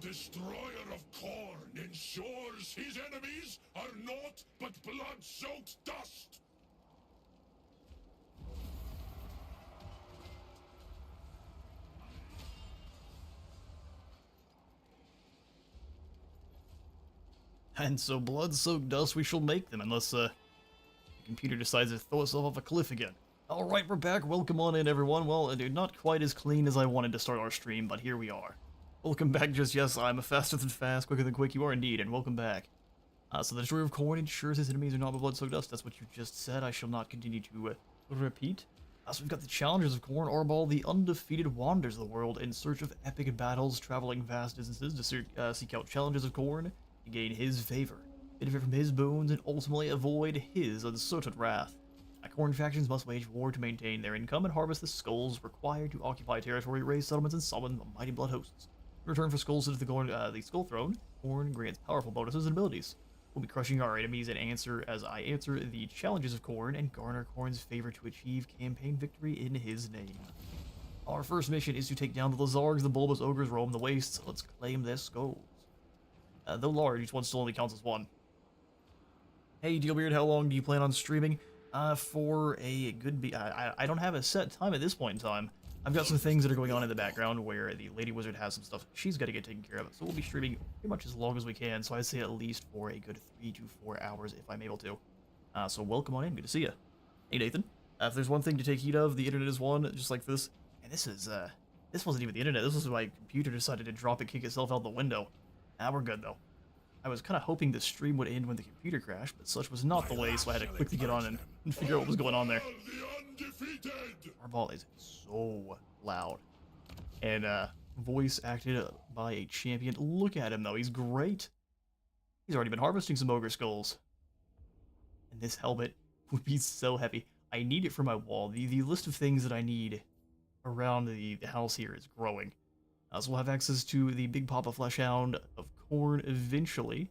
The destroyer of Khorne ensures his enemies are naught but blood-soaked dust. And so blood-soaked dust we shall make them, unless the computer decides to throw us off a cliff again. Alright, we're back. Welcome on in, everyone. Well, dude, not quite as clean as I wanted to start our stream, but here we are. Welcome back, just yes, I'm a faster than fast, quicker than quick, you are indeed, and welcome back. So the destroyer of Khorne ensures his enemies are not but blood-soaked dust. That's what you just said. I shall not continue to repeat. So we've got the challengers of Khorne. Arbaal the Undefeated wanders the world in search of epic battles, traveling vast distances to seek out challenges of Khorne to gain his favor, benefit from his boons, and ultimately avoid his uncertain wrath. Khorne factions must wage war to maintain their income and harvest the skulls required to occupy territory, raise settlements, and summon the mighty blood hosts. In return for skulls into the Skull Throne, Khorne grants powerful bonuses and abilities. We'll be crushing our enemies and I answer the challenges of Khorne and garner Khorne's favor to achieve campaign victory in his name. Our first mission is to take down the Lizargs, the bulbous ogres roam the wastes. Let's claim their skulls. Though large, each one still only counts as one. Hey, Dealbeard, how long do you plan on streaming? For a good I don't have a set time at this point in time. I've got some things that are going on in the background where the Lady Wizard has some stuff she's got to get taken care of. So we'll be streaming pretty much as long as we can. So I'd say at least for a good 3 to 4 hours if I'm able to. So welcome on in. Good to see you. Hey, Nathan. If there's one thing to take heed of, the internet is one, just like this. And this wasn't even the internet. This was my computer decided to drop and kick itself out the window. We're good, though. I was kind of hoping the stream would end when the computer crashed, but such was not the way, so I had to quickly get on and figure out what was going on there. Arbaal is so loud. And, voice acted by a champion. Look at him, though. He's great. He's already been harvesting some ogre skulls. And this helmet would be so heavy. I need it for my wall. The list of things that I need around the house here is growing. So we'll have access to the Big Papa Fleshhound of Khorne eventually.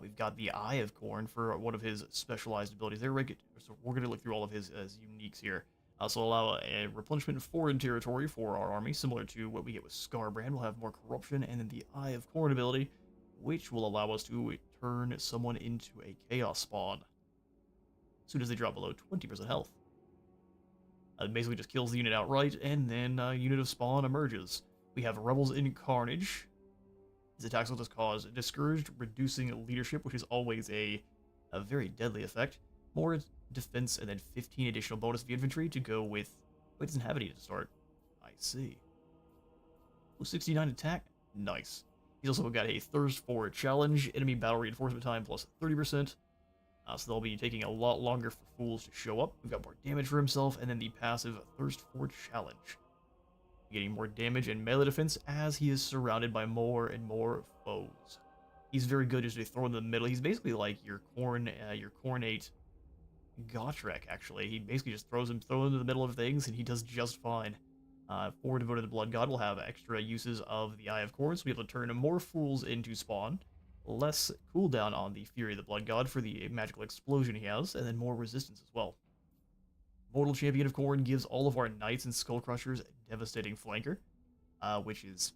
We've got the Eye of Khorne for one of his specialized abilities. So we're going to look through all of his uniques here. So allow a replenishment of foreign territory for our army, similar to what we get with Scarbrand. We'll have more corruption, and then the Eye of Khorne ability, which will allow us to turn someone into a Chaos Spawn as soon as they drop below 20% health. It basically just kills the unit outright, and then a unit of Spawn emerges. We have Rebels in Carnage. His attacks will just cause Discouraged, reducing leadership, which is always a very deadly effect. More defense, and then 15 additional bonus of infantry to go with... Wait, it doesn't have any to start. I see. 69 attack? Nice. He's also got a Thirst for a Challenge, enemy battle reinforcement time plus 30%. So they'll be taking a lot longer for fools to show up. We've got more damage for himself, and then the passive Thirst for Challenge. Getting more damage and melee defense as he is surrounded by more and more foes. He's very good as they throw in the middle. He's basically like your Khornate Gotrek, actually. He basically just throws him into the middle of things, and he does just fine. 4 Devoted to the Blood God will have extra uses of the Eye of Khorne, so we'll be able to turn more fools into spawn. Less cooldown on the Fury of the Blood God for the magical explosion he has, and then more resistance as well. Mortal Champion of Khorne gives all of our Knights and Skull Crushers a devastating flanker, which is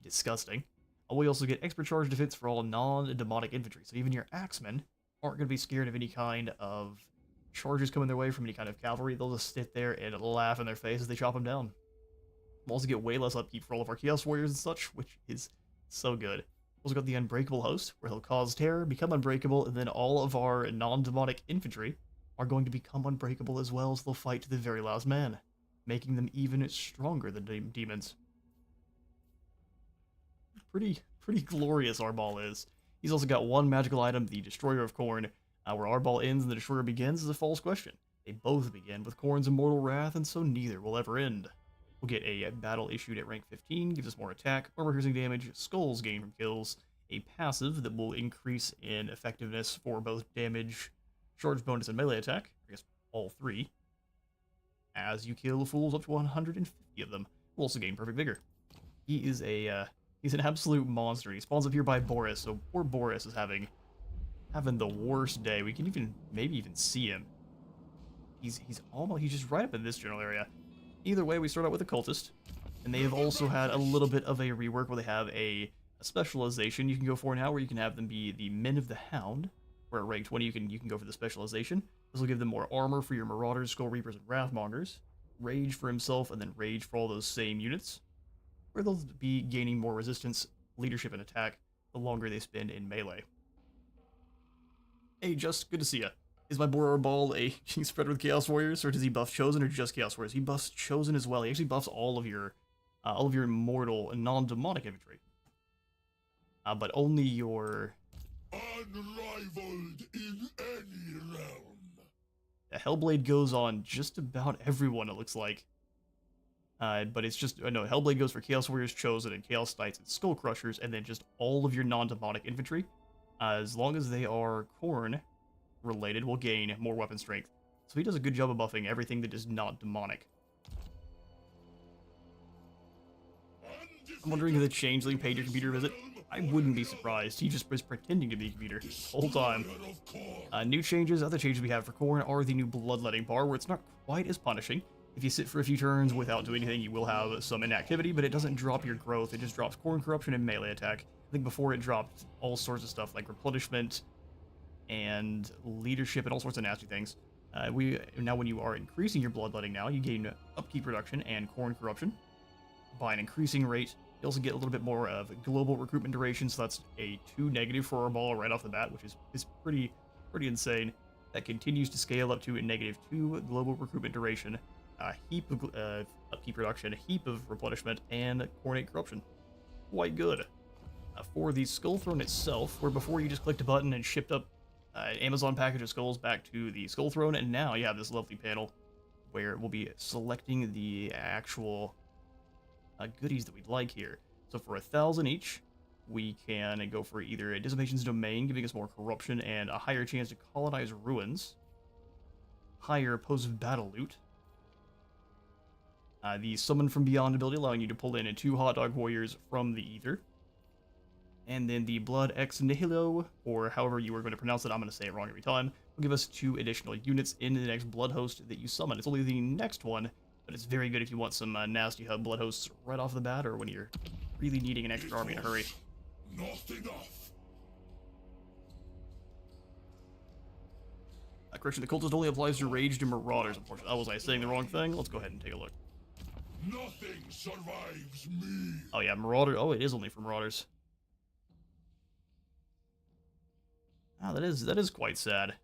disgusting. We also get expert charge defense for all non-demonic infantry, so even your Axemen aren't going to be scared of any kind of charges coming their way from any kind of cavalry. They'll just sit there and laugh in their face as they chop them down. We'll also get way less upkeep for all of our Chaos Warriors and such, which is so good. We've also got the Unbreakable Host, where he'll cause terror, become unbreakable, and then all of our non-demonic infantry are going to become unbreakable as well, so they'll fight to the very last man, making them even stronger than demons. Pretty glorious Arbaal is. He's also got one magical item, the Destroyer of Khorne. Where Arbaal ends and the Destroyer begins is a false question. They both begin with Khorne's immortal wrath, and so neither will ever end. We'll get a battle issued at rank 15, gives us more attack, armor-piercing damage, skulls gained from kills, a passive that will increase in effectiveness for both damage, charge bonus, and melee attack, I guess all 3, as you kill fools up to 150 of them. We'll also gain perfect vigor. He is he's an absolute monster. He spawns up here by Boris, so poor Boris is having the worst day. We can maybe even see him. He's just right up in this general area. Either way, we start out with a cultist, and they have also had a little bit of a rework where they have a A specialization you can go for now, where you can have them be the Men of the Hound, where at rank 20 you can go for the specialization. This will give them more armor for your Marauders, Skull Reapers, and Wrathmongers, Rage for himself, and then Rage for all those same units, where they'll be gaining more resistance, leadership, and attack the longer they spend in melee. Hey, Just, good to see ya. Is my boy Arbaal a King spread with Chaos Warriors, or does he buff Chosen or just Chaos Warriors? He buffs Chosen as well. He actually buffs all of your immortal and non-demonic infantry. But only your... Unrivaled in any realm. The Hellblade goes on just about everyone, it looks like. But it's just... no, Hellblade goes for Chaos Warriors, Chosen, and Chaos Knights, and Skull Crushers, and then just all of your non-demonic infantry. As long as they are Khorne related, will gain more weapon strength. So he does a good job of buffing everything that is not demonic. I'm wondering if the Changeling paid your computer a visit. I wouldn't be surprised. He just was pretending to be a computer the whole time. New changes, other changes we have for Khorne are the new Bloodletting bar, where it's not quite as punishing. If you sit for a few turns without doing anything, you will have some inactivity, but it doesn't drop your growth. It just drops Khorne Corruption and melee attack. I think before it dropped all sorts of stuff like replenishment and leadership and all sorts of nasty things. Now when you are increasing your Bloodletting now, you gain upkeep reduction and Khorne Corruption by an increasing rate. You also get a little bit more of global recruitment duration, so that's a 2 negative for Arbaal right off the bat, which is pretty insane. That continues to scale up to a -2 global recruitment duration, a heap of upkeep reduction, a heap of replenishment, and Khorne Corruption. Quite good. For the Skull Throne itself, where before you just clicked a button and shipped up Amazon package of skulls back to the Skull Throne, and now you have this lovely panel where we'll be selecting the actual goodies that we'd like here. So for 1,000 each, we can go for either a Dissipation's Domain, giving us more corruption and a higher chance to colonize ruins, higher post-battle loot, the Summon from Beyond ability, allowing you to pull in 2 Hot Dog Warriors from the Ether, and then the Blood Ex Nihilo, or however you are going to pronounce it, I'm going to say it wrong every time, will give us 2 additional units in the next Blood Host that you summon. It's only the next one, but it's very good if you want some nasty hub Blood Hosts right off the bat, or when you're really needing an extra army in a hurry. Not enough. Correction, the cultist only applies to Raged and Marauders, unfortunately. Oh, was I saying the wrong thing? Let's go ahead and take a look. Nothing survives me. Oh yeah, Marauder. Oh, it is only for Marauders. Ah, that is quite sad.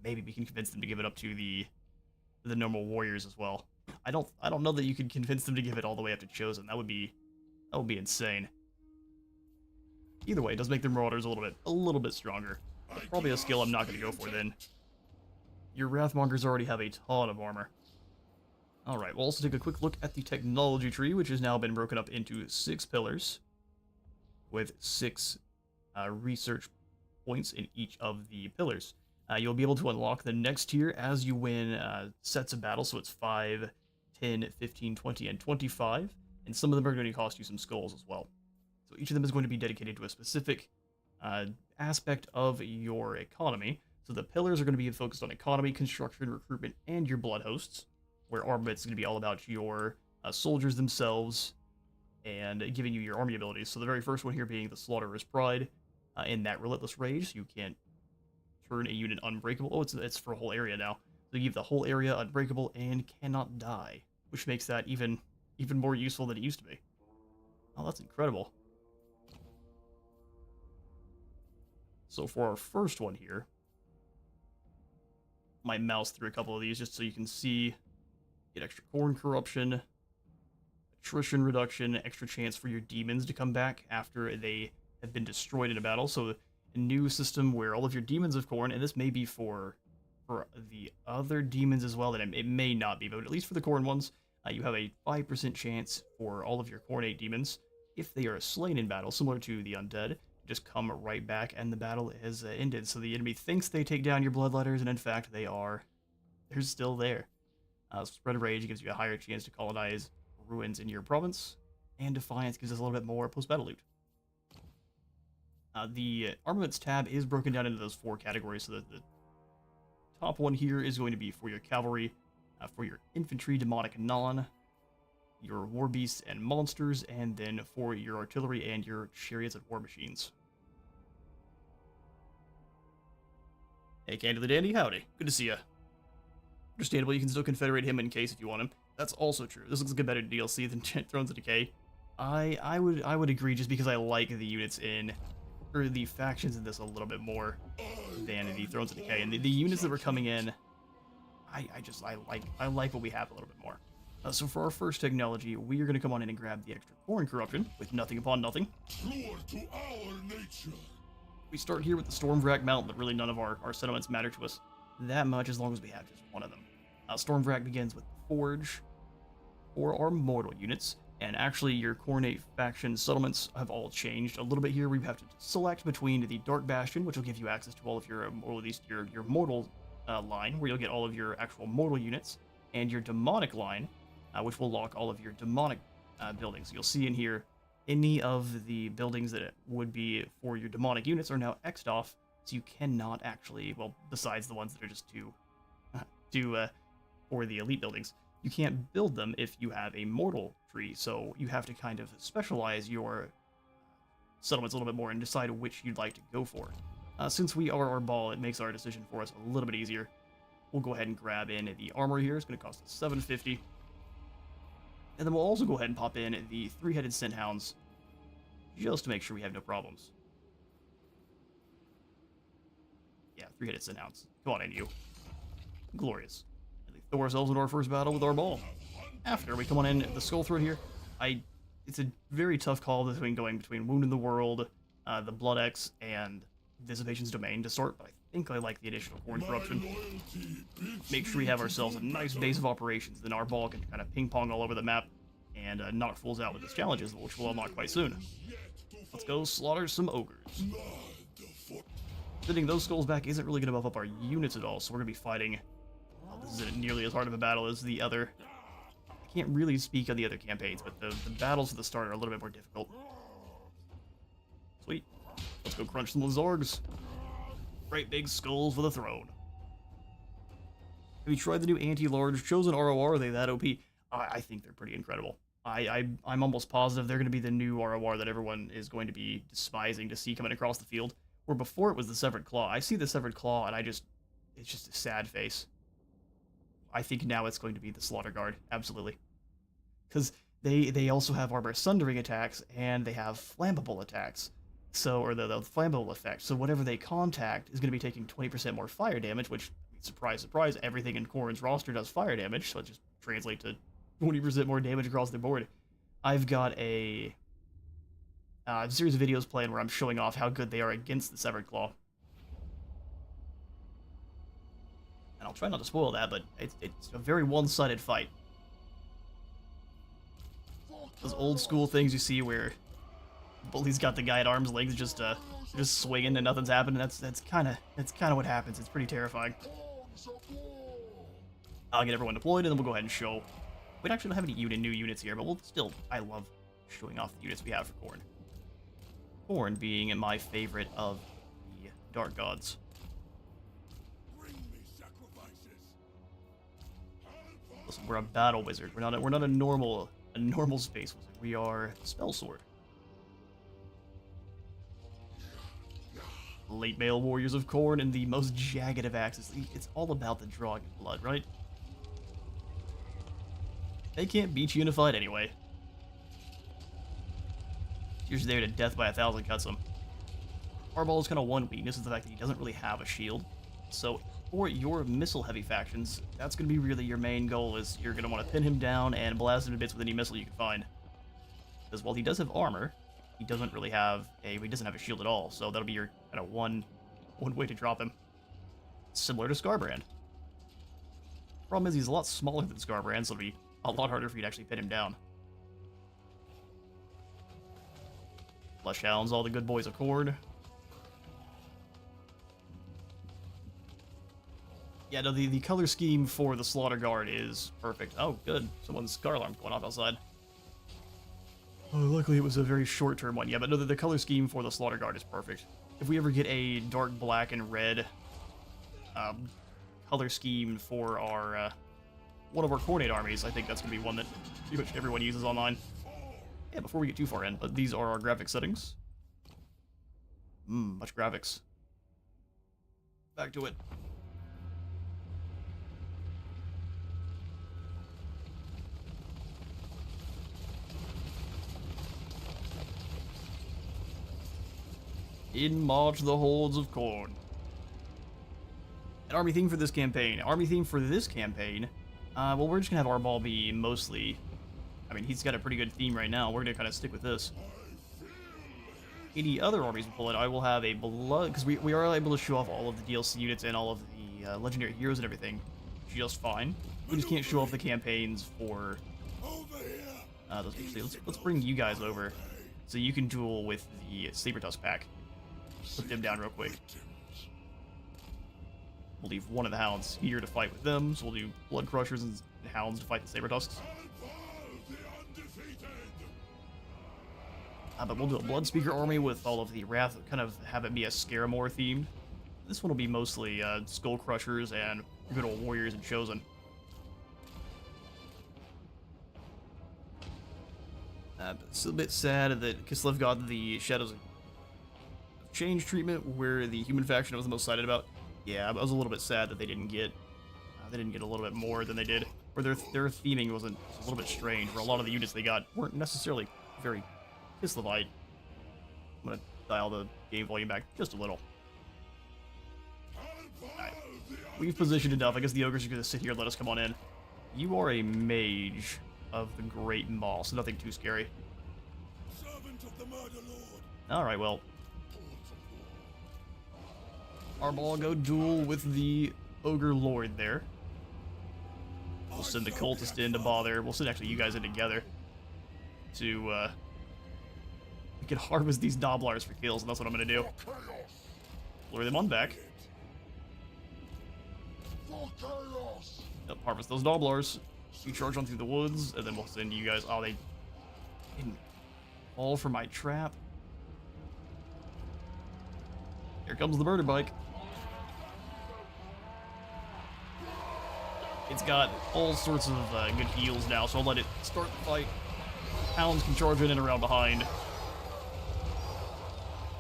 Maybe we can convince them to give it up to the normal warriors as well. I don't know that you could convince them to give it all the way up to Chosen. That would be insane. Either way, it does make the Marauders a little bit stronger. But probably a skill I'm not going to go for then. Your Wrathmongers already have a ton of armor. Alright, we'll also take a quick look at the technology tree, which has now been broken up into 6 pillars, with 6 research points in each of the pillars. You'll be able to unlock the next tier as you win sets of battle, so it's 5, 10, 15, 20, and 25, and some of them are going to cost you some skulls as well. So each of them is going to be dedicated to a specific aspect of your economy. So the pillars are going to be focused on economy, construction, recruitment, and your blood hosts, where armament's going to be all about your soldiers themselves and giving you your army abilities. So the very first one here being the Slaughterer's Pride, in that Relentless Rage, so you can't turn a unit unbreakable. Oh, it's for a whole area now. So you give the whole area unbreakable and cannot die, which makes that even more useful than it used to be. Oh, that's incredible. So for our first one here, might mouse through a couple of these just so you can see. Get extra Khorne Corruption, attrition reduction, extra chance for your demons to come back after they have been destroyed in a battle. So a new system where all of your demons of Khorne, and this may be for the other demons as well, that it may not be, but at least for the Khorne ones, you have a 5% chance for all of your Khornate demons, if they are slain in battle, similar to the undead, just come right back and the battle has ended. So the enemy thinks they take down your bloodletters, and in fact they're still there. Spread Rage gives you a higher chance to colonize ruins in your province, and Defiance gives us a little bit more post-battle loot. The armaments tab is broken down into those 4 categories, so that the top one here is going to be for your cavalry, for your infantry, demonic non, your war beasts and monsters, and then for your artillery and your chariots and war machines. Hey, Candy the Dandy, howdy. Good to see ya. Understandable, you can still confederate him in case if you want him. That's also true. This looks like a better DLC than Thrones of Decay. I would agree, just because I like the units in, or the factions in this a little bit more than the Thrones of Decay. And the units that were coming in, I like what we have a little bit more. So for our first technology, we are going to come on in and grab the extra Khorne corruption with nothing upon nothing. Truer to our nature. We start here with the Stormvrak mount, but really none of our settlements matter to us that much as long as we have just one of them. Stormvrak begins with Forge for our mortal units, and actually your Khorne faction settlements have all changed a little bit here. We have to select between the Dark Bastion, which will give you access to all of your, or at least your mortal line, where you'll get all of your actual mortal units, and your demonic line, which will lock all of your demonic buildings. You'll see in here, any of the buildings that would be for your demonic units are now X'd off, so you cannot actually, well, besides the ones that are just for the elite buildings, you can't build them if you have a mortal tree, so you have to kind of specialize your settlements a little bit more and decide which you'd like to go for. Since we are Arbaal, it makes our decision for us a little bit easier. We'll go ahead and grab in the armor here. It's going to cost us $750. And then we'll also go ahead and pop in the three-headed scent hounds, just to make sure we have no problems. Yeah, three-headed scent hounds. Come on in, you. Glorious. And we throw ourselves into our first battle with Arbaal. After we come on in, the Skull Throat here, it's a very tough call between going between Wound in the World, the Blood X, and Dissipation's Domain to start, but I think I like the additional Khorne corruption. Make sure we have ourselves a nice base of operations, then Arbaal can kind of ping-pong all over the map and knock fools out with his challenges, which we'll unlock quite soon. Let's go slaughter some ogres. Sending those skulls back isn't really going to buff up our units at all, so we're going to be fighting... Well, this isn't nearly as hard of a battle as the other... I can't really speak on the other campaigns, but the battles at the start are a little bit more difficult. Sweet. Let's go crunch some Lizargs. Great big skulls for the throne. Have you tried the new anti-large chosen ROR? Are they that OP? I think they're pretty incredible. I'm almost positive they're going to be the new ROR that everyone is going to be despising to see coming across the field. Where before it was the Severed Claw. I see the Severed Claw and it's just a sad face. I think now it's going to be the Slaughter Guard, absolutely. Because they also have Arbor Sundering attacks, and they have flammable attacks. So, or the flammable effect. So whatever they contact is going to be taking 20% more fire damage, which, surprise, surprise, everything in Khorne's roster does fire damage, so it just translates to 20% more damage across the board. I've got a series of videos playing where I'm showing off how good they are against the Severed Claw. And I'll try not to spoil that, but it's a very one-sided fight. Those old school things you see where Bully's got the guy at arm's length just swinging and nothing's happening. That's kind of what happens. It's pretty terrifying. I'll get everyone deployed, and then we'll go ahead and show. We actually don't have any new units here, but we'll still. I love showing off the units we have for Khorne. Khorne being my favorite of the Dark Gods. Listen, we're a battle wizard. We're not a normal space wizard. We are Spell Sword. Late male warriors of Khorne and the most jagged of axes. It's all about the drawing of blood, right? They can't beat you in a fight anyway. You're just there to death by 1,000 cuts them. Arbaal's kind of one weakness is the fact that he doesn't really have a shield. So for your missile-heavy factions, that's going to be really your main goal, is you're going to want to pin him down and blast him to bits with any missile you can find. Because while he does have armor, he doesn't have a shield at all, so that'll be your kind of one way to drop him. Similar to Scarbrand. Problem is he's a lot smaller than Scarbrand, so it'll be a lot harder for you to actually pin him down. Flesh Hounds, all the good boys of Khorne. Yeah, no, the color scheme for the Slaughter Guard is perfect. Oh, good. Someone's car alarm's going off outside. Oh, luckily it was a very short-term one. Yeah, but no, the color scheme for the Slaughter Guard is perfect. If we ever get a dark black and red color scheme for our one of our Khorne armies. I think that's going to be one that pretty much everyone uses online. Yeah, before we get too far in, but these are our graphic settings. Much graphics. Back to it. In march the hordes of Khorne. An army theme for this campaign. Army theme for this campaign. Well, we're just gonna have Arbaal be mostly. I mean, he's got a pretty good theme right now. We're gonna kind of stick with this. Any other armies we pull in, I will have a blood, because we are able to show off all of the DLC units and all of the legendary heroes and everything just fine. We just can't show off the campaigns for those. Let's bring you guys over so you can duel with the Sabertusk pack. Put them down real quick. We'll leave one of the hounds here to fight with them, so we'll do blood crushers and hounds to fight the Sabertusks. Arbaal the Undefeated. But we'll do a blood speaker army with all of the wrath, kind of have it be a Scaramore themed. This one will be mostly skull crushers and good old warriors and chosen. It's a bit sad that Kislev got the Shadows of Change treatment, where the human faction I was the most excited about. Yeah, I was a little bit sad that they didn't get a little bit more than they did. Or their theming was a little bit strange, where a lot of the units they got weren't necessarily very Kislevite. I'm gonna dial the game volume back just a little. Alright. We've positioned enough. I guess the ogres are gonna sit here and let us come on in. You are a mage of the Great Maul, so nothing too scary. Servant of the Murder Lord. Alright, well. Arbaal go duel with the Ogre Lord there. We'll send the cultist in to bother. We'll send actually you guys in together to we can harvest these Doblars for kills, and that's what I'm gonna do. Lure them on back. Yep, harvest those Doblars. You charge on through the woods, and then we'll send you guys. Oh, they didn't fall for my trap. Here comes the murder bike. It's got all sorts of good heals now, so I'll let it start the fight. Hounds can charge in and around behind.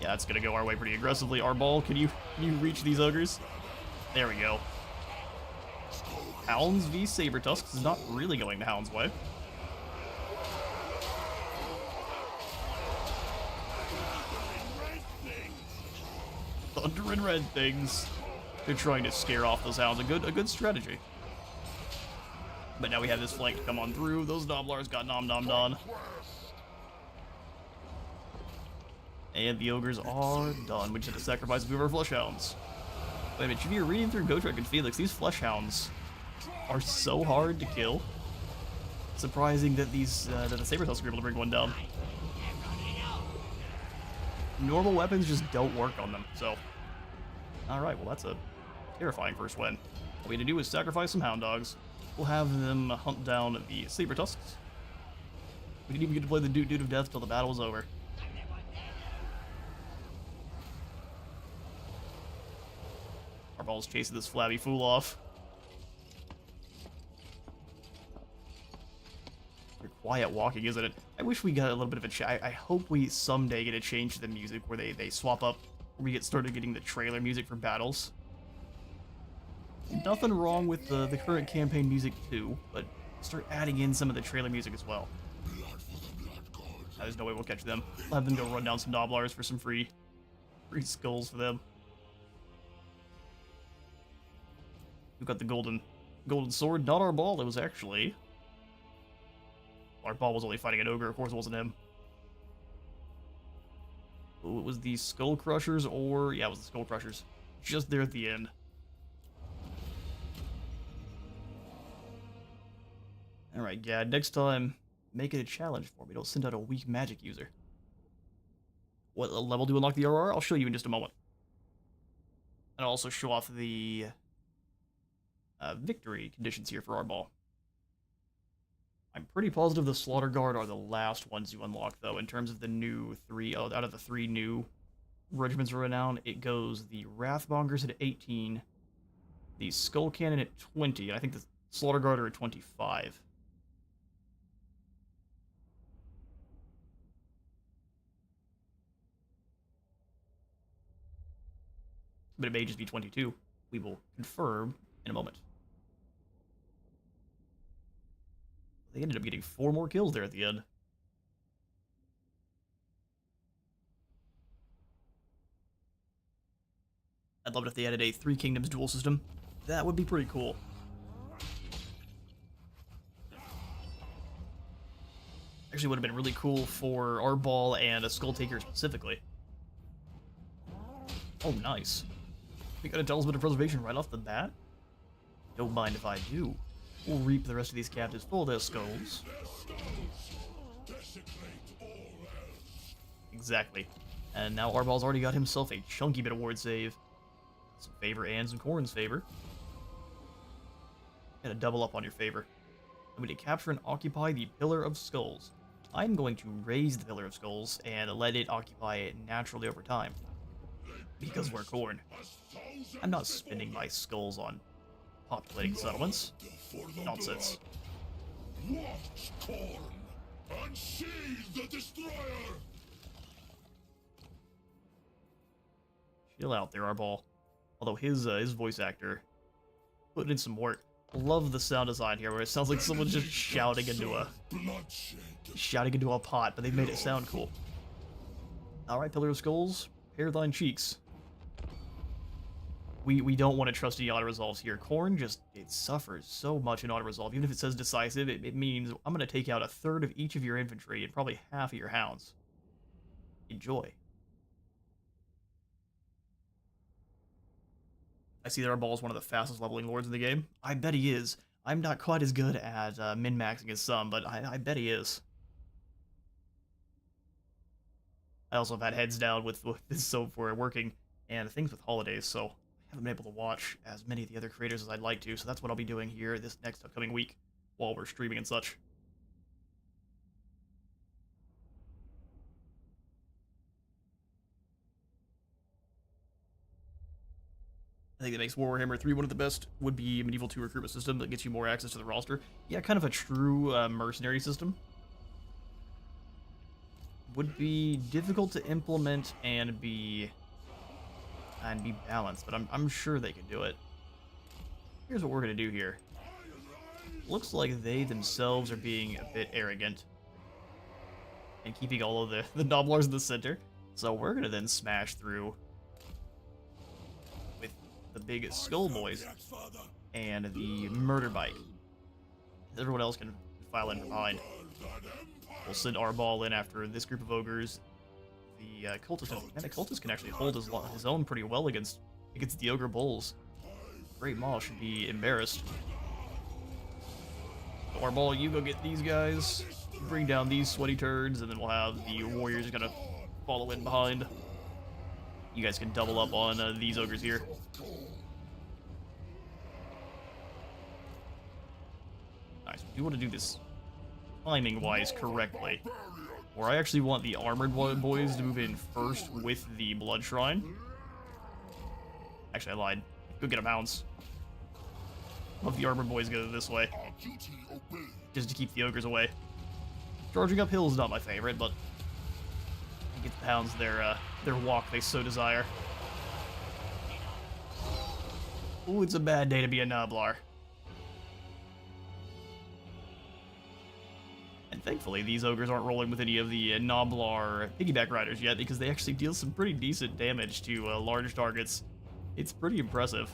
Yeah, it's gonna go our way pretty aggressively. Arbaal, can you reach these ogres? There we go. Hounds v Sabertusks is not really going the Hound's way. Thunder and red things. They're trying to scare off those hounds. A good strategy. But now we have this flank to come on through. Those Doblars got nom-nom-don. And the ogres are done. We just had to sacrifice a few of our flesh hounds. Wait a minute, if you're reading through Gotrek and Felix, these flesh hounds are so hard to kill. Surprising that these that the Sabertusks were able to bring one down. Normal weapons just don't work on them, so. Alright, well that's a terrifying first win. What we had to do is sacrifice some hound dogs. We'll have them hunt down the Sabertusks. We didn't even get to play the Dude of Death till the battle was over. Arbaal's chasing this flabby fool off. You're quiet walking, isn't it? I wish we got a little bit of a change. I hope we someday get a change to the music where they swap up, where we started getting the trailer music for battles. Nothing wrong with the current campaign music too, but start adding in some of the trailer music as well. There's no way we'll catch them. We'll have them go run down some Doblars for some free skulls for them. We've got the golden sword, not Arbaal. It was actually Arbaal was only fighting an ogre. Of course, it wasn't him. Ooh, it was the Skull Crushers, or yeah, it was the Skull Crushers. Just there at the end. All right, Gad. Next time, make it a challenge for me. Don't send out a weak magic user. What level to unlock the RR? I'll show you in just a moment. And I'll also show off the victory conditions here for Arbaal. I'm pretty positive the Slaughter Guard are the last ones you unlock, though, in terms of the new out of the 3 new regiments of renown. It goes the Wrathmongers at 18, the Skull Cannon at 20, and I think the Slaughter Guard are at 25. But it may just be 22. We will confirm in a moment. They ended up getting 4 more kills there at the end. I'd love it if they added a 3 Kingdoms duel system. That would be pretty cool. Actually would have been really cool for Arbaal and a Skull Taker specifically. Oh, nice. We got a Talisman of Preservation right off the bat? Don't mind if I do. We'll reap the rest of these captives full of their skulls. Exactly. And now Arbaal's already got himself a chunky bit of ward save. Some favor and some Khorne's favor. Gotta double up on your favor. I'm going to capture and occupy the Pillar of Skulls. I'm going to raise the Pillar of Skulls and let it occupy it naturally over time. Because we're Khorne. I'm not spending my skulls on populating settlements. Nonsense. Watch Khorne and seize the destroyer. Chill out there, Arbaal. Although his voice actor put in some work. Love the sound design here, where it sounds like someone's just shouting into a pot, but they've made it sound cool. All right, Pillar of Skulls, pair thine cheeks. We don't want to trust any auto resolves here. Khorne it suffers so much in auto resolve. Even if it says decisive, it means I'm going to take out a third of each of your infantry and probably half of your hounds. Enjoy. I see that Arbaal is one of the fastest leveling lords in the game. I bet he is. I'm not quite as good at min-maxing as some, but I bet he is. I also have had heads down with this so for working and things with holidays, so I haven't been able to watch as many of the other creators as I'd like to, so that's what I'll be doing here this next upcoming week while we're streaming and such. I think that makes Warhammer 3 one of the best would-be Medieval 2 recruitment system that gets you more access to the roster. Yeah, kind of a true mercenary system. Would be difficult to implement and be balanced, but I'm sure they can do it. Here's what we're gonna do here. Looks like they themselves are being a bit arrogant and keeping all of the Noblars in the center. So we're gonna then smash through with the big Skull Boys and the Murder Bite. Everyone else can file in from behind. We'll send Arbaal in after this group of ogres. The cultist, and the cultist can actually hold his own pretty well against the ogre bulls. Great Maw should be embarrassed. Arbaal, you go get these guys, bring down these sweaty turds, and then we'll have the warriors gonna follow in behind. You guys can double up on these ogres here. Nice. We do want to do this timing-wise correctly, where I actually want the armored boys to move in first with the blood shrine. Actually, I lied. Go get them hounds. Let the armored boys go this way, just to keep the ogres away. Charging uphill is not my favorite, but get the hounds their walk they so desire. Ooh, it's a bad day to be a Noblar. And thankfully, these ogres aren't rolling with any of the Noblar piggyback riders yet, because they actually deal some pretty decent damage to large targets. It's pretty impressive.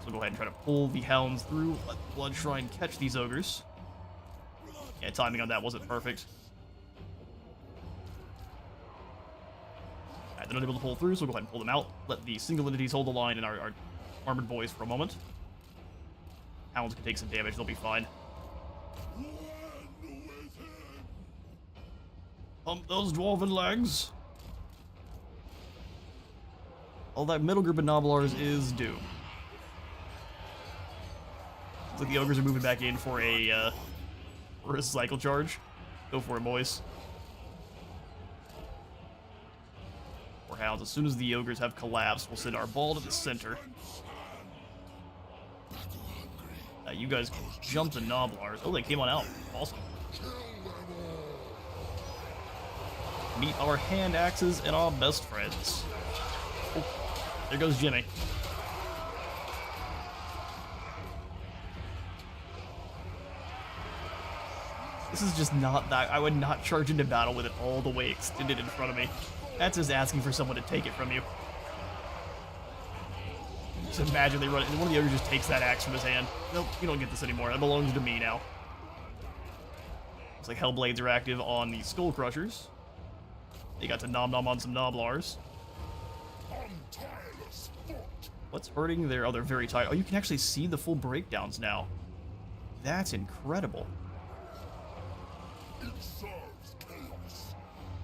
So go ahead and try to pull the hounds through, let the Blood Shrine catch these ogres. Yeah, timing on that wasn't perfect. Alright, they're not able to pull through, so we'll go ahead and pull them out. Let the single entities hold the line in our armored boys for a moment. Hounds can take some damage, they'll be fine. Pump those dwarven legs. All that middle group of Noblars is doomed. Looks like the ogres are moving back in for a cycle charge. Go for it, boys. Or hounds. As soon as the ogres have collapsed, we'll send our ball to the center. You guys can jump the Noblars. Oh, they came on out. Awesome. Meet our hand axes and our best friends. Oh, there goes Jimmy. This is just not that. I would not charge into battle with it all the way extended in front of me. That's just asking for someone to take it from you. Just imagine they run it, and one of the others just takes that axe from his hand. Nope, you don't get this anymore. That belongs to me now. Looks like Hellblades are active on the Skull Crushers. They got to nom-nom on some Noblars. What's hurting there? Oh, they're very tight. Oh, you can actually see the full breakdowns now. That's incredible.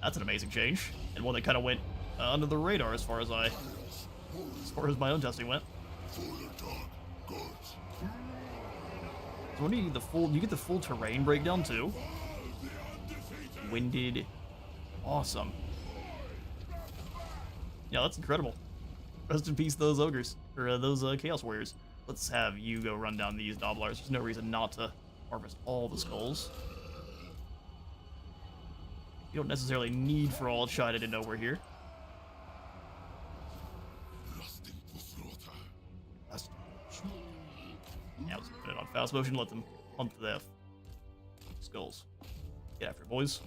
That's an amazing change, and one that kind of went under the radar as far as my own testing went. So when do you get the full? You get the full terrain breakdown too. Winded, awesome. Yeah, that's incredible. Rest in peace, those ogres or those Chaos Warriors. Let's have you go run down these Noblars. There's no reason not to harvest all the skulls. You don't necessarily need for all China to know we're here. Now let's put it on fast motion, let them hunt the skulls. Get after it, boys.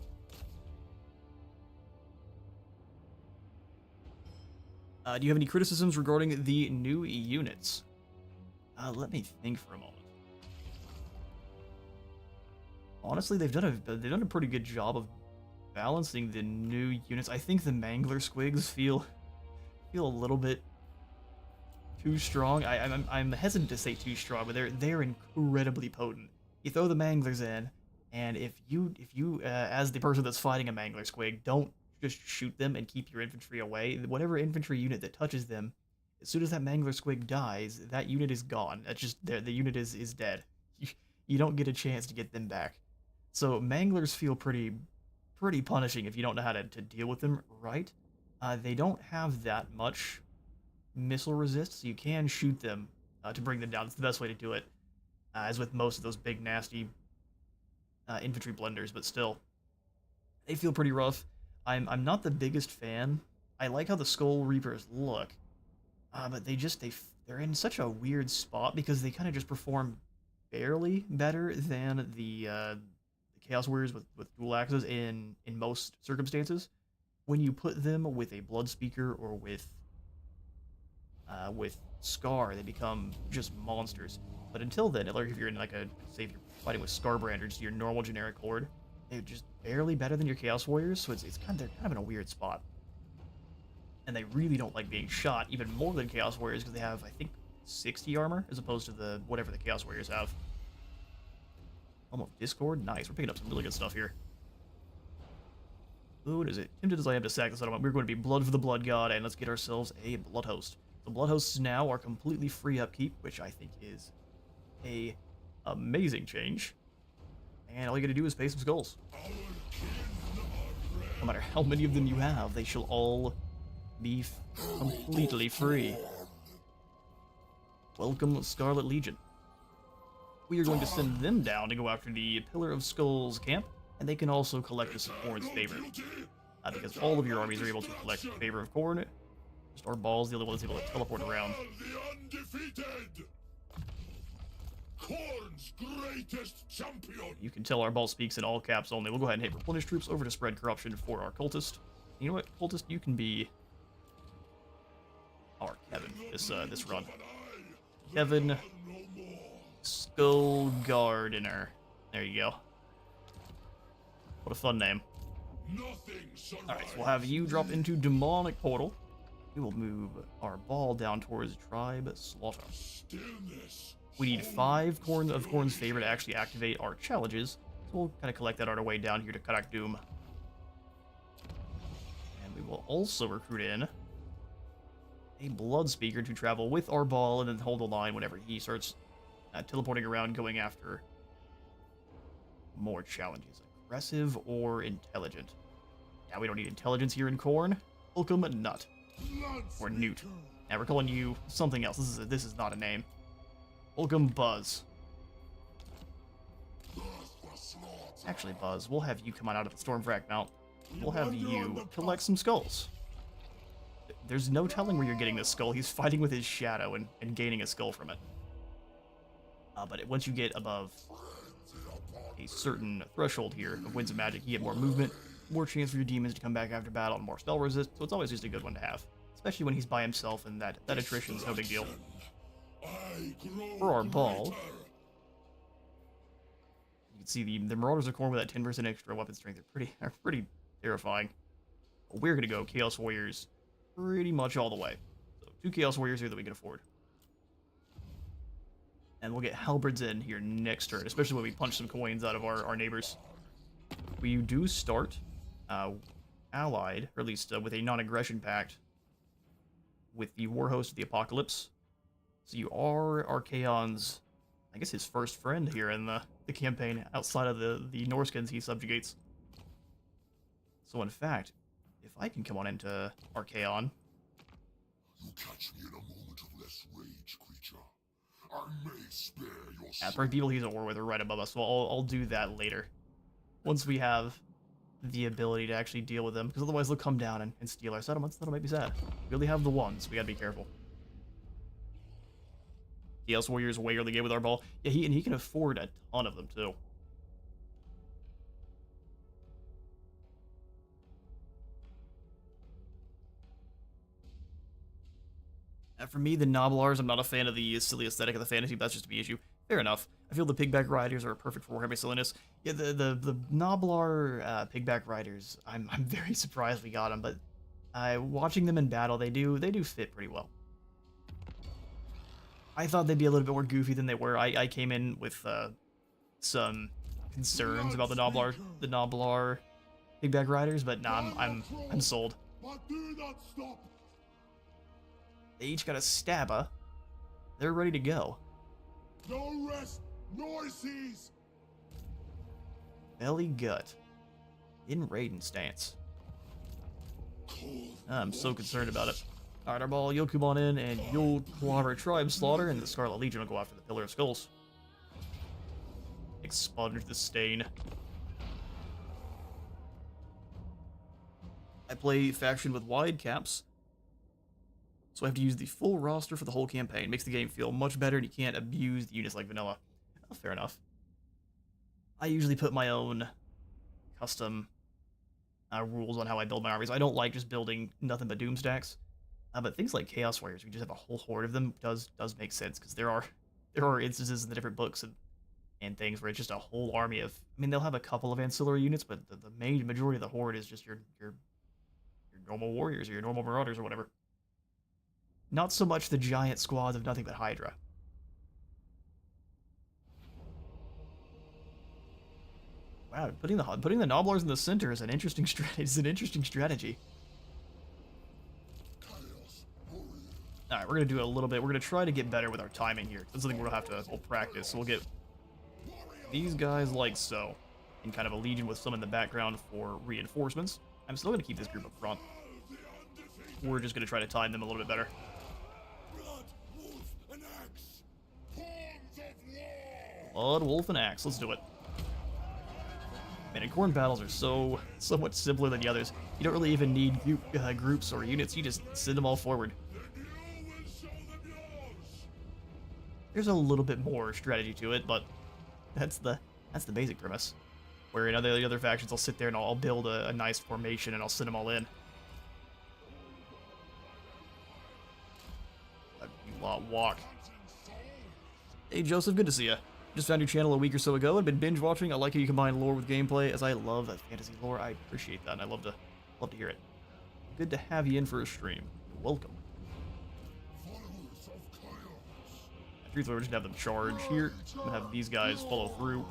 Do you have any criticisms regarding the new units? Let me think for a moment. Honestly, they've done a pretty good job of balancing the new units. I think the Mangler Squigs feel a little bit too strong. I'm hesitant to say too strong, but they're incredibly potent. You throw the Manglers in, and if you as the person that's fighting a Mangler Squig, don't just shoot them and keep your infantry away. Whatever infantry unit that touches them, as soon as that Mangler Squig dies, that unit is gone. That's just the unit is dead. You don't get a chance to get them back. So Manglers feel pretty punishing if you don't know how to deal with them right. They don't have that much missile resist, so you can shoot them to bring them down. It's the best way to do it, as with most of those big, nasty infantry blenders, but still, they feel pretty rough. I'm not the biggest fan. I like how the Skull Reapers look, but they're in such a weird spot because they kind of just perform barely better than the Chaos Warriors with dual axes in most circumstances. When you put them with a Blood Speaker or with Scar, they become just monsters. But until then, like if you're in like say if you're fighting with Scarbranders, your normal generic horde, they're just barely better than your Chaos Warriors, so they're kind of in a weird spot. And they really don't like being shot, even more than Chaos Warriors, because they have, I think, 60 armor, as opposed to whatever the Chaos Warriors have. Almost Discord? Nice, we're picking up some really good stuff here. What is it? Tempted as I am to sack the settlement, we're going to be Blood for the Blood God, and let's get ourselves a Blood Host. The Blood Hosts now are completely free upkeep, which I think is a amazing change. And all you gotta do is pay some skulls. No matter how many of them you have, they shall all be completely free. Welcome, Scarlet Legion. We are going to send them down to go after the Pillar of Skulls camp, and they can also collect us some Khorne's favor. Because all of your armies are able to collect favor of Khorne. Just Arbaal's the only one that's able to teleport around. The Undefeated! Khorne's greatest champion! You can tell Arbaal speaks in all caps only. We'll go ahead and hit replenish troops over to spread corruption for our cultist. You know what, cultist, you can be our Kevin this run. Kevin Skull Gardener. There you go. What a fun name. Alright, so we'll have you drop into Demonic Portal. We will move our ball down towards Tribe Slaughter. We need 5 of Khorne's favor to actually activate our challenges. So we'll kind of collect that on our way down here to Karak Doom. And we will also recruit in a Blood Speaker to travel with our ball and then hold the line whenever he starts teleporting around going after more challenges. Aggressive or intelligent? Now we don't need intelligence here in Khorne. Welcome, Nut. Or Newt. Now we're calling you something else. This is not a name. Welcome, Buzz. Actually, Buzz, we'll have you come on out of the Stormwrack Mount. We'll have you collect some skulls. There's no telling where you're getting this skull. He's fighting with his shadow and gaining a skull from it. But once you get above a certain threshold here of Winds of Magic, you get more movement, more chance for your demons to come back after battle, and more spell resist, so it's always just a good one to have. Especially when he's by himself, and that attrition's no big deal. For our ball, you can see the Marauders of Khorne with that 10% extra weapon strength are pretty terrifying. But we're going to go Chaos Warriors pretty much all the way. So 2 Chaos Warriors here that we can afford. And we'll get Halberds in here next turn, especially when we punch some coins out of our neighbors. We do start allied, or at least with a non-aggression pact, with the Warhost of the Apocalypse. So you are Archaon's, I guess, his first friend here in the campaign, outside of the Norskins he subjugates. So in fact, if I can come on into Archaon... You catch me in a moment of less rage, creature. I may spare your soul. For people he's at war with are right above us, so I'll do that later. Once we have the ability to actually deal with them, because otherwise they'll come down and steal our settlements. That'll make me sad. We only have the ones, we gotta be careful. Chaos Warriors way early game with Arbaal. Yeah, he can afford a ton of them too. For me, the Noblars, I'm not a fan of the silly aesthetic of the fantasy, but that's just a me issue. Fair enough. I feel the Pigback Riders are perfect for Warhammer silliness. Yeah, the Noblar Pigback Riders, I'm very surprised we got them, but watching them in battle, they do fit pretty well. I thought they'd be a little bit more goofy than they were. I came in with some concerns about the Noblar Pigback Riders, but nah, I'm sold. But do not stop. They each got a stabber. They're ready to go. No rest, nor cease. Belly gut. In Raiden stance. I'm so concerned about it. Alright, Arbaal, you'll come on in and you'll clobber Tribe Slaughter, and the Scarlet Legion will go after the Pillar of Skulls. Expunge the stain. I play faction with wide caps, so I have to use the full roster for the whole campaign. It makes the game feel much better, and you can't abuse the units like vanilla. Oh, fair enough. I usually put my own custom rules on how I build my armies. I don't like just building nothing but doom stacks. But things like Chaos Warriors, we just have a whole horde of them, does make sense, because there are instances in the different books and things where it's just a whole army of... I mean, they'll have a couple of ancillary units, but the main majority of the horde is just your normal warriors or your normal marauders or whatever. Not so much the giant squads of nothing but Hydra. Wow, putting the Noblars in the center is an interesting strategy. Alright, we're gonna do a little bit. We're gonna try to get better with our timing here. That's something we'll have to practice. So we'll get these guys like so, in kind of a legion with some in the background for reinforcements. I'm still gonna keep this group up front. We're just gonna try to time them a little bit better. Blood, Wolf, and Axe. Let's do it. Man, and Khorne battles are so much simpler than the others. You don't really even need groups or units. You just send them all forward. There's a little bit more strategy to it, but that's the basic premise. Where in the other factions, I'll sit there and I'll build a nice formation and I'll send them all in. You lot walk. Hey Joseph, good to see ya. Just found your channel a week or so ago and been binge watching. I like how you combine lore with gameplay, as I love that fantasy lore. I appreciate that, and I love to hear it. Good to have you in for a stream. You're welcome. Truthfully, we're just gonna have them charge here. I'm gonna have these guys follow through.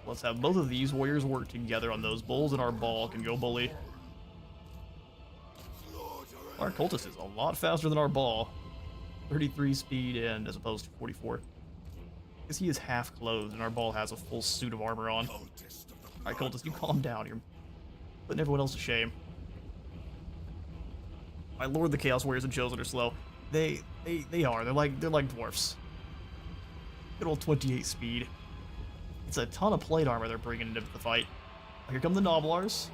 Let's have both of these warriors work together on those bulls, and our ball can go bully. Our cultist is a lot faster than our ball. 33 speed and as opposed to 44. Because he is half clothed and our ball has a full suit of armor on. Alright, cultist, you calm down. You're putting everyone else to shame. My lord, the Chaos Warriors and Chosen are slow. They are. They're like dwarfs. Good old 28 speed. It's a ton of plate armor they're bringing into the fight. Here come the Noblars.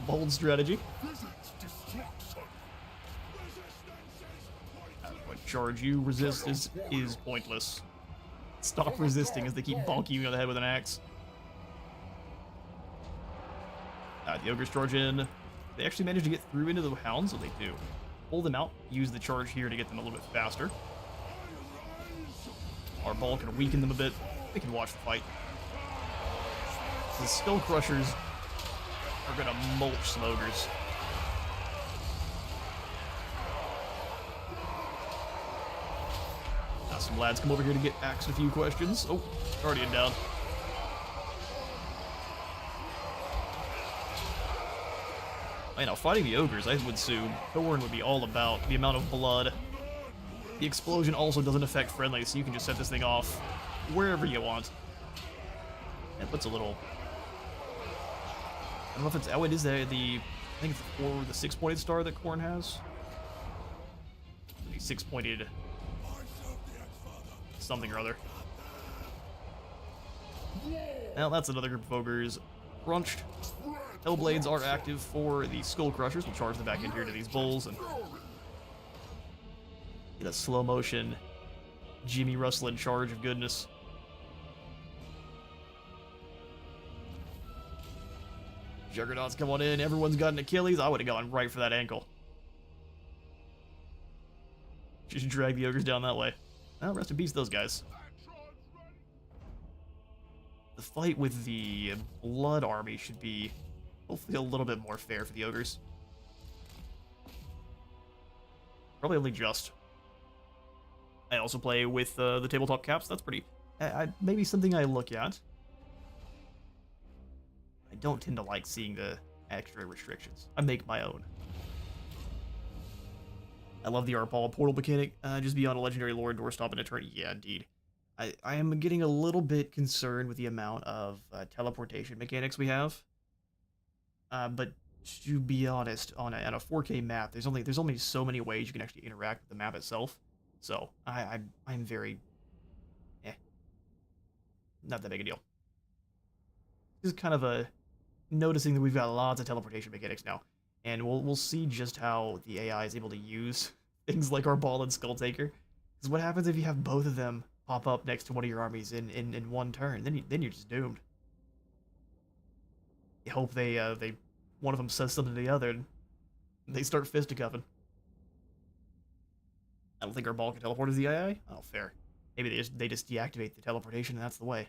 Bold strategy. But charge you, resist is pointless. Stop resisting as they keep bonking you on the head with an axe. The ogres charge in. They actually manage to get through into the hounds, so they do. Pull them out, use the charge here to get them a little bit faster. Arbaal can weaken them a bit. They can watch the fight. The Skull Crushers are gonna mulch some ogres. Now some lads come over here to get asked a few questions. Oh, Guardian down. You know, fighting the ogres, I would assume Khorne would be all about the amount of blood. The explosion also doesn't affect friendlies, so you can just set this thing off wherever you want. It puts a little... I don't know if it's... Oh, it is the I think it's the 6-pointed star that Khorne has. The 6-pointed... something or other. Well, that's another group of ogres. Crunched. Hellblades are active for the Skull Crushers. We'll charge them back in here to these bulls and get a slow motion Jimmy Rustling charge of goodness. Juggernauts come on in. Everyone's got an Achilles. I would have gone right for that ankle. Just drag the ogres down that way. Well, rest in peace, those guys. The fight with the Blood Army should be hopefully a little bit more fair for the ogres. Probably only just. I also play with the tabletop caps. That's pretty... maybe something I look at. I don't tend to like seeing the extra restrictions. I make my own. I love the Arbaal portal mechanic. Just beyond a legendary lord, doorstop, and eternity. Yeah, indeed. I am getting a little bit concerned with the amount of teleportation mechanics we have. But to be honest, on a 4K map, there's only so many ways you can actually interact with the map itself. So I'm very, not that big a deal. This is kind of noticing that we've got lots of teleportation mechanics now, and we'll see just how the AI is able to use things like Arbaal and Skulltaker. Because what happens if you have both of them pop up next to one of your armies in one turn? Then you're just doomed. You hope one of them says something to the other and they start fisticuffing. I don't think Arbaal can teleport as the AI. Oh, fair. Maybe they just deactivate the teleportation and that's the way.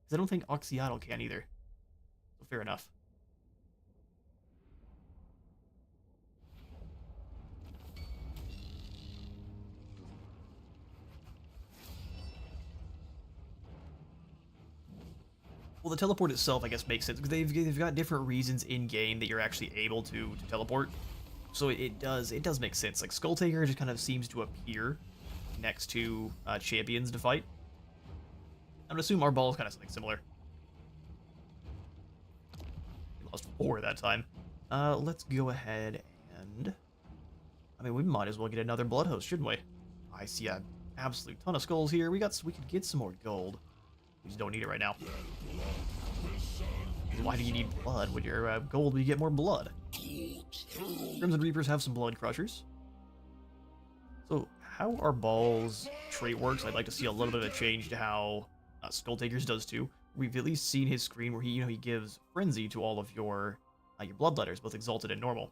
Because I don't think Oxyatl can either. So fair enough. Well, the teleport itself, I guess, makes sense, because they've got different reasons in-game that you're actually able to teleport. So it does make sense. Like, Skulltaker just kind of seems to appear next to champions to fight. I would assume Arbaal is kind of something similar. We lost 4 that time. Let's go ahead and... I mean, we might as well get another Blood Host, shouldn't we? I see an absolute ton of skulls here. We could get some more gold. We just don't need it right now. Why do you need blood when you're gold when you get more blood? Crimson Reapers have some blood crushers. So how Arbaal's trait works, I'd like to see a little bit of a change to how Skulltaker's does too. We've at least seen his screen where he gives frenzy to all of your bloodletters, both exalted and normal.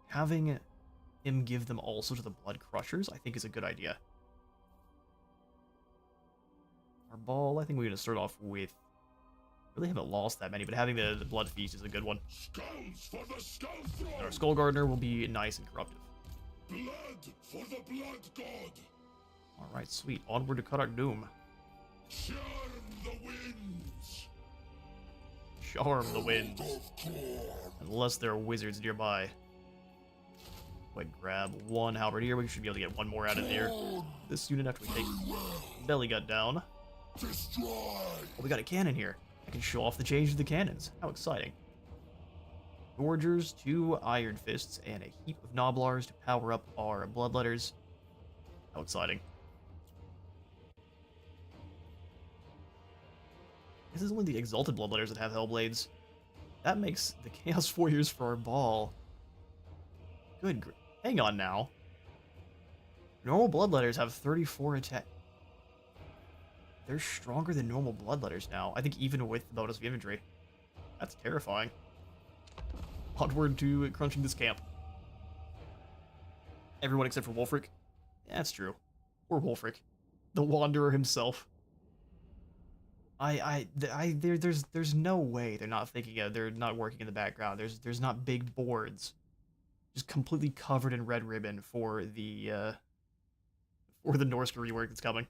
Having him give them also to the blood crushers, I think, is a good idea. Arbaal, I think we're going to start off with... Really haven't lost that many, but having the Blood Feast is a good one. Skulls for the Skull Throne. And our Skull Gardener will be nice and corruptive. Blood for the Blood God. Alright, sweet. Onward to Karak Doom. Charm the winds. Charm the winds. Of Khorne. Unless there are wizards nearby. Go ahead, grab one halberdier. We should be able to get one more out of here. This unit after we take belly gut down. Destroy. Oh, we got a cannon here. I can show off the change to the cannons. How exciting. Gorgers, 2 Iron Fists, and a heap of Noblars to power up our Bloodletters. How exciting. This is only the Exalted Bloodletters that have Hellblades. That makes the Chaos Warriors for our ball. Hang on now. Normal Bloodletters have 34 attack. They're stronger than normal Bloodletters now. I think even with the bonus of infantry. That's terrifying. Onward to crunching this camp. Everyone except for Wulfric. That's true. Poor Wulfric. The Wanderer himself. There's no way they're not thinking they're not working in the background. There's not big boards, just completely covered in red ribbon for the Norska rework that's coming,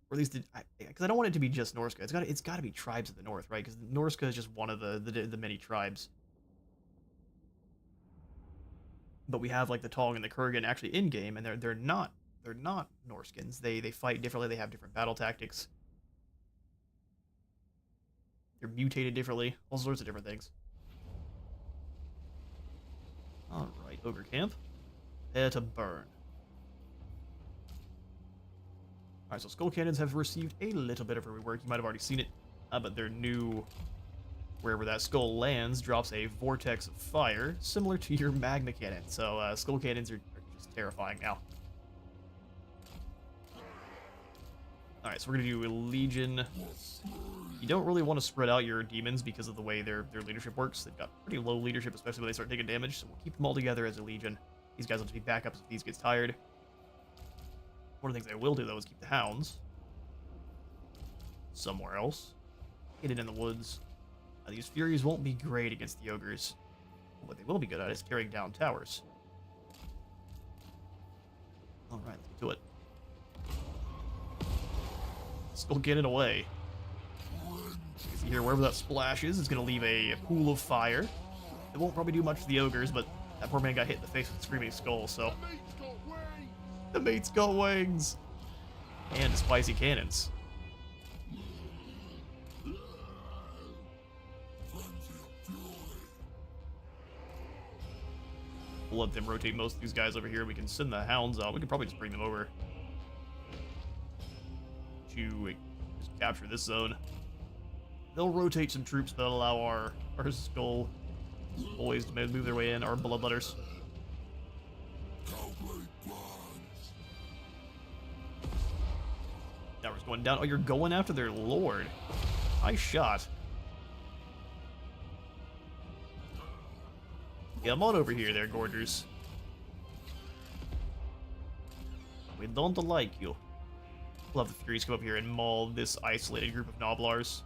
or at least because I don't want it to be just Norska. It's got to be tribes of the north, right? Because Norska is just one of the many tribes. But we have like the Tong and the Kurgan actually in game, and they're not Norskins. They fight differently. They have different battle tactics. They're mutated differently. All sorts of different things. Alright, Ogre Camp. Prepare to burn. Alright, so Skull Cannons have received a little bit of a rework. You might have already seen it. But their new... Wherever that skull lands drops a vortex of fire, similar to your Magma Cannon. So, Skull Cannons are just terrifying now. Alright, so we're going to do a Legion. You don't really want to spread out your demons because of the way their leadership works. They've got pretty low leadership, especially when they start taking damage, so we'll keep them all together as a Legion. These guys will just be backups if these get tired. One of the things I will do, though, is keep the Hounds somewhere else. Hidden in the woods. Now, these Furies won't be great against the Ogres. What they will be good at is tearing down towers. Alright, let's do it. Skull Cannon away. You see here, wherever that splash is, it's going to leave a pool of fire. It won't probably do much to the Ogres, but that poor man got hit in the face with a Screaming Skull, so... The mate's got wings! And spicy cannons. We'll let them rotate most of these guys over here. We can send the Hounds out. We could probably just bring them over to just capture this zone. They'll rotate some troops that'll allow our Skull boys to move their way in, our Bloodletters. Tower's going down. Oh, you're going after their lord. Nice shot. Come on over here there, Gorgers. We don't like you. We'll have the Furies come up here and maul this isolated group of Noblars.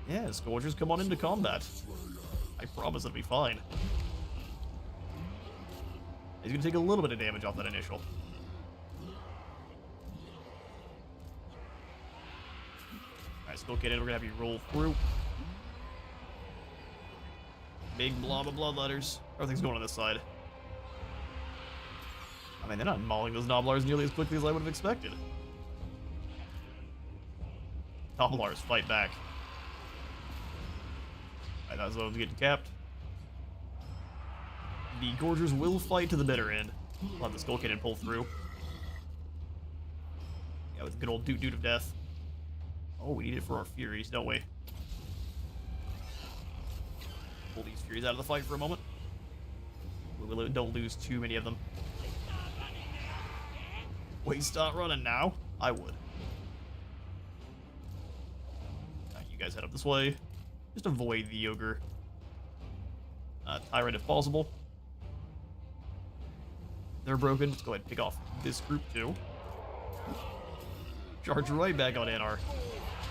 Yes, Gorgers, come on into combat. I promise it'll be fine. He's gonna take a little bit of damage off that initial. Alright, Skull Cannon, we're gonna have you roll through. Big blob of Bloodletters. Everything's going on this side. I mean, they're not mauling those Noblars nearly as quickly as I would have expected. Noblars fight back. Alright, that zone's getting capped. The Gorgers will fight to the bitter end. We'll have the Skull Cannon pull through. Yeah, with good old Doot of Death. Oh, we need it for our Furies, don't we? Pull these Furies out of the fight for a moment. We don't lose too many of them. Wait, start running now? I would. You guys head up this way. Just avoid the Ogre Tyrant if possible. They're broken. Let's go ahead and pick off this group too. Charge right back on in. Our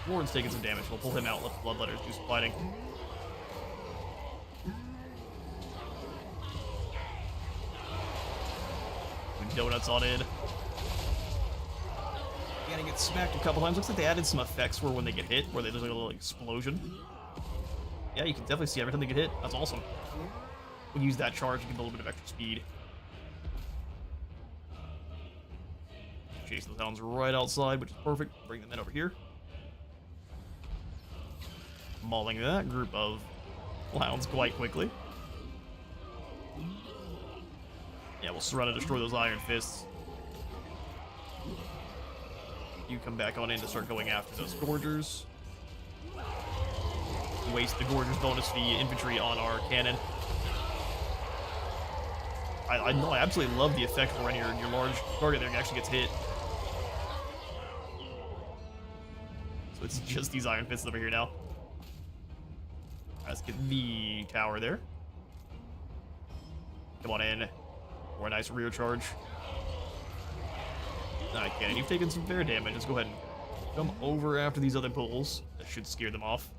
Lord's taking some damage. We'll pull him out. Let the Bloodletters do some fighting. Donuts on in. Gotta get smacked a couple times. Looks like they added some effects where when they get hit, where there's like a little explosion. Yeah, you can definitely see every time they get hit. That's awesome. We'll use that charge to get a little bit of extra speed. Chase those hounds right outside, which is perfect. Bring them in over here. mauling that group of clowns quite quickly. Yeah, we'll surround and destroy those Iron Fists. You come back on in to start going after those Gorgers. Waste the Gorgers bonus fee infantry on our cannon. I know, I absolutely love the effect where when your large target there actually gets hit. So it's just these Iron Fists over here now. Let's get the tower there. Come on in. More nice rear charge. Alright, cannon, you've taken some fair damage. Let's go ahead and come over after these other bulls. That should scare them off.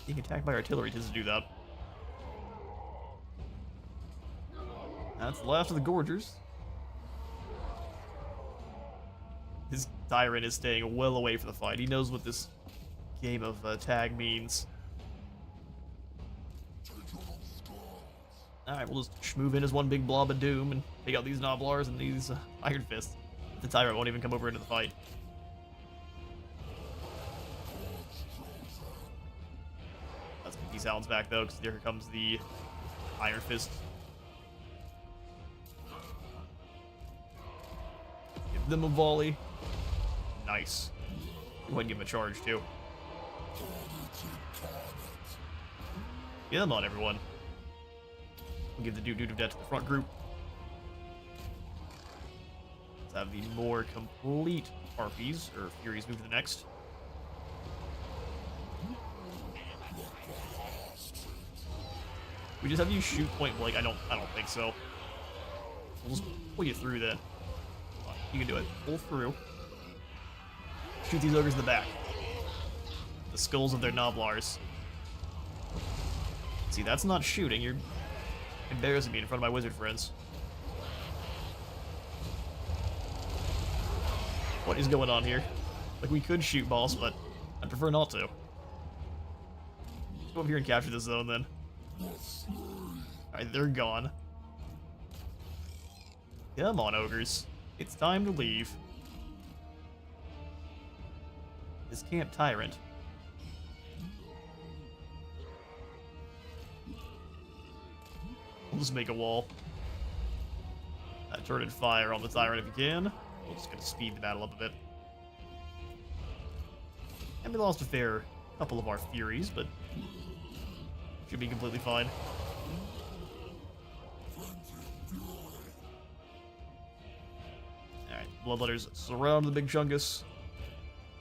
Being attacked by artillery tends to do that. That's the last of the Gorgers. His Tyrant is staying well away from the fight. He knows what this game of tag means. Alright, we'll just move in as one big blob of doom and take out these Noblars and these Iron Fists. The Tyrant won't even come over into the fight. Let's get these Hounds back though, because here comes the Iron Fist. Give them a volley. Nice. Go ahead and give him a charge too. Get them on, everyone. We'll give the dude of death to the front group. Let's have the more complete Harpies, or Furies, move to the next. We just have you shoot point blank. I don't think so. We'll just pull you through then. You can do it. Pull through. Shoot these ogres in the back. The skulls of their Noblars. See, that's not shooting. You're embarrassing me in front of my wizard friends. What is going on here? Like, we could shoot boss, but I'd prefer not to. Let's go over here and capture this zone then. Alright, they're gone. Come on, ogres. It's time to leave. This Camp Tyrant. We'll just make a wall. Turret and fire on the Tyrant if you can. We'll just gonna speed the battle up a bit. And we lost a fair couple of our Furies, but should be completely fine. Alright, Bloodletters surround the big Chungus.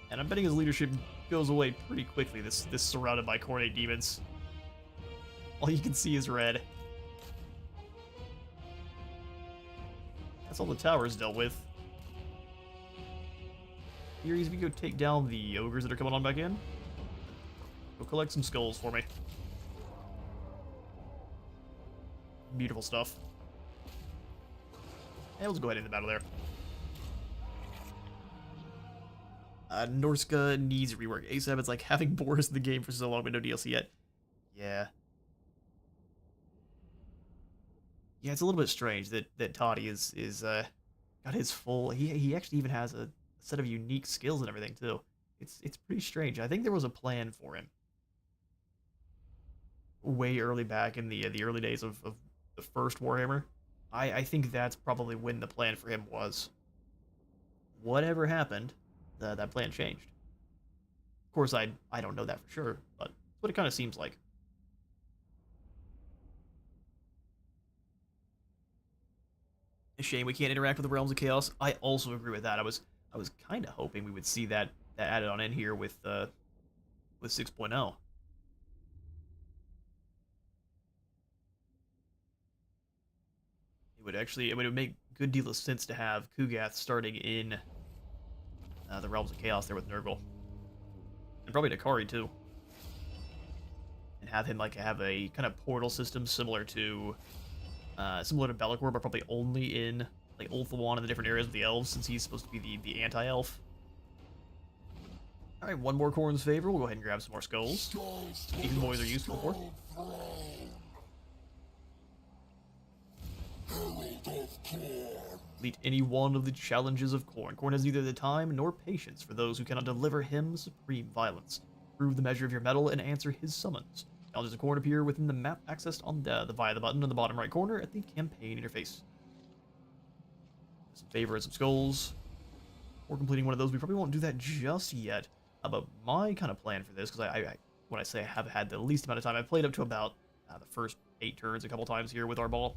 And I'm betting his leadership goes away pretty quickly, this surrounded by Khorne demons. All you can see is red. That's all the towers dealt with. Furies, we go take down the ogres that are coming on back in. Go collect some skulls for me. Beautiful stuff. And let's go ahead into battle there. Norska needs rework ASAP. It's like having Boris in the game for so long, but no DLC yet. Yeah. Yeah, it's a little bit strange that Toddy is got his full. He actually even has a set of unique skills and everything too. It's pretty strange. I think there was a plan for him way early back in the early days of the first Warhammer. I think that's probably when the plan for him was. Whatever happened, that plan changed. Of course, I don't know that for sure, but that's what it kind of seems like. A shame we can't interact with the Realms of Chaos. I also agree with that. I was kind of hoping we would see that added on in here with 6.0. It would make a good deal of sense to have Kugath starting in the Realms of Chaos there with Nurgle. And probably Dakari too. And have him like have a kind of portal system similar to Be'lakor, but probably only in like Ulthuan and the different areas of the elves, since he's supposed to be the anti-elf. Alright, one more Khorne's favor. We'll go ahead and grab some more skulls. These boys are useful for. Complete any one of the challenges of Khorne. Khorne has neither the time nor patience for those who cannot deliver him supreme violence. Prove the measure of your mettle and answer his summons. Challenges of Khorne appear within the map accessed on via the button in the bottom right corner at the campaign interface. Some favorites, some skulls. We're completing one of those. We probably won't do that just yet. But my kind of plan for this, because when I say I have had the least amount of time, I've played up to about the first 8 turns a couple times here with Arbaal.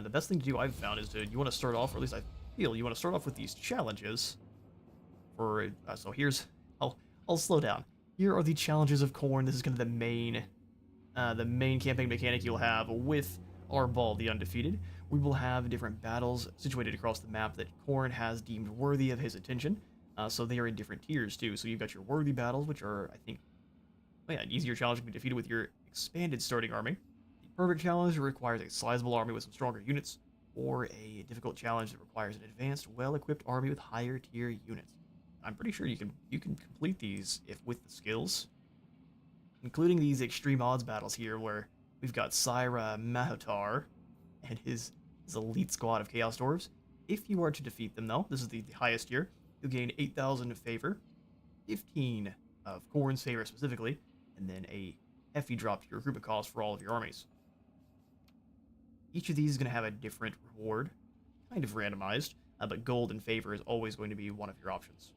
The best thing to do, I've found, is you want to start off, or at least I feel, you want to start off with these challenges. So here's, I'll slow down. Here are the challenges of Khorne. This is kind of the main campaign mechanic you'll have with Arbaal the Undefeated. We will have different battles situated across the map that Khorne has deemed worthy of his attention. So they are in different tiers too. So you've got your worthy battles, which are, I think, an easier challenge to be defeated with your expanded starting army. The perfect challenge requires a sizable army with some stronger units, or a difficult challenge that requires an advanced, well-equipped army with higher tier units. I'm pretty sure you can complete these with the skills, including these extreme odds battles here, where we've got Syra Mahotar and his elite squad of Chaos Dwarves. If you are to defeat them, though, this is the highest tier, you'll gain 8,000 of favor, 15 of Khorne's favor specifically, and then a hefty drop to your recruitment cost for all of your armies. Each of these is going to have a different reward, kind of randomized, but gold and favor is always going to be one of your options.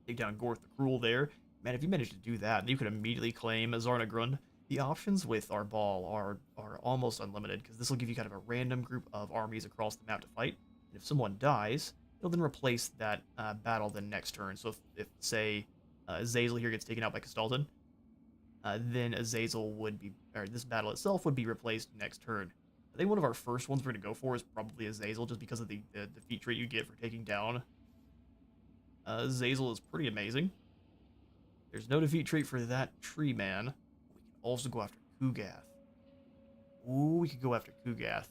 Take down Gorth the Cruel there. Man, if you manage to do that, you could immediately claim Zarnagrund. The options with Arbaal are almost unlimited, because this will give you kind of a random group of armies across the map to fight. And if someone dies, it'll then replace that battle the next turn. So if say, Azazel here gets taken out by Castalton, then Azazel would be, or this battle itself would be replaced next turn. I think one of our first ones we're going to go for is probably Azazel, just because of the defeat trait you get for taking down Azazel is pretty amazing. There's no defeat trait for that tree man. We can also go after Kugath. Ooh, we could go after Kugath.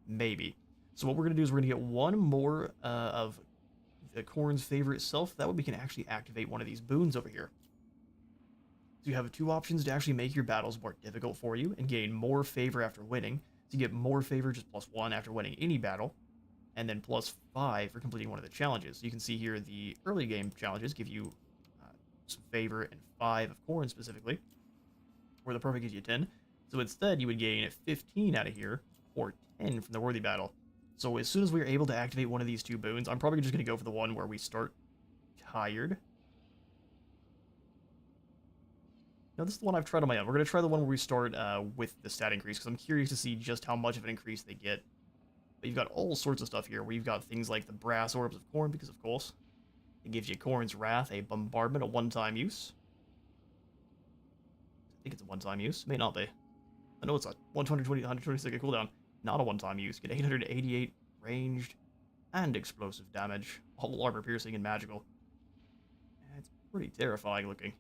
Maybe. So what we're going to do is we're going to get one more of the Khorne's favorite self. That way we can actually activate one of these boons over here. So you have 2 options to actually make your battles more difficult for you and gain more favor after winning. So you get more favor, just +1 after winning any battle, and then +5 for completing one of the challenges. So you can see here the early game challenges give you some favor and 5 of Khorne specifically, where the perfect gives you 10. So instead you would gain 15 out of here, or 10 from the worthy battle. So as soon as we're able to activate one of these 2 boons, I'm probably just going to go for the one where we start tired. No, this is the one I've tried on my own. We're going to try the one where we start with the stat increase, because I'm curious to see just how much of an increase they get. But you've got all sorts of stuff here, where you've got things like the Brass Orbs of Khorne, because of course, it gives you Khorne's Wrath, a bombardment, a one-time use. I think it's a one-time use. May not be. I know it's a 120-120-second cooldown. Not a one-time use. Get 888 ranged and explosive damage. All armor-piercing and magical. It's pretty terrifying looking.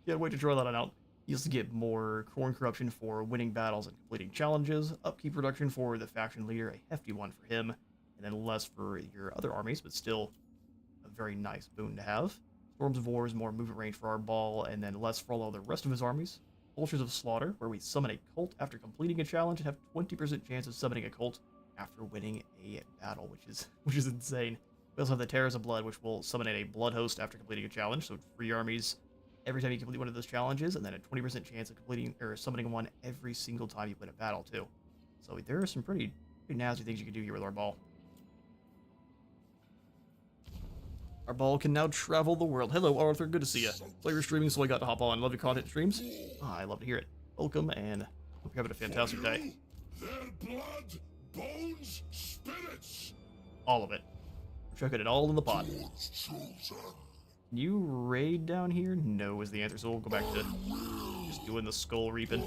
Can't wait to try that out. You also get more Khorne corruption for winning battles and completing challenges, upkeep reduction for the faction leader, a hefty one for him, and then less for your other armies, but still a very nice boon to have. Storms of War is more movement range for Arbaal, and then less for all the rest of his armies. Vultures of Slaughter, where we summon a cult after completing a challenge and have 20% chance of summoning a cult after winning a battle, which is insane. We also have the Terrors of Blood, which will summon a blood host after completing a challenge, so 3 armies every time you complete one of those challenges, and then a 20% chance of completing or summoning one every single time you win a battle too. So there are some pretty nasty things you can do here with Arbaal. Arbaal can now travel the world. Hello, Arthur. Good to see you. So you're streaming, so I got to hop on. Love your content streams. I love to hear it. Welcome, and hope you're having a fantastic day. Their blood, bones, spirits. All of it. We're chucking it all in the pot. Can you raid down here? No is the answer, so we'll go back to just doing the skull reaping.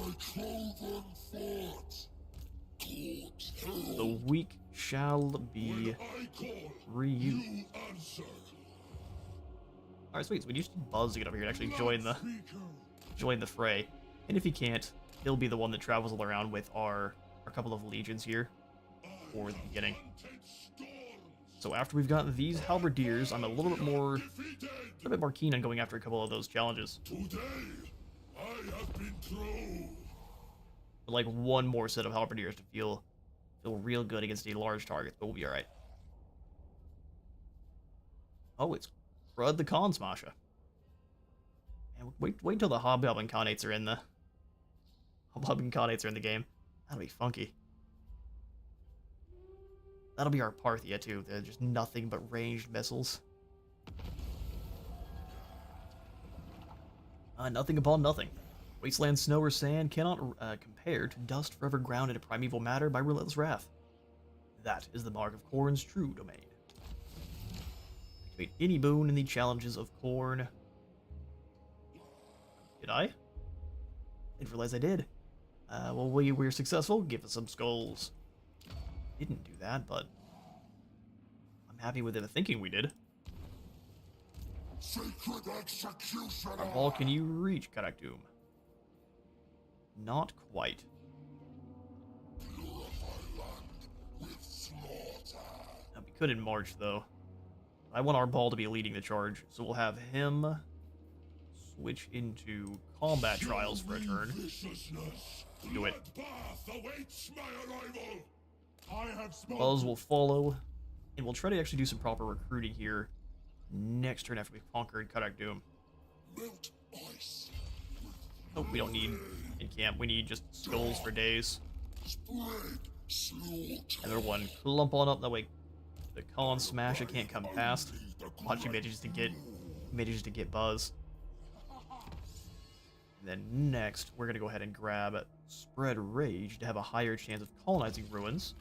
The weak shall be reused. Alright, sweet. So we need Buzz to get over here and actually join the fray. And if he can't, he'll be the one that travels all around with our couple of legions here for the beginning. So after we've gotten these halberdiers, I'm a little bit more keen on going after a couple of those challenges. Today, I have been thrown. Like one more set of halberdiers to feel real good against a large target, but we'll be alright. Oh, it's Brud the Con Smasher. And wait till the Hobgoblin Conates are in the game. That'll be funky. That'll be our Parthia too. They're just nothing but ranged missiles. Nothing upon nothing. Wasteland snow or sand cannot compare to dust forever ground into primeval matter by relentless wrath. That is the mark of Khorne's true domain. Activate any boon in the challenges of Khorne. Did I? Didn't realize I did. Well, we were successful. Give us some skulls. Didn't do that, but I'm happy with the thinking we did. Sacred executioner! Arbaal, can you reach Karakdoom? Not quite. Purify land with slaughter. Now, we could in March, though. I want Arbaal to be leading the charge, so we'll have him switch into combat trials for a turn. Do it. Buzz will follow, and we'll try to actually do some proper recruiting here next turn after we've conquered Karakdoom. Oh, we don't need in camp. We need just skulls for days. Another one. Clump on up. That way the Con Smasher can't come past. Watch, he manages to get Buzz. And then next, we're gonna go ahead and grab Spread Rage to have a higher chance of colonizing ruins.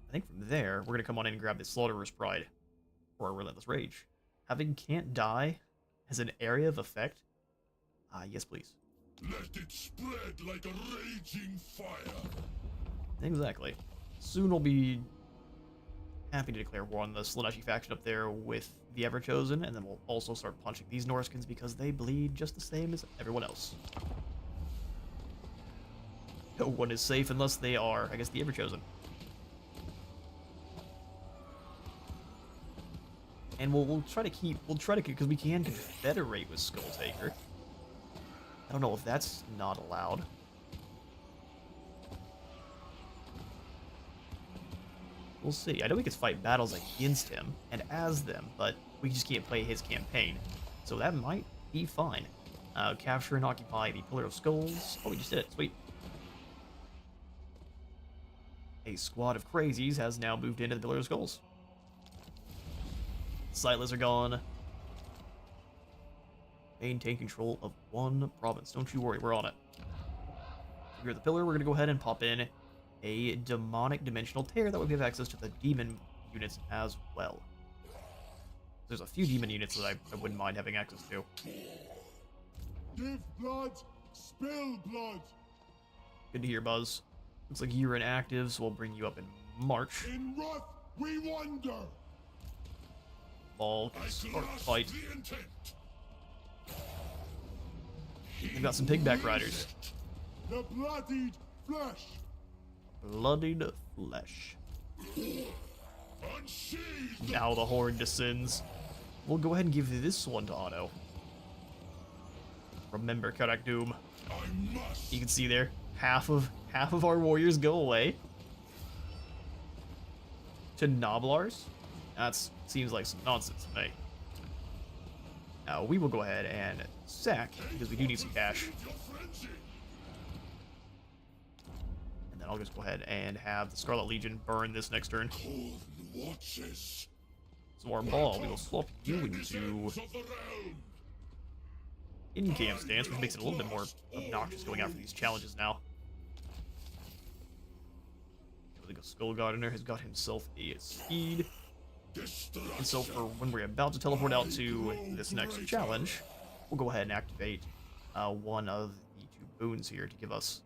I think from there, we're gonna come on in and grab the Slaughterer's Pride or Relentless Rage. Having Can't Die as an area of effect? Yes, please. Let it spread like a raging fire. Exactly. Soon we'll be happy to declare war on the Slaaneshi faction up there with the Everchosen, and then we'll also start punching these Norskins because they bleed just the same as everyone else. No one is safe unless they are, I guess, the Everchosen. And we'll try to, because we can confederate with Skulltaker. I don't know if that's not allowed. We'll see. I know we could fight battles against him and as them, but we just can't play his campaign. So that might be fine. Capture and occupy the Pillar of Skulls. Oh, we just did it. Sweet. A squad of crazies has now moved into the Pillar of Skulls. Sightless are gone. Maintain control of one province. Don't you worry, we're on it. You're the pillar. We're going to go ahead and pop in a demonic dimensional tear. That way we have access to the demon units as well. There's a few demon units that I wouldn't mind having access to. Give blood, spill blood. Good to hear, Buzz. Looks like you're inactive, so we'll bring you up in March. In wrath we wander. Ball can start the fight. We've got some pigback riders. The bloodied flesh. Bloodied flesh. Now the horde descends. We'll go ahead and give this one to Otto. Remember Karakdoom. You can see there, half of our warriors go away to Noblars. That seems like some nonsense to me. Now we will go ahead and sack because we do need some cash. And then I'll just go ahead and have the Scarlet Legion burn this next turn. So Arbaal, we will swap you into in-camp stance, which makes it a little bit more obnoxious going out for these challenges now. I think a Skull Gardener has got himself a speed. And so for when we're about to teleport out to this next challenge, we'll go ahead and activate one of the two boons here to give us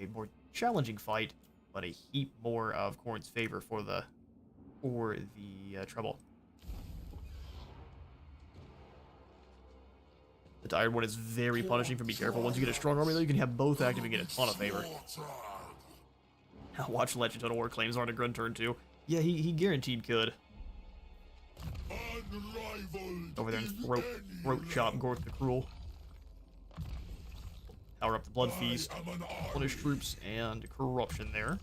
a more challenging fight, but a heap more of Khorne's favor for the trouble. The Tired One is very punishing for Be Careful. Once you get a strong army, though, you can have both active and get a ton of favor. Now watch Legend Total War claims aren't a grunt turn too. Yeah, he guaranteed could. Over there and throat chop Gorth the Cruel. Power up the Blood Feast. Punish troops and corruption there.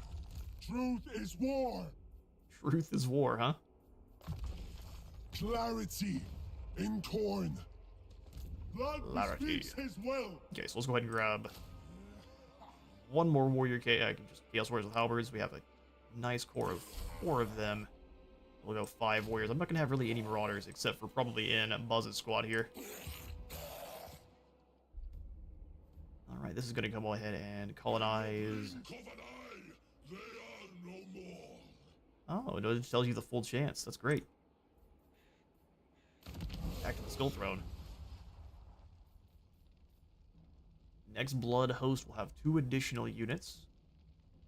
Truth is war. Truth is war, huh? Clarity in Khorne. Blood Clarity. speaks his will. Okay, so let's go ahead and grab one more warrior I can just chaos warriors with halberds. We have a nice core of 4 of them. We'll go 5 warriors. I'm not gonna have really any marauders except for probably in Buzz's squad here. Alright, this is gonna come ahead and colonize. Oh, it tells you the full chance. That's great. Back to the Skull Throne. Next Blood Host will have 2 additional units,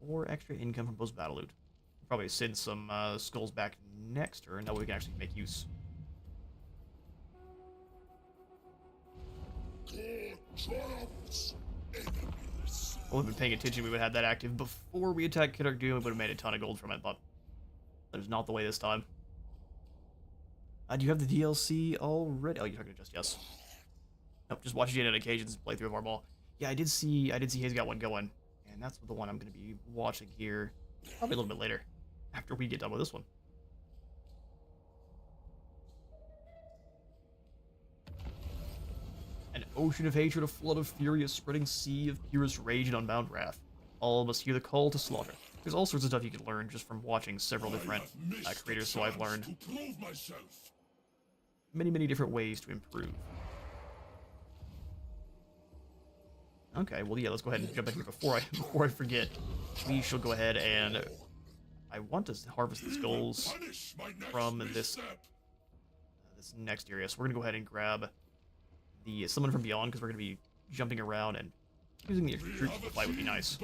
or extra income from post-battle loot. We'll probably send some skulls back next turn, that way we can actually make use. I would have been paying attention, we would have had that active before we attacked Kiddark Doom, we would have made a ton of gold from it, but that is not the way this time. Do you have the DLC already? Oh, you're talking to just yes. Nope, just watch Janet Occasions playthrough of Arbaal. Yeah, I did see he's got one going, and that's the one I'm going to be watching here, probably a little bit later, after we get done with this one. An ocean of hatred, a flood of fury, a spreading sea of purest rage and unbound wrath. All must hear the call to slaughter. There's all sorts of stuff you can learn just from watching several different creators, so I've learned many different ways to improve. Okay, well, yeah, let's go ahead and jump in here before I forget. We shall go ahead and I want to harvest the skulls from this next area. So we're gonna go ahead and grab the Summon from Beyond because we're gonna be jumping around, and using the extra troops to fight would be nice.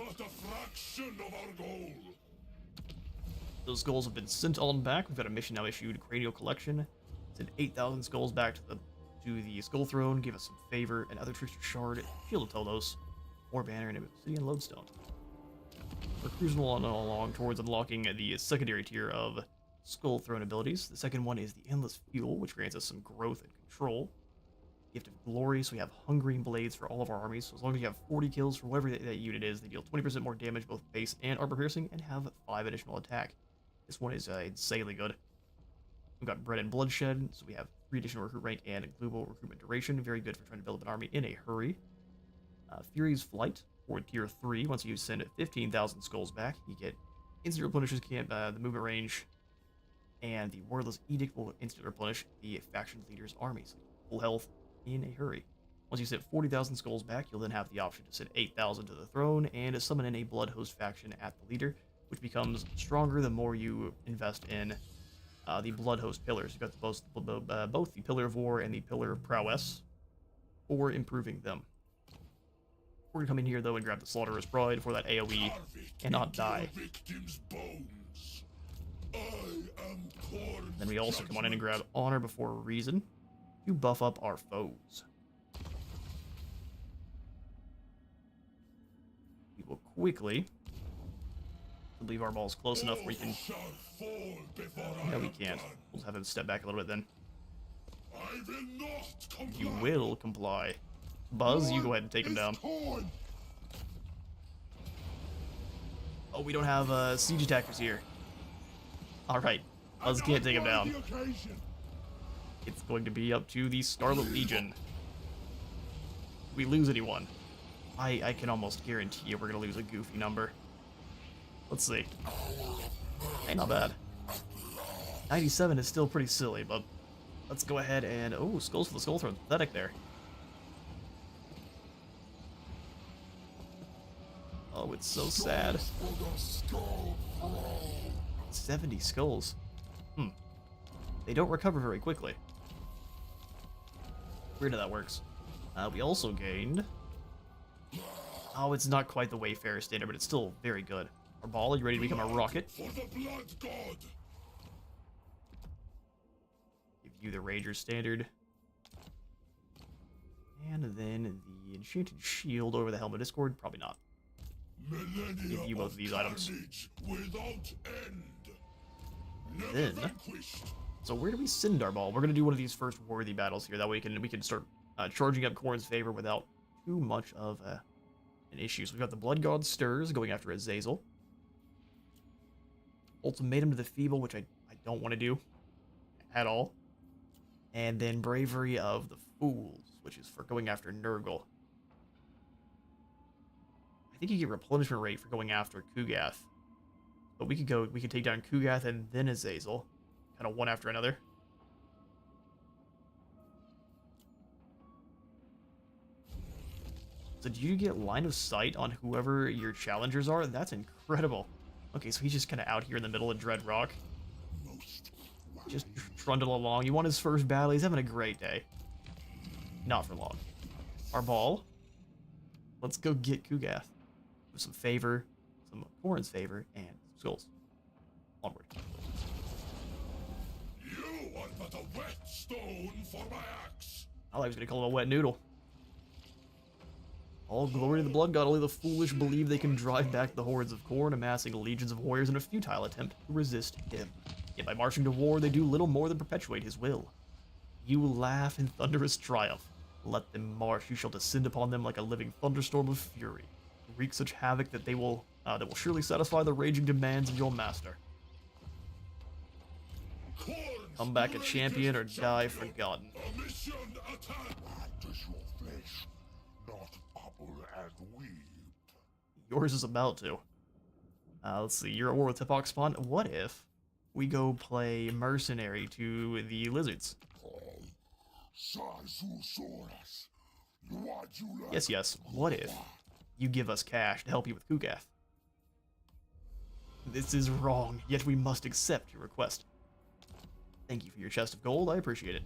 Those skulls have been sent on back. We've got a mission now issued, Cranial Collection. Send 8,000 skulls back to the Skull Throne, give us some favor, and other Trickster Shard, Shield of Tolos, War Banner, and Obsidian Lodestone. We're cruising along towards unlocking the secondary tier of Skull Throne abilities. The second one is the Endless Fuel, which grants us some growth and control. Gift of Glory, so we have Hungering Blades for all of our armies. So as long as you have 40 kills for whatever that unit is, they deal 20% more damage, both base and armor piercing, and have 5 additional attack. This one is insanely good. We've got Bread and Bloodshed, so we have 3 additional recruit rank and global recruitment duration. Very good for trying to build up an army in a hurry. Fury's Flight for tier 3. Once you send 15,000 skulls back, you get instant replenishes camp, the movement range, and the Wordless Edict will instantly replenish the faction leader's army. So full health in a hurry. Once you send 40,000 skulls back, you'll then have the option to send 8,000 to the throne and summon in a Blood Host faction at the leader, which becomes stronger the more you invest in the Blood Host pillars. You've got both the Pillar of War and the Pillar of Prowess for improving them. We're gonna come in here though and grab the Slaughterer's Pride for that AoE and not die. Then we also come on in and grab Honor Before Reason to buff up our foes. We will quickly, I believe our ball's close enough where you can. No, we can't. We'll have him step back a little bit then. You will comply. Buzz, you go ahead and take him down. Oh, we don't have siege attackers here. Alright, Buzz can't take him down. It's going to be up to the Scarlet Legion. If we lose anyone, I can almost guarantee you we're going to lose a goofy number. Let's see. Hey, not bad. 97 is still pretty silly, but let's go ahead and... Oh, skulls for the Skull Throne. Pathetic there. Oh, it's so sad. 70 skulls. They don't recover very quickly. Weird how that works. We also gained... Oh, it's not quite the Wayfarer standard, but it's still very good. Arbaal, are you ready to become a rocket? For the Blood God. Give you the Ranger standard. And then the Enchanted Shield over the Helm of Discord? Probably not. Give you both of these items. Without end. Then, so where do we send Arbaal? We're gonna do one of these first worthy battles here. That way we can start charging up Khorne's favor without too much of an issue. So we've got the Blood God Stirs going after Azazel. Ultimatum to the Feeble, which I don't want to do at all. And then Bravery of the Fools, which is for going after Nurgle. I think you get replenishment rate for going after Kugath. But we could take down Kugath and then Azazel. Kind of one after another. So do you get line of sight on whoever your challengers are? That's incredible. Okay, so he's just kind of out here in the middle of Dread Rock. Just trundle along. You want his first battle? He's having a great day. Not for long. Arbaal. Let's go get Kugath. With some favor, some Khorne's favor, and skulls. Onward. You are but a whetstone for my axe. I was gonna call him a wet noodle. All glory to the Blood God, only the foolish believe they can drive back the hordes of Khorne, amassing legions of warriors in a futile attempt to resist him. Yet by marching to war, they do little more than perpetuate his will. You laugh in thunderous triumph. Let them march, you shall descend upon them like a living thunderstorm of fury. Wreak such havoc that that will surely satisfy the raging demands of your master. Come back a champion or die forgotten. A mission attack. That is your flesh, not bubble and weep. Yours is about to. Let's see, you're at war with Tipok Spawn. What if we go play mercenary to the lizards? Yes, yes. What if you give us cash to help you with Kugath? This is wrong, yet we must accept your request. Thank you for your chest of gold, I appreciate it.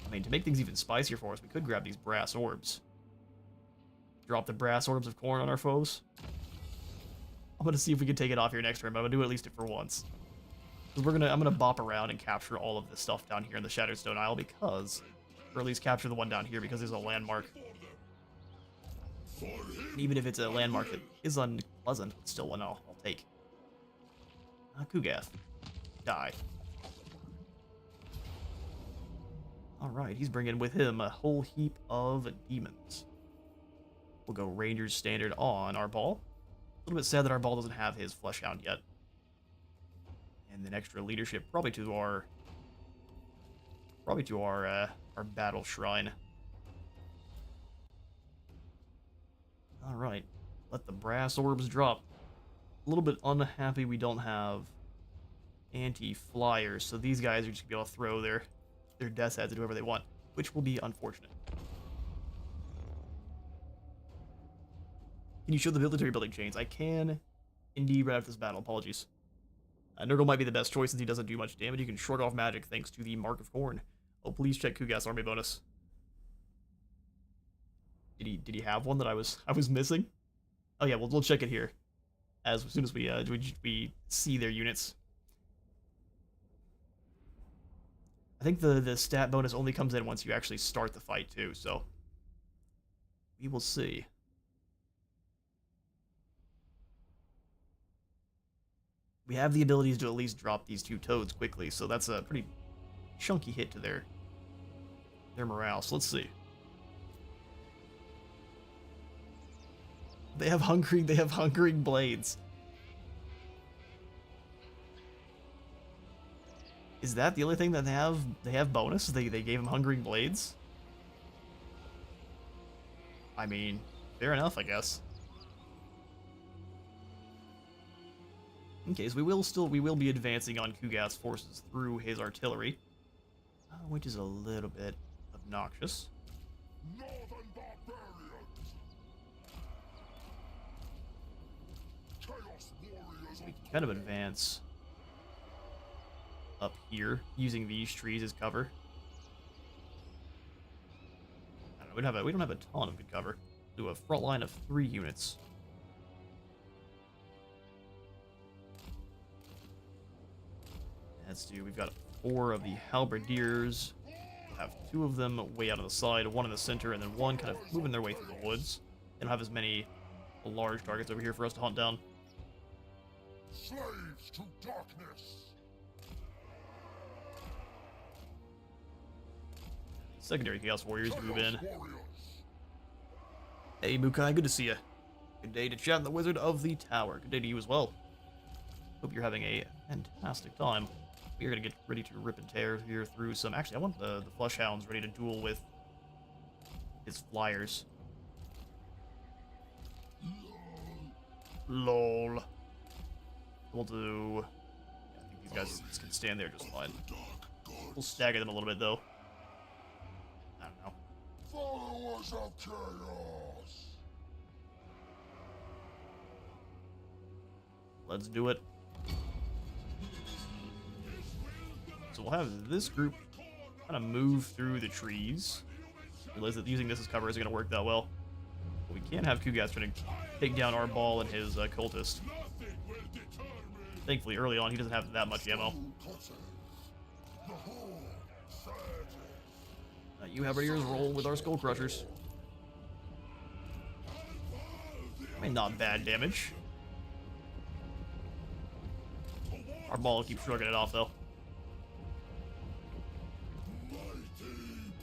I mean, to make things even spicier for us, we could grab these brass orbs. Drop the brass orbs of Khorne on our foes. I'm gonna see if we can take it off here next turn, but I'm gonna do at least it for once. Because I'm gonna bop around and capture all of this stuff down here in the Shadowstone Isle because, or at least capture the one down here because there's a landmark. And even if it's a landmark that is unpleasant, it's still one I'll take. Kugath. Die. Alright, he's bringing with him a whole heap of demons. We'll go Ranger's Standard on Arbaal. A little bit sad that Arbaal doesn't have his Fleshhound yet. And then extra leadership, probably to our battle shrine. Alright, let the brass orbs drop. A little bit unhappy we don't have anti-flyers, so these guys are just gonna be able to throw their death heads at whoever they want, which will be unfortunate. Can you show the military building chains? I can indeed right after this battle, apologies. Nurgle might be the best choice since he doesn't do much damage. You can short off magic thanks to the Mark of Khorne. Oh, please check Kugath's army bonus. Did he have one that I was missing? Oh yeah, we'll check it here as soon as we see their units. I think the stat bonus only comes in once you actually start the fight too, so we will see. We have the abilities to at least drop these two toads quickly, so that's a pretty chunky hit to their morale. So let's see. They have hungering blades. Is that the only thing that they have bonus? They gave him hungering blades? I mean, fair enough, I guess. Okay, so we will be advancing on Kugath's forces through his artillery, which is a little bit obnoxious. Northern barbarians. Chaos warriors. We can kind of advance up here using these trees as cover. I don't know, we don't have a ton of good cover. Do a front line of 3 units. Let's do, we've got 4 of the halberdiers. We'll have 2 of them way out on the side, 1 in the center, and then 1 kind of moving their way through the woods. They don't have as many large targets over here for us to hunt down. Slaves to darkness. Secondary Chaos Warriors move in. Hey Mukai, good to see you. Good day to chat, the Wizard of the Tower. Good day to you as well. Hope you're having a fantastic time. We are gonna get ready to rip and tear here through some. Actually, I want the flush hounds ready to duel with his flyers. Lol. We'll do. Yeah, I think these guys can stand there just fine. We'll stagger them a little bit though. I don't know. Followers of chaos. Let's do it. So we'll have this group kind of move through the trees. Realize that using this as cover isn't going to work that well. But we can have Kugas trying to take down Arbaal and his cultist. Thankfully, early on, he doesn't have that much ammo. You have our ears roll with our skull crushers. I mean, not bad damage. Arbaal keeps shrugging it off, though.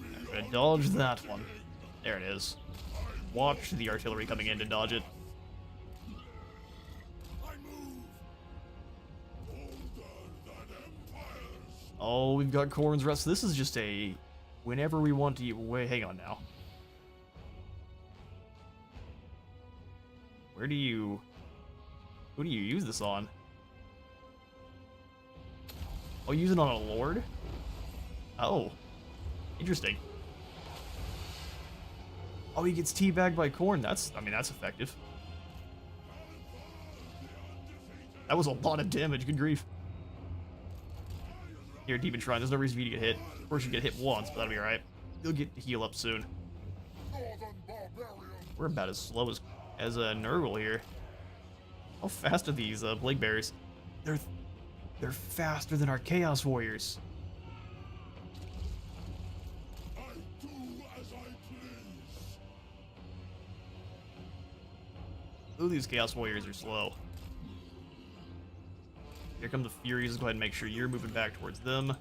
I'm gonna dodge that one. There it is. Watch the artillery coming in to dodge it. Oh, we've got Khorne's Rest. This is just a whenever we want to eat. Wait, hang on now. Who do you use this on? Oh, use it on a lord? Oh. Interesting. Oh, he gets teabagged by Khorne. That's effective. That was a lot of damage, good grief. Here, Demon Shrine, there's no reason for you to get hit. Of course, you get hit once, but that'll be alright. You'll get to heal up soon. We're about as slow as a Nurgle here. How fast are these Plague Bearers? They're faster than our Chaos Warriors. Ooh, these Chaos Warriors are slow. Here come the Furies. Let's go ahead and make sure you're moving back towards them.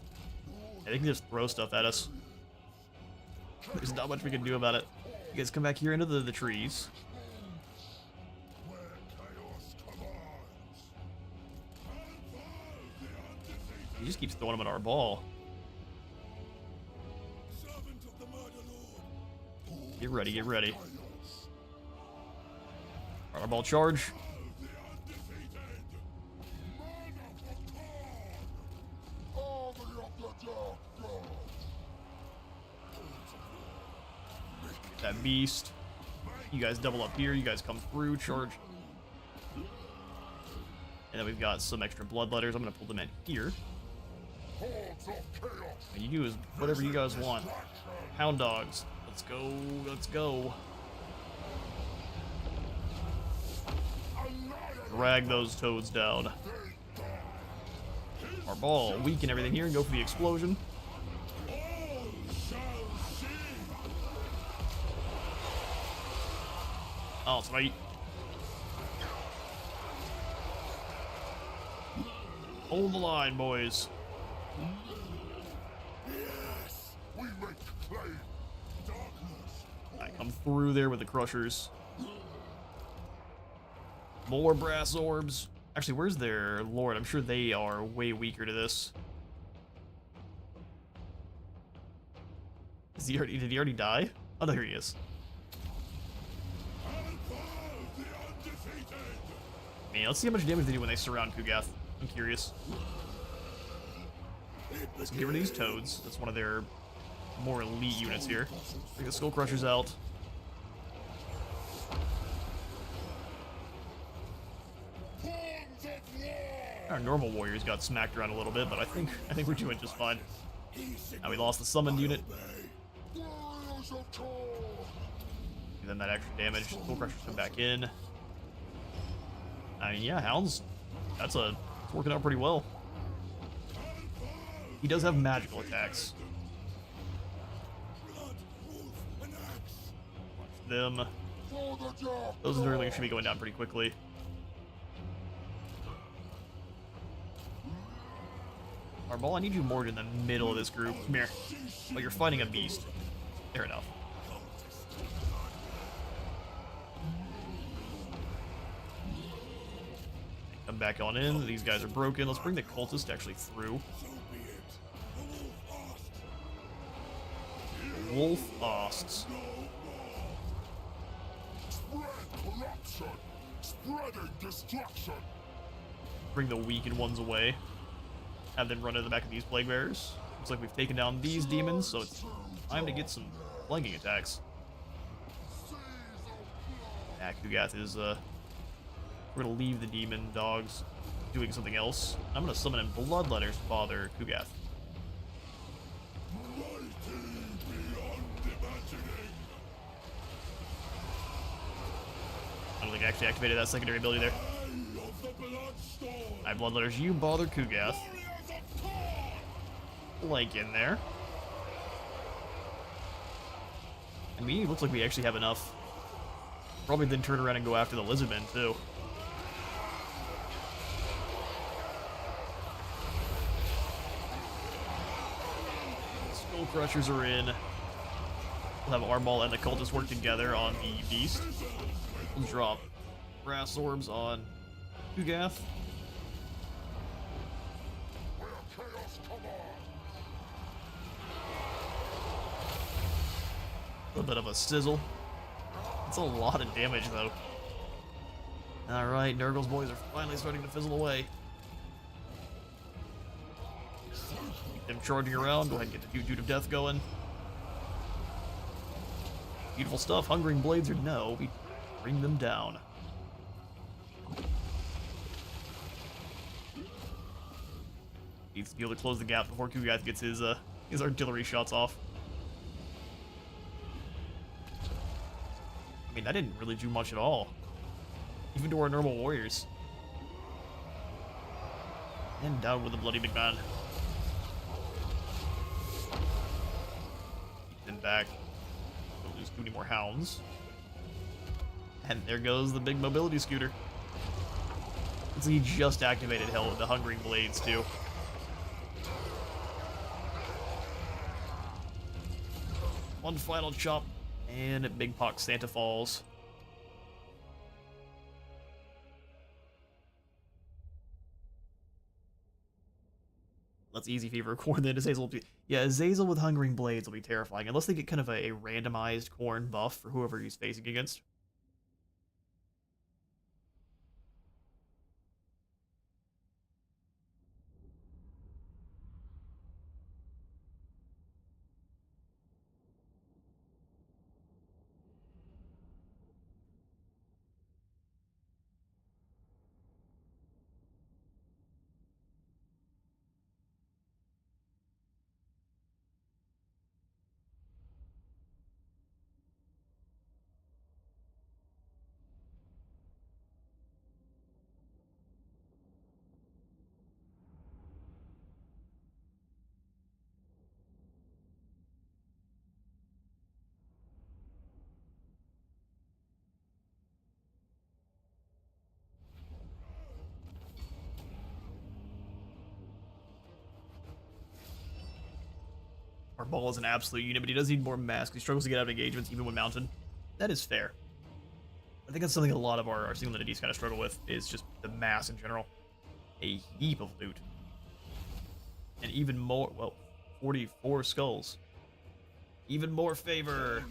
Yeah, they can just throw stuff at us. There's not much we can do about it. You guys come back here into the trees. He just keeps throwing them at Arbaal. Get ready, get ready. Arbaal charge. That beast. You guys double up here. You guys come through. Charge. And then we've got some extra bloodletters. I'm going to pull them in here. And you do is whatever you guys want. Hound dogs. Let's go. Let's go. Drag those toads down. Arbaal, weaken everything here and go for the explosion. Oh, it's right. Hold the line, boys. I come through there with the crushers. More brass orbs. Actually, where's their lord? I'm sure they are way weaker to this. Did he already die? Oh, there he is. Man, let's see how much damage they do when they surround Kugath. I'm curious. Let's get rid of these toads. That's one of their more elite units here. Bring the Skull Crushers out. Our normal warriors got smacked around a little bit, but I think we're doing just fine. Now we lost the summoned unit. Give them that extra damage. Skull Crushers come back in. I mean, yeah, Hounds. It's working out pretty well. He does have magical attacks. Watch them. Those Nurglings should be going down pretty quickly. Arbaal, I need you more in the middle of this group. Come here. Oh, you're fighting a beast. Fair enough. Come back on in. These guys are broken. Let's bring the cultist actually through. wolf osts. Spread corruption! Spreading destruction! Bring the weakened ones away. Have them run to the back of these plague bearers. Looks like we've taken down these demons, so it's time to get some flanking attacks. Kugath is, we're gonna leave the demon dogs doing something else. I'm gonna summon in Bloodletters to bother Kugath. I don't think I actually activated that secondary ability there. Alright, Bloodletters, you bother Kugath. Like in there. And it looks like we actually have enough. Probably then turn around and go after the Lizardmen, too. Skull Crushers are in. We'll have Arbaal and the Cultists work together on the Beast. We'll drop Brass Orbs on Kugath. A little bit of a sizzle. It's a lot of damage, though. Alright, Nurgle's boys are finally starting to fizzle away. Keep them charging around. Go ahead and get the Dude of Death going. Beautiful stuff. Hungering Blades or no, we bring them down. Needs to be able to close the gap before Kugath gets his artillery shots off. I mean, that didn't really do much at all. Even to our normal warriors. And down with the bloody big man. Keep them back. Don't lose too many more hounds. And there goes the big mobility scooter. Looks like he just activated hell with the Hungering Blades, too. One final chop. And Big Pox Santa falls. That's easy fever. Khorne then Azazel will be... Yeah, Azazel with Hungering Blades will be terrifying. Unless they get kind of a randomized Khorne buff for whoever he's facing against. Arbaal is an absolute unit, but he does need more mask. He struggles to get out of engagements, even when mounted. That is fair. I think that's something a lot of our single entities kind of struggle with, is just the mass in general. A heap of loot. And even more, well, 44 skulls. Even more favor.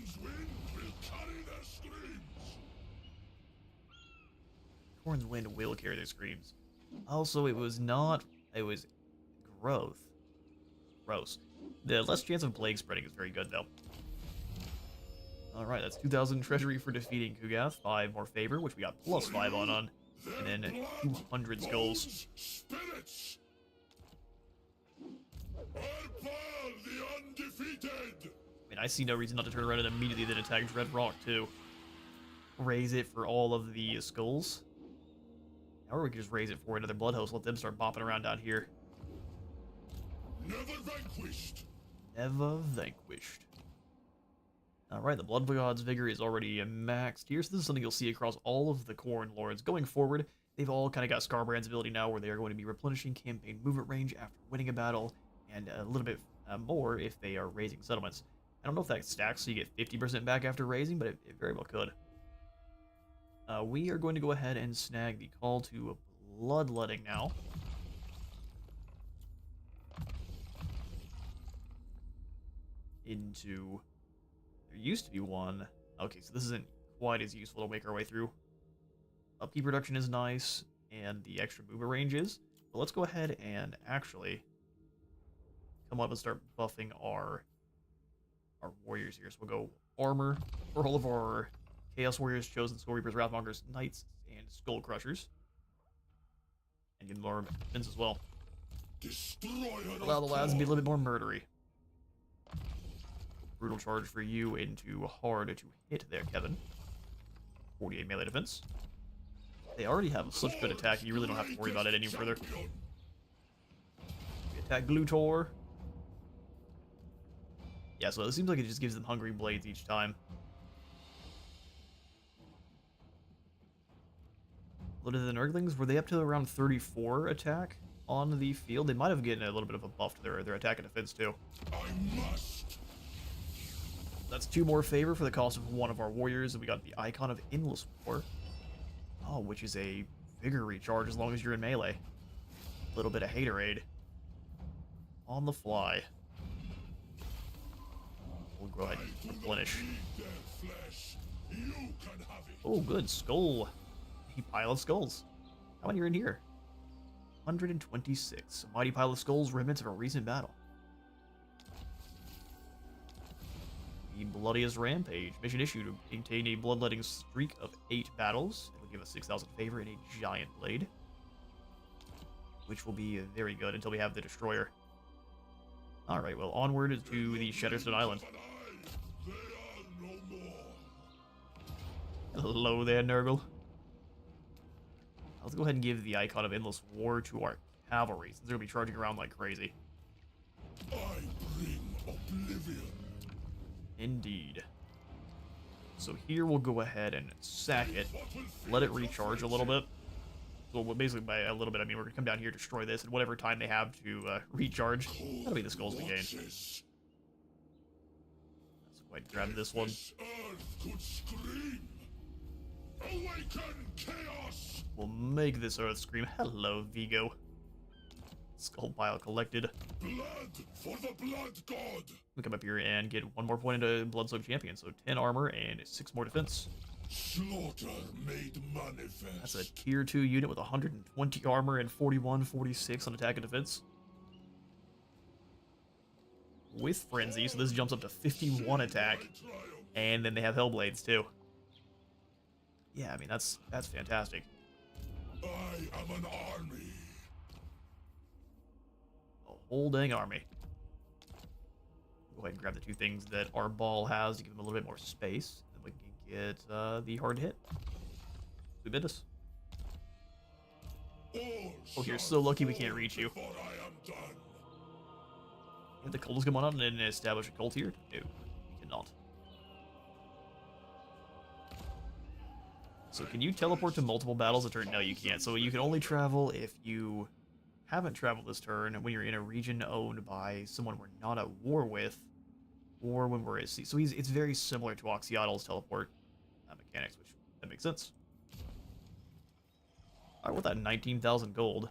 Khorne's wind will carry their screams. Also, it was growth. Gross. The less chance of plague spreading is very good, though. Alright, that's 2,000 treasury for defeating Kugath. 5 more favor, which we got +5 on. And then 200 skulls. Spirits! Arbaal the Undefeated! I mean, I see no reason not to turn around and immediately then attack Dread Rock, too. Raise it for all of the skulls. Or we could just raise it for another Blood Host. Let them start bopping around down here. Never vanquished! Never vanquished. Alright, the Blood God's Vigor is already maxed here, so this is something you'll see across all of the Khorne Lords. Going forward, they've all kind of got Scarbrand's ability now, where they are going to be replenishing campaign movement range after winning a battle, and a little bit more if they are raising settlements. I don't know if that stacks so you get 50% back after raising, but it very well could. We are going to go ahead and snag the call to Bloodletting now. Into There used to be one. Okay, so this isn't quite as useful to make our way through. Upkeep reduction is nice, and the extra movement range is. But let's go ahead and actually come up and start buffing our warriors here. So we'll go armor for all of our Chaos Warriors, Chosen, Skull Reapers, Wrathmongers, Knights, and Skull Crushers. And get more defense as well. Allow the lads to be a little bit more murdery. Brutal charge for you into hard to hit there, Kevin. 48 melee defense. They already have such good attack, you really don't have to worry about it any further. Attack Glutor. Yeah, so it seems like it just gives them Hungry Blades each time. What are the Nurglings? Were they up to around 34 attack on the field? They might have gotten a little bit of a buff to their attack and defense too. That's 2 more favor for the cost of one of our warriors, and we got the Icon of Endless War. Oh, which is a vigor recharge as long as you're in melee. A little bit of haterade. On the fly. We'll go ahead and replenish. Oh, good. Skull. A pile of skulls. How many are in here? 126. A mighty pile of skulls, remnants of a recent battle. The Bloodiest Rampage. Mission issue to maintain a bloodletting streak of 8 battles. It'll give us 6,000 favor and a giant blade. Which will be very good until we have the Destroyer. Alright, well, onward to the Shatterstone Island. Hello there, Nurgle. Let's go ahead and give the Icon of Endless War to our cavalry, since they're going to be charging around like crazy. I bring oblivion. Indeed. So here we'll go ahead and sack it, let it recharge a little bit. So basically by a little bit, I mean we're going to come down here, destroy this, and whatever time they have to recharge, that'll be the skulls we gain. Let's go ahead and grab this one. Awaken chaos! We'll make this earth scream. Hello, Vigo. Skull pile collected. Blood for the blood god! We come up here and get 1 more point into Bloodsoaked Champion, so 10 armor and 6 more defense. Slaughter made manifest. That's a tier 2 unit with 120 armor and 46 on attack and defense. With Frenzy, so this jumps up to 51 attack. And then they have Hellblades too. Yeah, I mean, that's fantastic. I am an army. A whole dang army. Go ahead and grab the 2 things that Arbaal has to give him a little bit more space. Then we can get the hard hit. We bid us. Oh, you're so lucky we can't reach you. Have the cultists come on out and establish a cult here? No, we cannot. So can you teleport to multiple battles a turn? No, you can't. So you can only travel if you haven't traveled this turn, when you're in a region owned by someone we're not at war with, or when we're at sea. So it's very similar to Oxyotl's teleport mechanics, which that makes sense. Alright, with that 19,000 gold.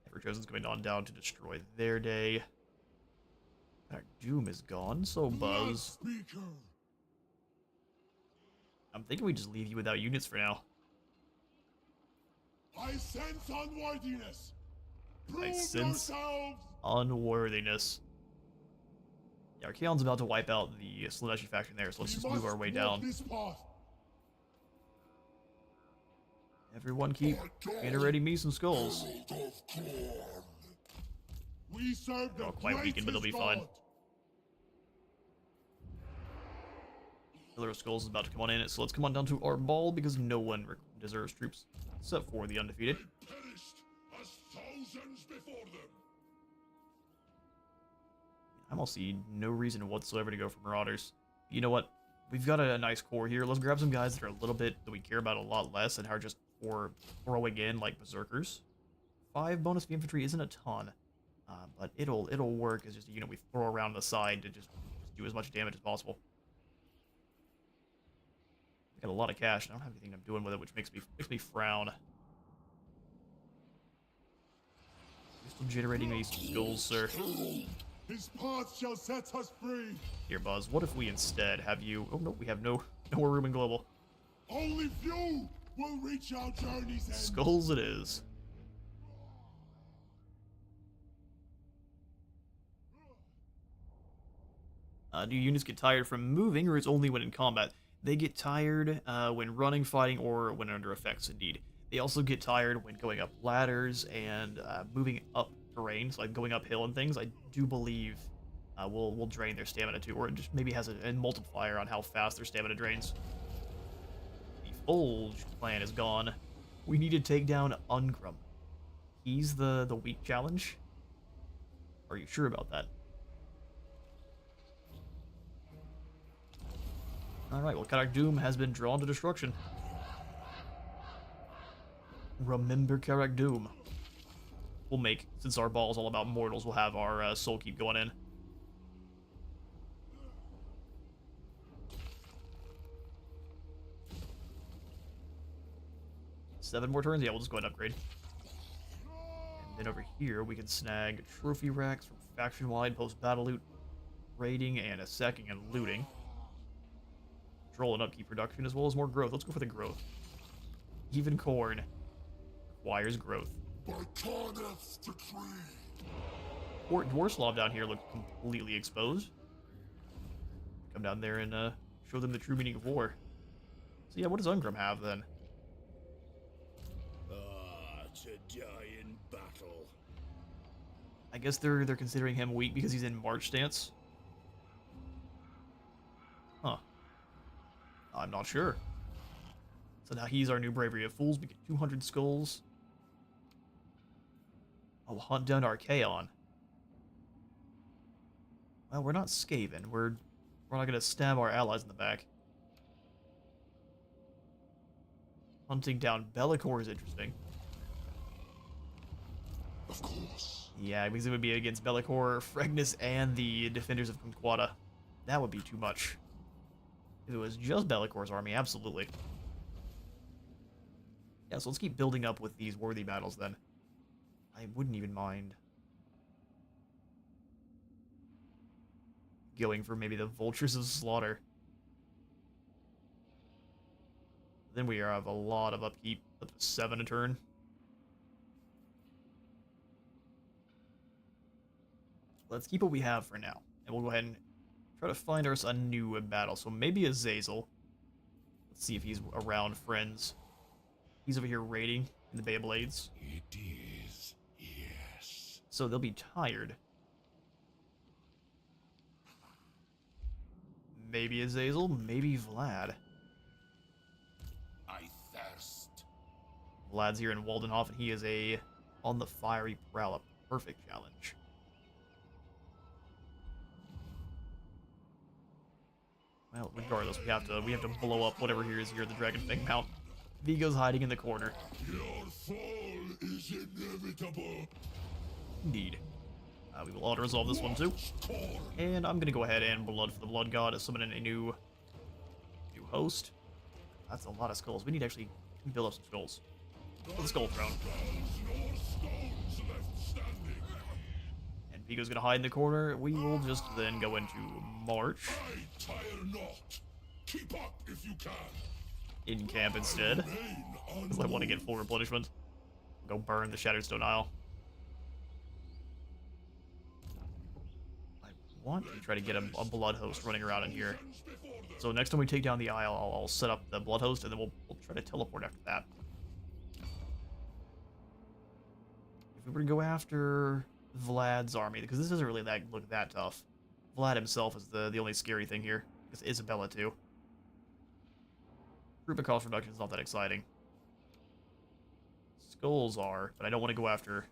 Ever-Chosen's going on down to destroy their day. Our Doom is gone, so Buzz. I'm thinking we just leave you without units for now. I sense unworthiness. I sense unworthiness. Yeah, Archaon's about to wipe out the Slaneshi faction there, so let's just move our way down. Everyone keep generating me some skulls. We serve the They're all quite weakened, but they'll be fine. Pillar of Skulls is about to come on in, so let's come on down to Arbaal, because no one deserves troops, except for the Undefeated. I almost see no reason whatsoever to go for Marauders. You know what? We've got a nice core here. Let's grab some guys that are a little bit, that we care about a lot less, and are just for throwing in, like Berserkers. 5 bonus for infantry isn't a ton, but it'll work as just a unit we throw around the side to just do as much damage as possible. Got a lot of cash, and I don't have anything I'm doing with it, which makes me frown. You're still generating these skulls, sir. His path shall set us free. Here, Buzz, what if we instead have you... Oh, no, we have no more room in Global. Only few will reach our journey's end. Skulls it is. Do units get tired from moving, or it's only when in combat? They get tired when running, fighting, or when under effects, indeed. They also get tired when going up ladders and moving up terrain, so like going uphill and things. I do believe will drain their stamina too, or it just maybe has a multiplier on how fast their stamina drains. The Fulge clan is gone. We need to take down Ungrum. He's the weak challenge? Are you sure about that? Alright, well, Karak Doom has been drawn to destruction. Remember Karak Doom. We'll make, since our ball is all about mortals, we'll have our soul keep going in. Seven more turns? Yeah, we'll just go ahead and upgrade. And then over here, we can snag trophy racks from faction-wide post-battle loot, raiding, and a sacking and looting. Control and upkeep production, as well as more growth. Let's go for the growth. Even Khorne requires growth. By Karnath's decree. Dwarslav down here look completely exposed. Come down there and show them the true meaning of war. So yeah, what does Ungrum have then? To die in battle. I guess they're considering him weak because he's in March stance. Huh. I'm not sure. So now he's our new Bravery of Fools. We get 200 skulls. I'll hunt down Archaon. Well, we're not Skaven. We're not gonna stab our allies in the back. Hunting down Be'lakor is interesting. Of course. Yeah, because it would be against Be'lakor, Fregnus, and the Defenders of Conquata. That would be too much. If it was just Bellacor's army, absolutely. Yeah, so let's keep building up with these worthy battles then. I wouldn't even mind going for maybe the Vultures of Slaughter. Then we have a lot of upkeep, up to 7 a turn. Let's keep what we have for now, and we'll go ahead and try to find us a new battle. So maybe Azazel. Let's see if he's around friends. He's over here raiding in the Bay of Blades. It is, yes. So they'll be tired. Maybe Azazel, maybe Vlad. I thirst. Vlad's here in Waldenhof, and he is a on the fiery prowl, a perfect challenge. Well, regardless, we have to blow up whatever here is here at the Dragonfang Mount. Vigo's hiding in the corner. Your fall is inevitable. Indeed. We will auto-resolve this one too. And I'm gonna go ahead and Blood for the Blood God, summon in a new host. That's a lot of skulls. We need to actually build up some skulls. For the Skull Throne. And Vigo's gonna hide in the corner. We will just then go into March. I tire not. Keep up if you can. In camp instead. Because I want to get full replenishment. Go burn the Shattered Stone Isle. I want to try to get a blood host running around in here. So next time we take down the Isle, I'll set up the blood host, and then we'll try to teleport after that. If we were to go after Vlad's army, because this doesn't really look that tough. Vlad himself is the only scary thing here. It's Isabella too. Group of cost reduction is not that exciting. Skulls are, but I don't want to go after.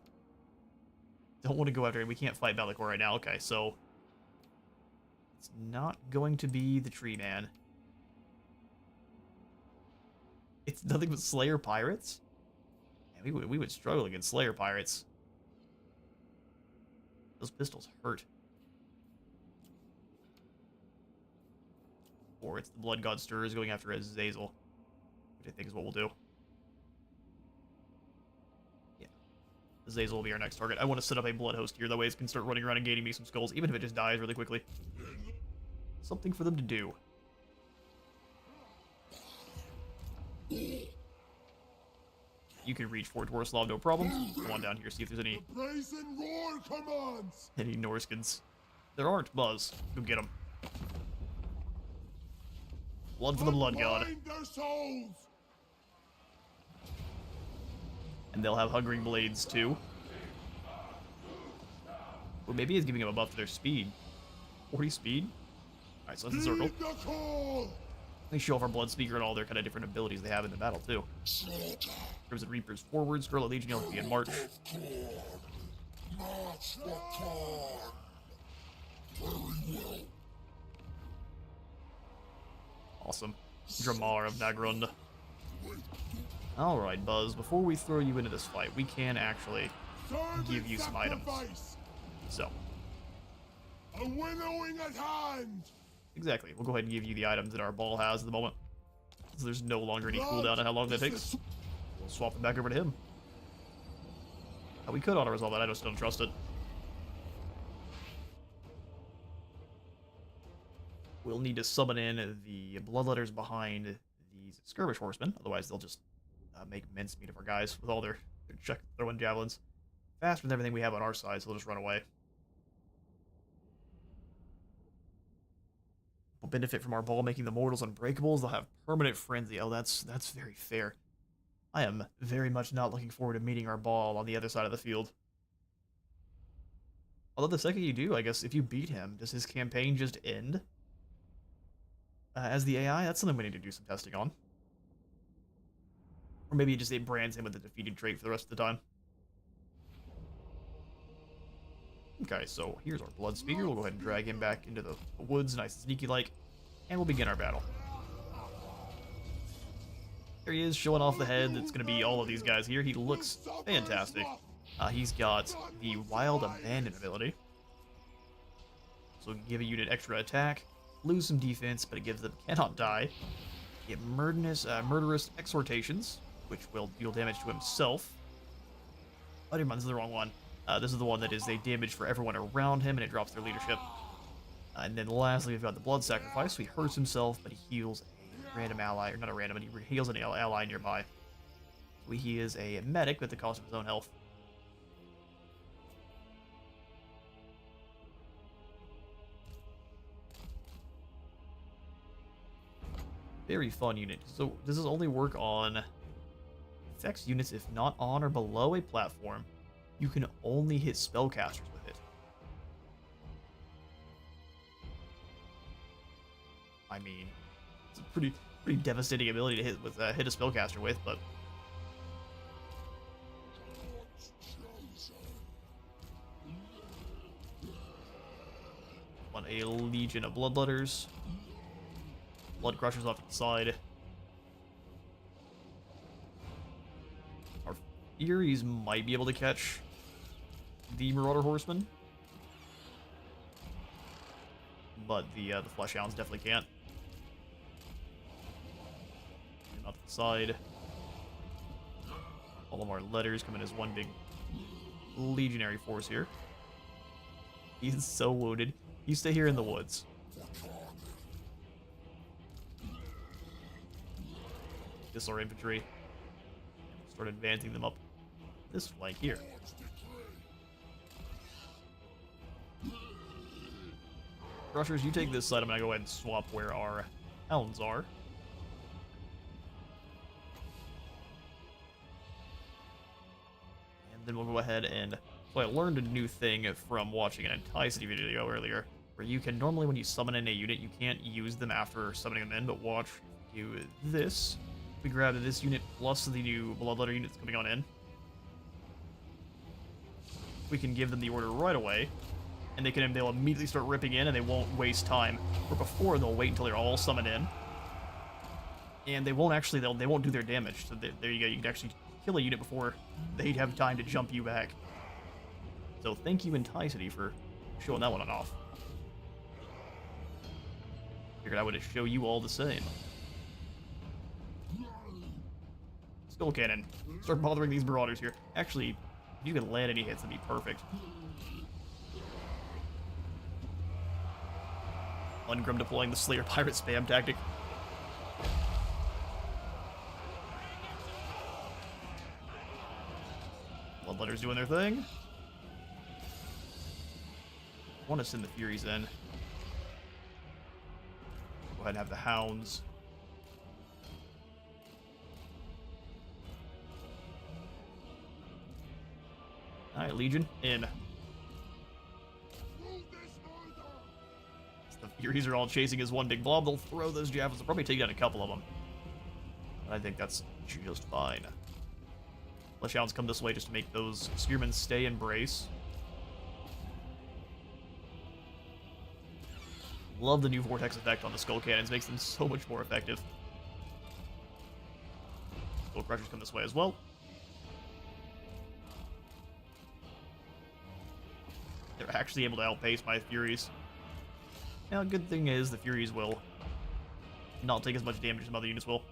We can't fight Be'lakor right now. Okay, so it's not going to be the Tree Man. It's nothing but Slayer Pirates. Man, we would struggle against Slayer Pirates. Those pistols hurt. Or it's the Blood God Stirs going after Azazel, which I think is what we'll do. Yeah. Azazel will be our next target. I want to set up a blood host here, that way it can start running around and gaining me some skulls, even if it just dies really quickly. Something for them to do. You can reach Fort Warislav, no problem. Come on down here, see if there's any Norskins. There aren't, Buzz. Go get them. Blood for the Blood God. And they'll have Hungering Blades, too. Or maybe it's giving them a buff to their speed. 40 speed? Alright, so let's encircle. They show off our Blood Speaker and all their kind of different abilities they have in the battle, too. Crimson Reapers forward, Scarlet Legion will be in March. Awesome. Dramar of Nagrund. Alright, Buzz, before we throw you into this fight, we can actually give you some items. So. A winnowing at hand! Exactly. We'll go ahead and give you the items that our ball has at the moment. So there's no longer any cooldown on how long that takes. We'll swap it back over to him. We could auto-resolve that, I just don't trust it. We'll need to summon in the bloodletters behind these skirmish horsemen, otherwise they'll just make mincemeat of our guys with all their check throwing javelins. Faster than everything we have on our side, so they'll just run away. We'll benefit from our ball making the mortals unbreakables. They'll have permanent frenzy. Oh, that's very fair. I am very much not looking forward to meeting our ball on the other side of the field. Although the second you do, I guess if you beat him, does his campaign just end? As the AI, that's something we need to do some testing on. Or maybe it brands him with the defeated trait for the rest of the time. Okay, so here's our Blood Speaker. We'll go ahead and drag him back into the woods, nice and sneaky-like, and we'll begin our battle. There he is, showing off the head. That's going to be all of these guys here. He looks fantastic. He's got the Wild Abandon ability. So give a unit extra attack, lose some defense, but it gives them cannot die. Get murderous exhortations, which will deal damage to himself. Oh, never mind, this is the wrong one. This is the one that is a damage for everyone around him, and it drops their leadership. And then lastly, we've got the Blood Sacrifice. So he hurts himself, but he heals a random ally, or not a random, but he heals an ally nearby. So he is a medic at the cost of his own health. Very fun unit. So does this only work on affects units if not on or below a platform? You can only hit spellcasters with it. I mean, it's a pretty devastating ability to hit a spellcaster with, but want a legion of bloodletters. Blood crushers off to the side. Our Furies might be able to catch the Marauder Horseman, but the Flesh Hounds definitely can't. And off to the side. All of our letters come in as one big legionary force here. He's so wounded. You stay here in the woods. This our infantry. Start advancing them up this flank here. Rushers, you take this side. I'm gonna go ahead and swap where our hounds are. And then we'll go ahead and... So I learned a new thing from watching an Enticity video earlier, where you can normally, when you summon in a unit, you can't use them after summoning them in, but watch, do this. We grab this unit plus the new Bloodletter units coming on in. We can give them the order right away, and they'll immediately start ripping in, and they won't waste time. Or before, they'll wait until they're all summoned in, and they won't actually they won't do their damage. So there you go. You can actually kill a unit before they'd have time to jump you back. So thank you, Enticity, for showing that one off. Figured I would show you all the same. Skull Cannon. Start bothering these Marauders here. Actually, If you can land any hits, that'd be perfect. Ungrim deploying the Slayer Pirate spam tactic. Bloodletter's doing their thing. I want to send the Furies in. Go ahead and have the Hounds. Alright, Legion, in. The Furies are all chasing his one big blob. They'll throw those javelins. They'll probably take down a couple of them. But I think that's just fine. Flesh Hounds come this way just to make those Spearmen stay in brace. Love the new Vortex effect on the Skull Cannons. Makes them so much more effective. Skull Crushers come this way as well. They're actually able to outpace my Furies. Now, good thing is the Furies will not take as much damage as some other units will.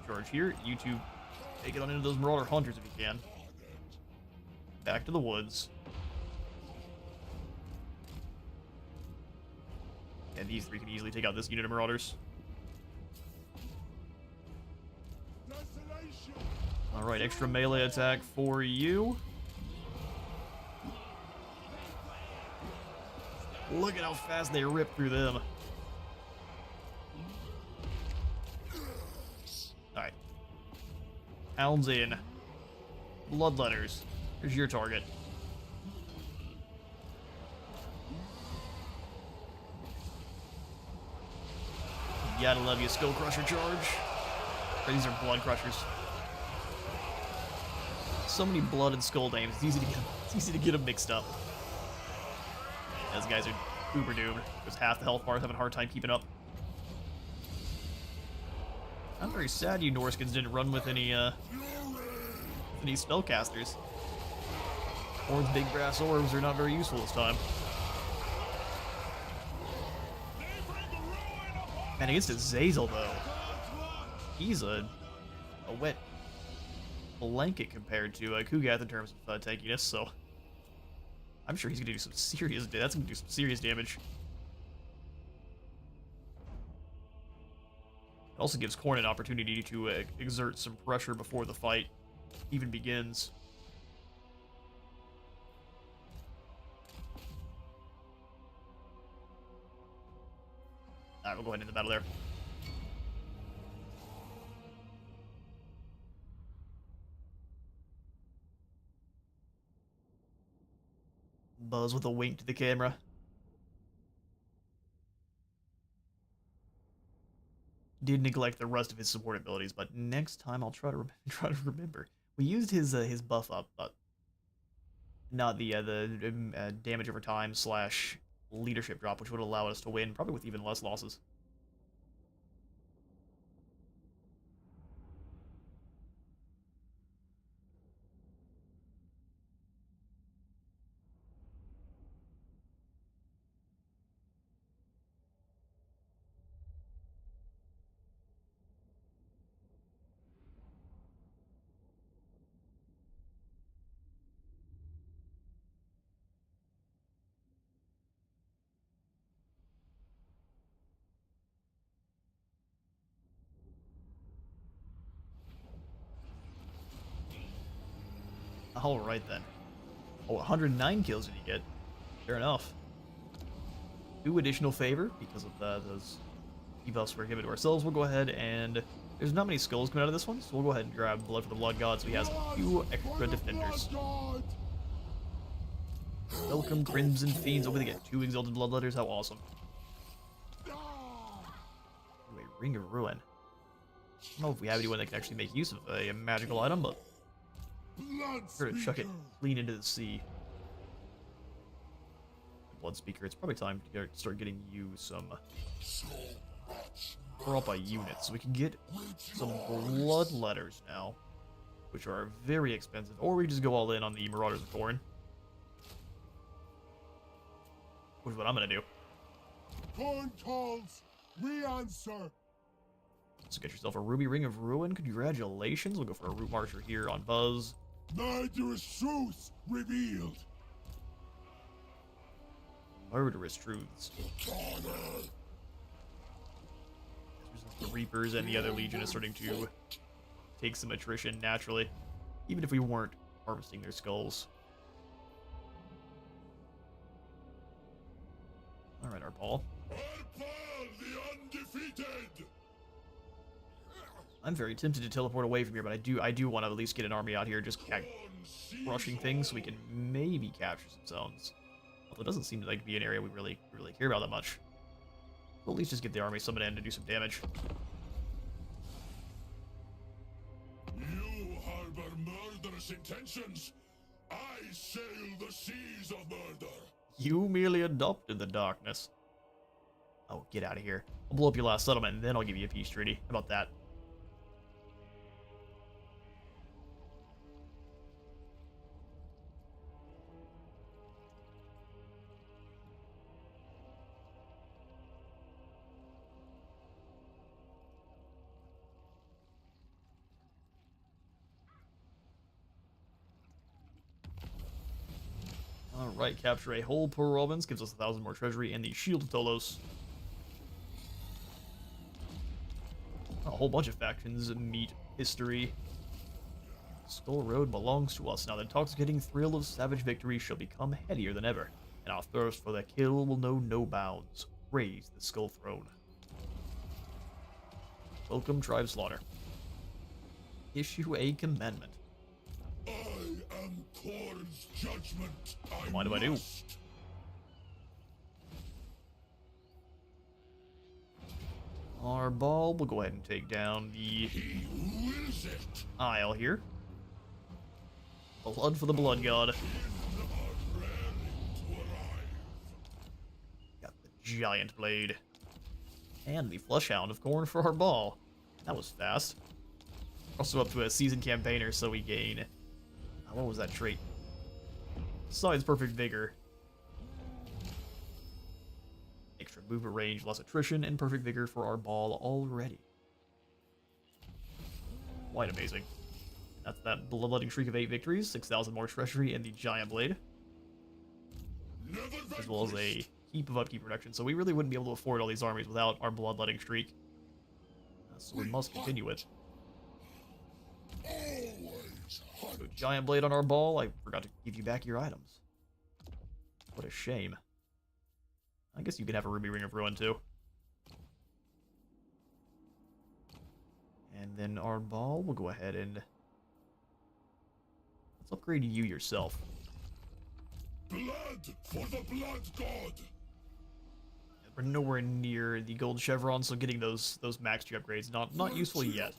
Charge here. You two take it on into those Marauder Hunters if you can. Back to the woods. And these three can easily take out this unit of Marauders. Alright, extra melee attack for you. Look at how fast they rip through them. Alright. Hounds in. Bloodletters. Here's your target. You gotta love you, Skull Crusher charge. These are Blood Crushers. So many blood and skull names. It's easy to get them mixed up. Those guys are uber doomed. There's half the health bars, having a hard time keeping up. I'm very sad you Norskins didn't run with any spellcasters. Khorne's big brass orbs are not very useful this time. Man, against Azazel though, he's a wet blanket compared to Kugath in terms of tankiness, so I'm sure he's gonna do some serious. That's gonna do some serious damage. It also gives Khorne an opportunity to exert some pressure before the fight even begins. Alright, we'll go ahead and end the battle there. Buzz with a wink to the camera. Did neglect the rest of his support abilities, but next time I'll try to remember. We used his buff up, but not the damage over time / leadership drop, which would allow us to win, probably with even less losses. Alright then. Oh, 109 kills did you get? Fair enough. 2 additional favor because of those debuffs we're giving to ourselves. We'll go ahead and... There's not many skulls coming out of this one, so we'll go ahead and grab Blood for the Blood God so he has a few extra defenders. Welcome, Crimson Fiends. Oh, we get 2 Exalted Bloodletters. How awesome. Anyway, Ring of Ruin. I don't know if we have anyone that can actually make use of a magical item, but we're gonna chuck it clean into the sea. Blood Speaker. It's probably time to start getting you some up by units, so we can get some blood letters now, which are very expensive. Or we just go all in on the Marauders of Khorne, which is what I'm gonna do. Khorne calls, we answer. So get yourself a Ruby Ring of Ruin. Congratulations. We'll go for a Root Marcher here on Buzz. Murderous truth revealed. Murderous truths. The Reapers and the other Legion is starting to take some attrition naturally, even if we weren't harvesting their skulls. Alright, Arbaal. Arbaal the Undefeated. I'm very tempted to teleport away from here, but I do want to at least get an army out here just rushing things so we can maybe capture some zones. Although it doesn't seem to be an area we really care about that much. We'll at least just get the army summoned in to do some damage. You harbor murderous intentions. I sail the seas of murder. You merely adopted the darkness. Oh, get out of here. I'll blow up your last settlement, and then I'll give you a peace treaty. How about that? Alright, capture a whole province, gives us 1,000 more treasury, and the Shield of Tolos. A whole bunch of factions meet history. Skull Road belongs to us. Now the intoxicating thrill of savage victory shall become headier than ever, and our thirst for the kill will know no bounds. Raise the Skull Throne. Welcome, Tribe Slaughter. Issue a commandment. I am Khorne's judgment. What do I do? Arbaal will go ahead and take down the Isle here. Blood for the Blood God. Got the Giant Blade. And the Fleshhound of Khorne for Arbaal. That was fast. Also up to a seasoned campaigner, so we gain... what was that trait? Besides Perfect Vigor. Extra movement range, less attrition, and Perfect Vigor for Arbaal already. Quite amazing. That's that bloodletting streak of 8 victories, 6,000 more treasury, and the Giant Blade. As well as a heap of upkeep production, so we really wouldn't be able to afford all these armies without our bloodletting streak. So we must continue it. So Giant Blade on Arbaal. I forgot to give you back your items. What a shame. I guess you could have a Ruby Ring of Ruin too. And then Arbaal will go ahead and... let's upgrade you yourself. Blood for the Blood God. We're nowhere near the gold chevron, so getting those max G upgrades not useful yet.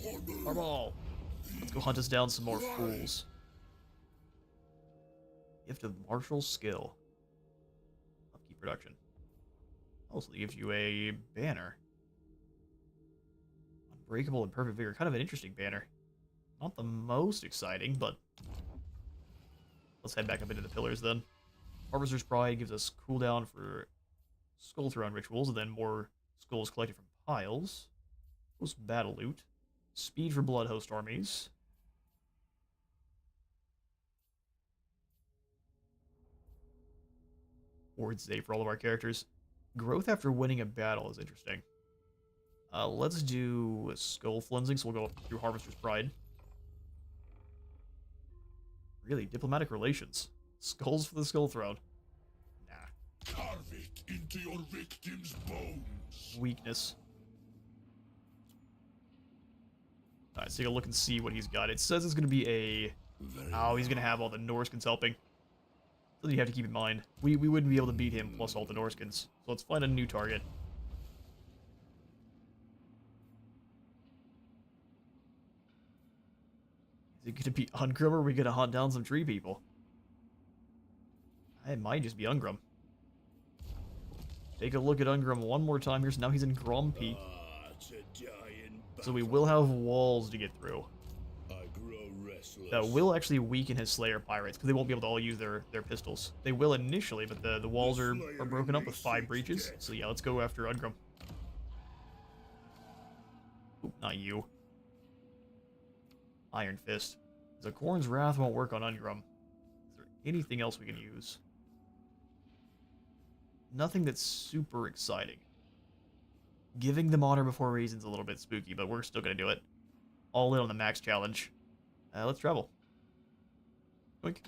Arbaal, let's go hunt us down some more fools. Gift of martial skill. Upkeep production. Also gives you a banner. Unbreakable and Perfect Vigor. Kind of an interesting banner. Not the most exciting, but let's head back up into the pillars then. Harvester's Pride gives us cooldown for Skull Throne rituals, and then more skulls collected from piles. Post battle loot. Speed for blood host armies. Ward save for all of our characters. Growth after winning a battle is interesting. Let's do skull cleansing, so we'll go through Harvester's Pride. Really, diplomatic relations. Skulls for the Skull Throne. Nah. Carve it into your victim's bones. Weakness. Alright, so take a look and see what he's got. It says it's going to be a... oh, he's going to have all the Norskins helping. Something you have to keep in mind. We wouldn't be able to beat him plus all the Norskins. So let's find a new target. Is it going to be Ungrim, or are we going to hunt down some tree people? It might just be Ungrim. Take a look at Ungrim one more time here. So now he's in Grom Peak. So we will have walls to get through. That will actually weaken his Slayer Pirates, because they won't be able to all use their pistols. They will initially, but the walls are broken up with 5 breaches. So yeah, let's go after Ungrim. Oop, not you. Iron Fist. The Khorne's Wrath won't work on Ungrum. Is there anything else we can use? Nothing that's super exciting. Giving them honor before reason's a little bit spooky, but we're still gonna do it. All in on the max challenge. Let's travel. Quick.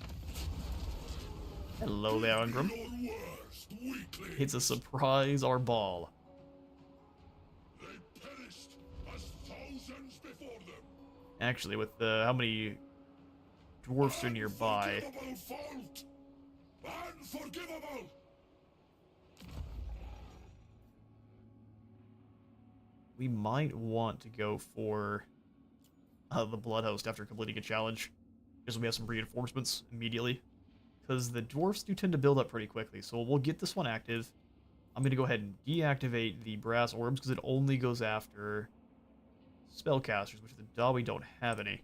Hello there, Ungrum. It's a surprise Arbaal. They perished as thousands before them. Actually, with how many dwarfs are nearby? Unforgivable fault. Unforgivable. We might want to go for the Blood Host after completing a challenge, because we have some reinforcements immediately. Because the dwarfs do tend to build up pretty quickly, so we'll get this one active. I'm going to go ahead and deactivate the Brass Orbs, because it only goes after spellcasters, which the we don't have any.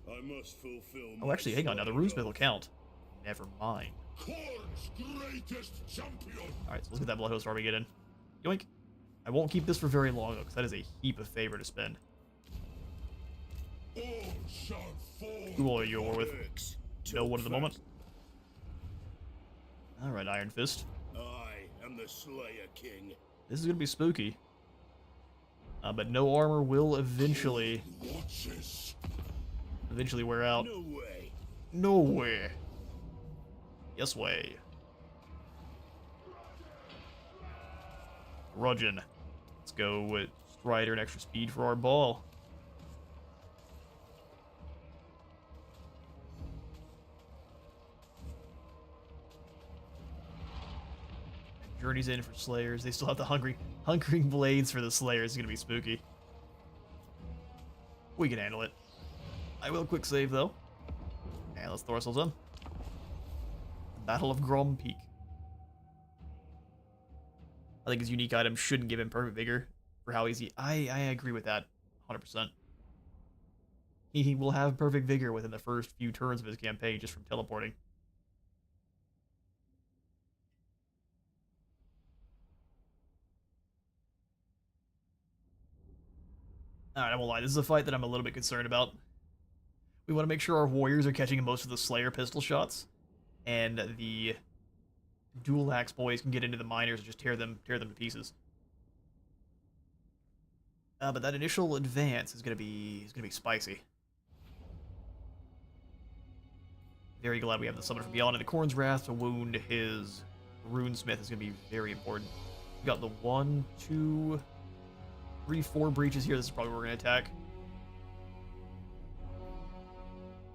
I must fulfill Oh, actually, hang on, now the Runesmith will count. Never mind. Khorne's greatest champion. Alright, so let's get that Blood Host Armageddon. Yoink. I won't keep this for very long, though, because that is a heap of favor to spend. All shall fall. Who are you at war with? No one at the moment. fast. Alright, Iron Fist. I am the Slayer King. This is going to be spooky. But no armor will eventually Watches. wear out. No way. No way. Yes way. Rudgeon. Let's go with Strider and extra speed for our ball. Journey's in for Slayers. They still have the Hungering Blades for the Slayers. It's going to be spooky. We can handle it. I will quick save, though. And let's throw ourselves in. Battle of Grom Peak. I think his unique item shouldn't give him perfect vigor for how easy. I agree with that 100%. He will have perfect vigor within the first few turns of his campaign just from teleporting. Alright, I won't lie. This is a fight that I'm a little bit concerned about. We want to make sure our warriors are catching most of the Slayer pistol shots, and the dual axe boys can get into the miners and just tear them to pieces. But that initial advance is gonna be spicy. Very glad we have the Summon from Beyond, and the Khorne's Wrath to wound his Runesmith is gonna be very important. We got the 1, 2, 3, 4 breaches here. This is probably where we're gonna attack.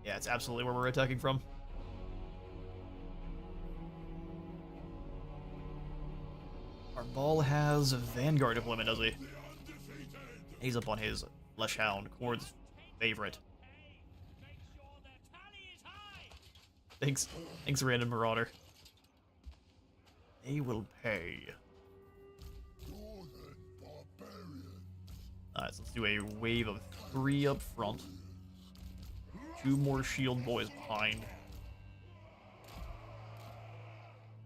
Yeah, it's absolutely where we're attacking from. Our ball has Vanguard deployment, does he? He's up on his Flesh Hound, Khorne's favorite. Thanks, random marauder. They will pay. Alright, so let's do a wave of 3 up front. 2 more shield boys behind.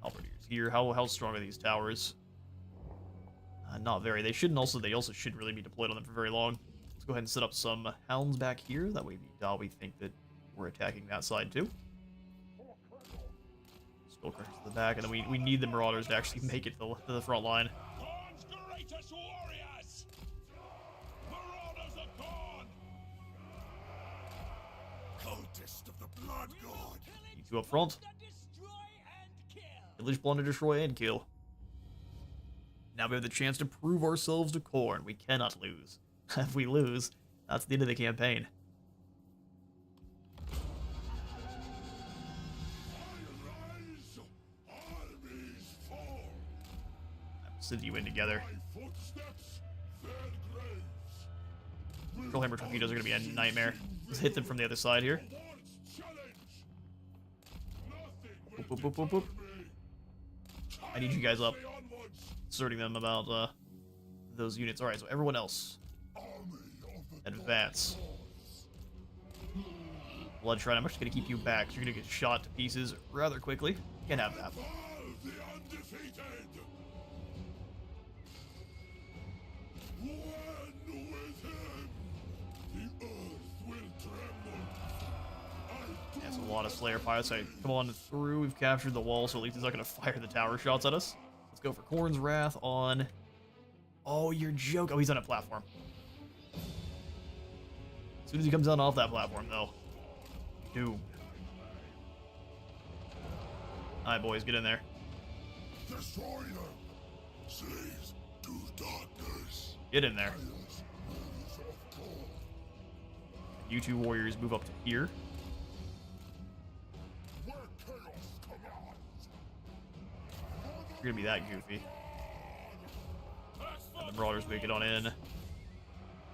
Halberdiers here. How strong are these towers? Not very. They also shouldn't really be deployed on them for very long. Let's go ahead and set up some hounds back here. That way we think that we're attacking that side too. Skullcrushers to the back, and then we need the marauders to actually make it to the front line. Khorne's greatest warriors. Marauders of Khorne. Cultist of the Blood God. You 2 up front. Village Plunder, destroy, and kill. Now we have the chance to prove ourselves to Khorne. We cannot lose. If we lose, that's the end of the campaign. Send you in together. Trollhammer torpedoes are going to be a nightmare. Let's hit them from the other side here. Boop, boop, boop, boop, boop. I need you guys up. Asserting them about those units. Alright, so everyone else. Advance. Bloodshrine, I'm just going to keep you back. You're going to get shot to pieces rather quickly. Can't have that. Arbaal the Undefeated. That's a lot of Slayer Pirates. Right, come on through. We've captured the wall, so at least he's not going to fire the tower shots at us. Let's go for Khorne's Wrath on... Oh, you're joking. Oh, he's on a platform. As soon as he comes down off that platform, though. Doom. Alright, boys, get in there. Destroy them. Slaves to darkness. Get in there. You two warriors move up to here. Where chaos commands. You're gonna be that goofy. And the Marauders make it on in.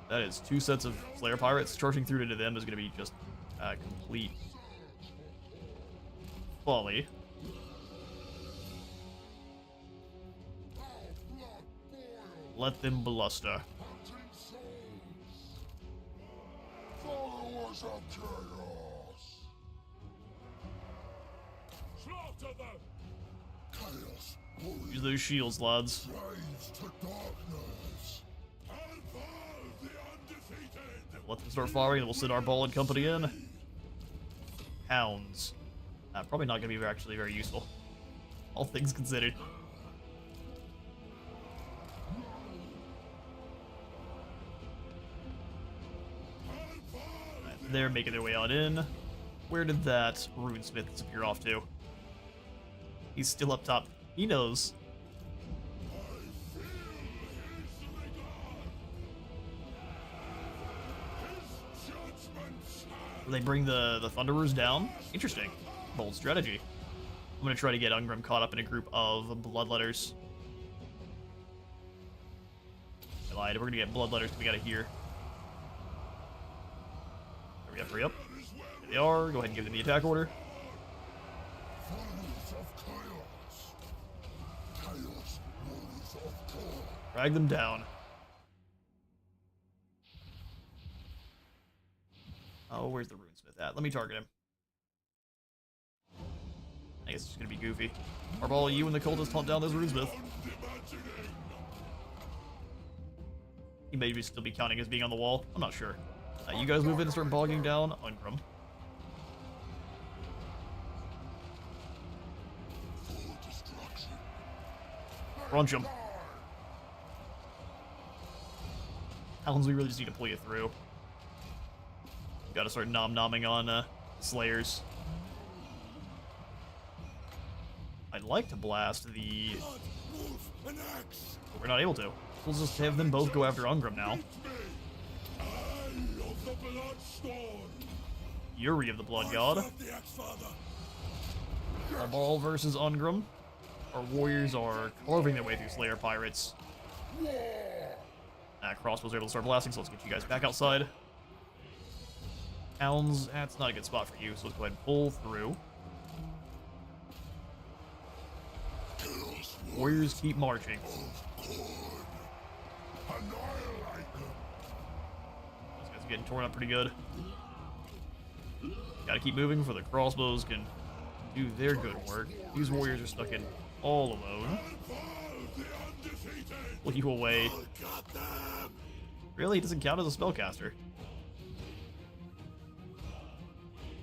That is 2 sets of Slayer Pirates. Charging through into them is gonna be just complete folly. Let them bluster. Followers of chaos. Slaughter them. Chaos. Use those shields, lads. Slaves to darkness. Arbaal the Undefeated. Let them start firing, and we'll send Arbaal and company in. Hounds. Probably not going to be actually very useful. All things considered. Right, they're making their way on in. Where did that runesmith disappear off to? He's still up top. He knows. Will they bring the Thunderers down? Interesting. Bold strategy. I'm going to try to get Ungrim caught up in a group of Bloodletters. I lied. We're going to get Bloodletters coming out of here. Hurry up, hurry up. There they are. Go ahead and give them the attack order. Drag them down. Oh, where's the runesmith at? Let me target him. I guess it's gonna be goofy. Arbaal, you and the cultist hunt down this runesmith. He may still be counting as being on the wall. I'm not sure. You guys move in and start bogging down Ungrim. Crunch him. Hounds, we really just need to pull you through. Gotta start nom-nomming on Slayers. I'd like to blast the... But we're not able to. We'll just have them both go after Ungrim now. Fury of the Blood God. Arbaal versus Ungrim. Our warriors are carving their way through Slayer Pirates. Crossbows are able to start blasting, so let's get you guys back outside. Hounds, that's not a good spot for you, so let's go ahead and pull through. Warriors keep marching. These guys are getting torn up pretty good. Gotta keep moving before the crossbows can do their good work. These warriors are stuck in all alone. Pull you away. Really? He doesn't count as a spellcaster.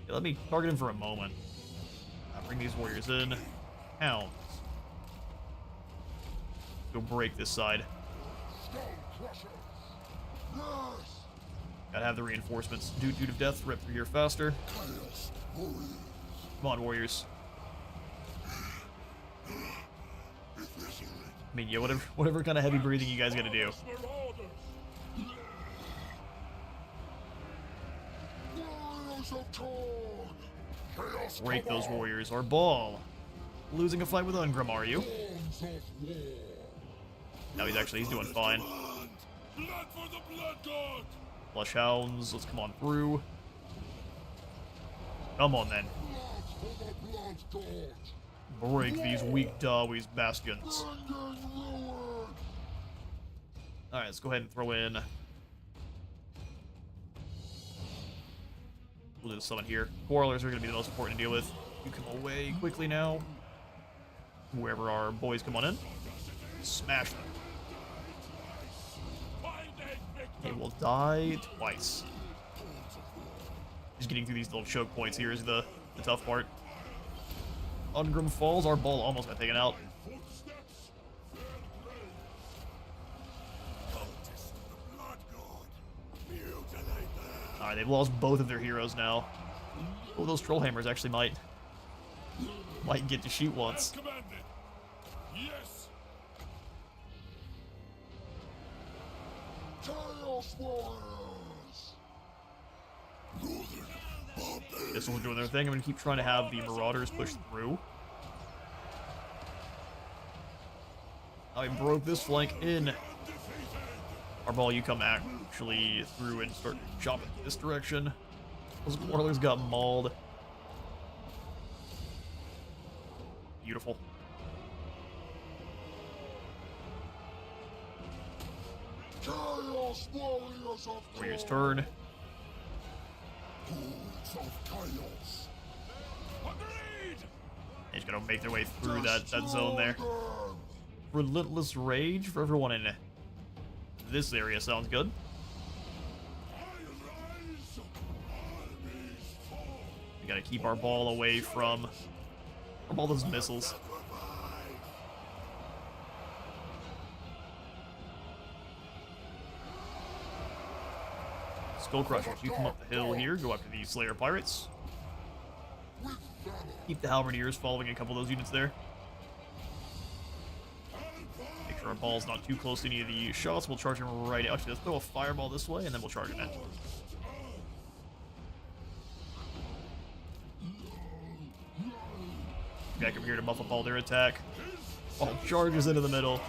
Yeah, let me target him for a moment. Bring these warriors in. Hounds. Go break this side. Gotta have the reinforcements. Dude of Death, rip through here faster. Come on, warriors. I mean, yeah, whatever kind of heavy breathing you guys gotta do. Break those warriors. Arbaal. Losing a fight with Ungrim, are you? No, he's doing fine. Flush Hounds, let's come on through. Come on then. Break these weak Dawi's bastions. Alright, let's go ahead and throw in. We'll do the summon here. Quarrelers are going to be the most important to deal with. You come away quickly now. Wherever our boys come on in. Smash them. They will die twice. Just getting through these little choke points here is the the tough part. Ungrim falls, our ball almost got taken out. Footsteps, their grave. Cultists of the Blood God. Mutilate them. Alright, they've lost both of their heroes now. Oh, those troll hammers actually might get to shoot As once. commanded. Yes. Chaos Warriors. This one's doing their thing. I'm gonna keep trying to have the Marauders push through. I broke this flank in. Arbaal, you come actually through and start chopping this direction. Those Warlords got mauled. Beautiful. Chaos Warriors of Warrior's turn. Ghouls of Chaos. Agreed. They're just gonna make their way through that zone there. Relentless Rage for everyone in this area sounds good. We gotta keep our ball away from all those missiles. Skull Crushers, you come up the hill here, go after these Slayer Pirates. Keep the Halberdiers following a couple of those units there. Make sure our ball's not too close to any of the shots. We'll charge him right out. Actually, let's throw a fireball this way, and then we'll charge him in. Back up here to buff up all their attack. Ball charges into the middle.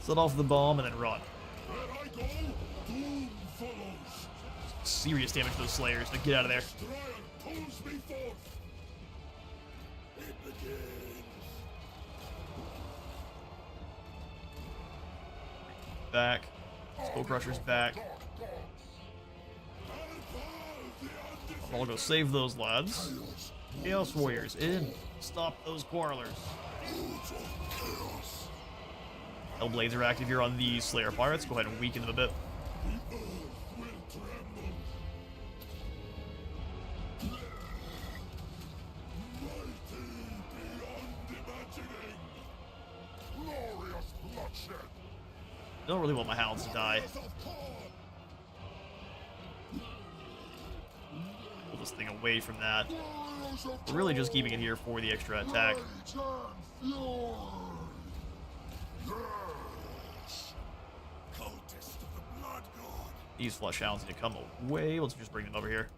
Set off the bomb, and then run. Where I go, doom follows. Serious damage to those Slayers. Now get out of there. Destroyer pulls me forth. It begins. Back. Skull Crusher's back. I'll go save those lads. Chaos Warriors in. Stop those quarrelers. Hellblades are active here on these Slayer Pirates. Go ahead and weaken them a bit. The earth will tremble. Mighty beyond imagining. Glorious bloodshed. Don't really want my hounds to die. Of Khorne. Pull this thing away from that. Warriors of We're really just keeping it here for the extra attack. Rage and fury. Yes. Cultists of the Blood God. These flesh hounds need to come away. Let's just bring them over here.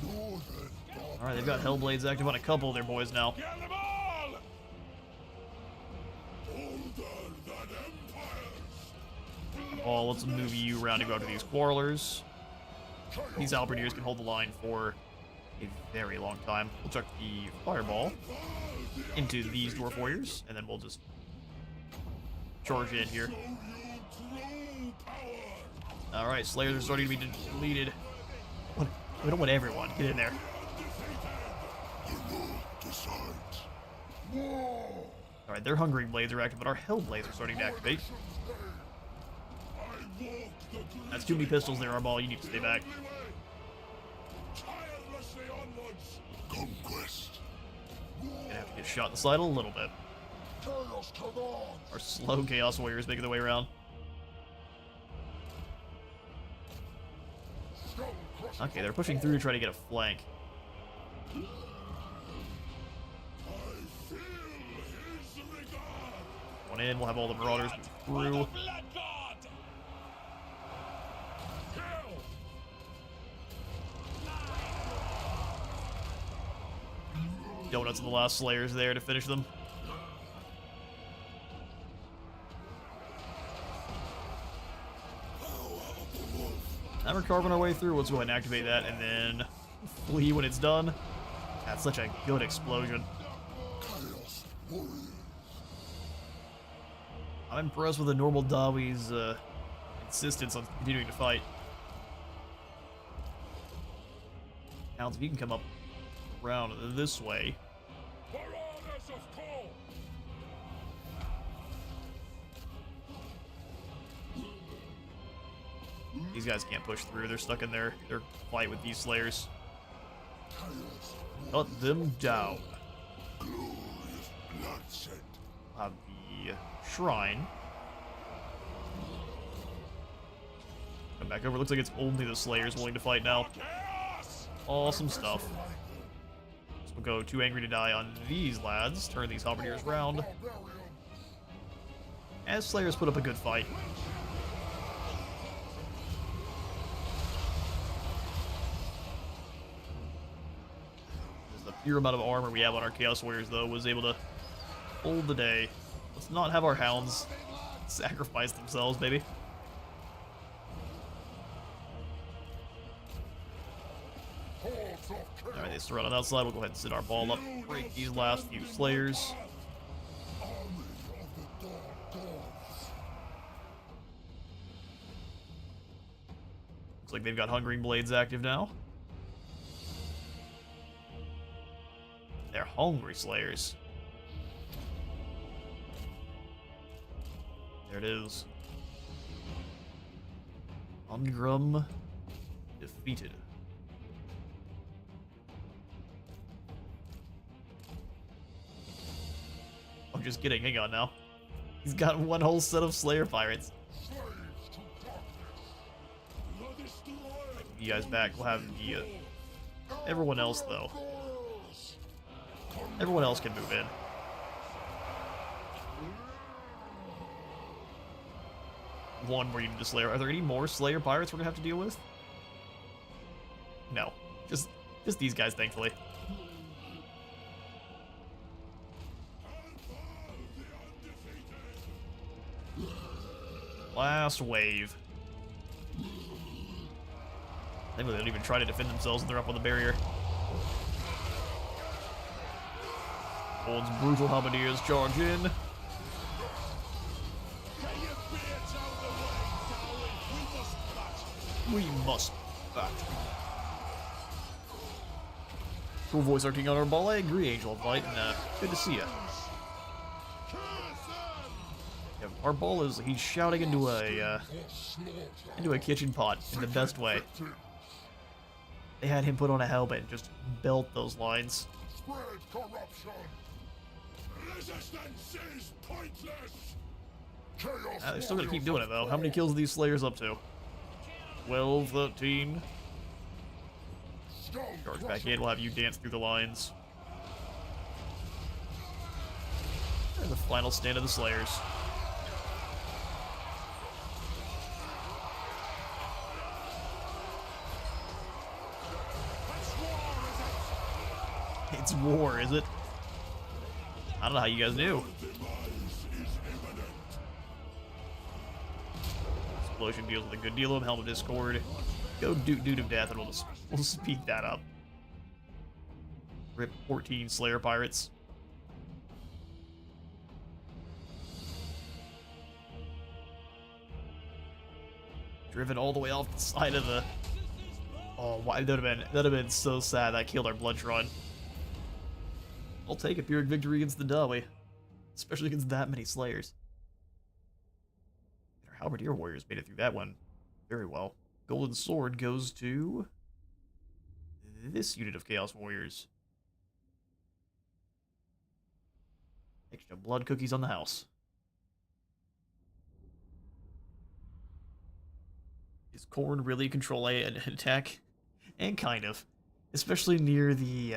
Northern Alright, they've got Hellblades active on a couple of their boys now. Kill them all! Older than empires. Oh, let's move you around to go after these Quarrelers. These Halberdiers can hold the line for a very long time. We'll chuck the Fireball into these Dwarf Warriors, and then we'll just charge in here. Show you true power. Alright, Slayers are starting to be deleted. We don't want everyone. Get in there. Decides. War. Alright, their Hungering Blades are active, but our Hellblades are starting to activate. I walk the That's too many pistols there, Arbaal. You need to stay back. tirelessly onwards. Conquest. Gonna have to get shot in the side a little bit. Chaos commands. Our slow Chaos Warriors making their way around. Skull crusher. Okay, they're pushing through to try to get a flank. I feel his regard. One in, we'll have all the Marauders move through. Blood God. Kill. Donuts and the last Slayers there to finish them. Now we're carving our way through. Let's go ahead and activate that and then flee when it's done. That's such a good explosion. Chaos Warriors. I'm impressed with the normal Dawi's insistence on continuing to fight. Hounds, if you can come up around this way. Marauders of Khorne. These guys can't push through. They're stuck in their fight with these slayers. Cut them down. Have the shrine. Come back over. Looks like it's only the slayers willing to fight now. Awesome stuff. So we'll go too angry to die on these lads. Turn these halberdiers round. As slayers put up a good fight. The pure amount of armor we have on our Chaos Warriors, though, was able to hold the day. Let's not have our hounds sacrifice themselves, baby. Alright, they surround on the outside. We'll go ahead and sit our ball up. Break these last few slayers. Looks like they've got Hungering Blades active now. They're hungry slayers. There it is. Undefeated. Oh, just kidding. Hang on now. He's got one whole set of Slayer Pirates. You guys back. We'll have the everyone else though. Everyone else can move in. One more unit of Slayer. Are there any more Slayer pirates we're gonna have to deal with? No, just these guys, thankfully. Last wave. Thankfully, they don't even try to defend themselves when they're up on the barrier. Old's brutal halberdiers charge in. We must bat. Cool voice acting on Arbaal. I agree, Angel of Light, and good to see you. Yeah, Arbaal he's shouting into a kitchen pot in the best way. They had him put on a helmet and just belt those lines. Resistance is pointless. They're still gonna keep doing it though. How many kills are these slayers up to? 12, 13. Charge back in. We'll have you dance through the lines. And the final stand of the slayers. It's war, is it? I don't know how you guys knew. Explosion deals with a good deal of them. Helm of Discord. Go Dude of Death, and we'll speed that up. Rip 14 Slayer Pirates. Driven all the way off the side of the... Oh, why that'd have been so sad. That killed our blood run. I'll take a Pyrrhic victory against the Dawi, especially against that many Slayers. Our Halberdier Warriors made it through that one very well. Golden Sword goes to this unit of Chaos Warriors. Extra blood cookies on the house. Is Khorne really control an attack? And kind of. Especially near the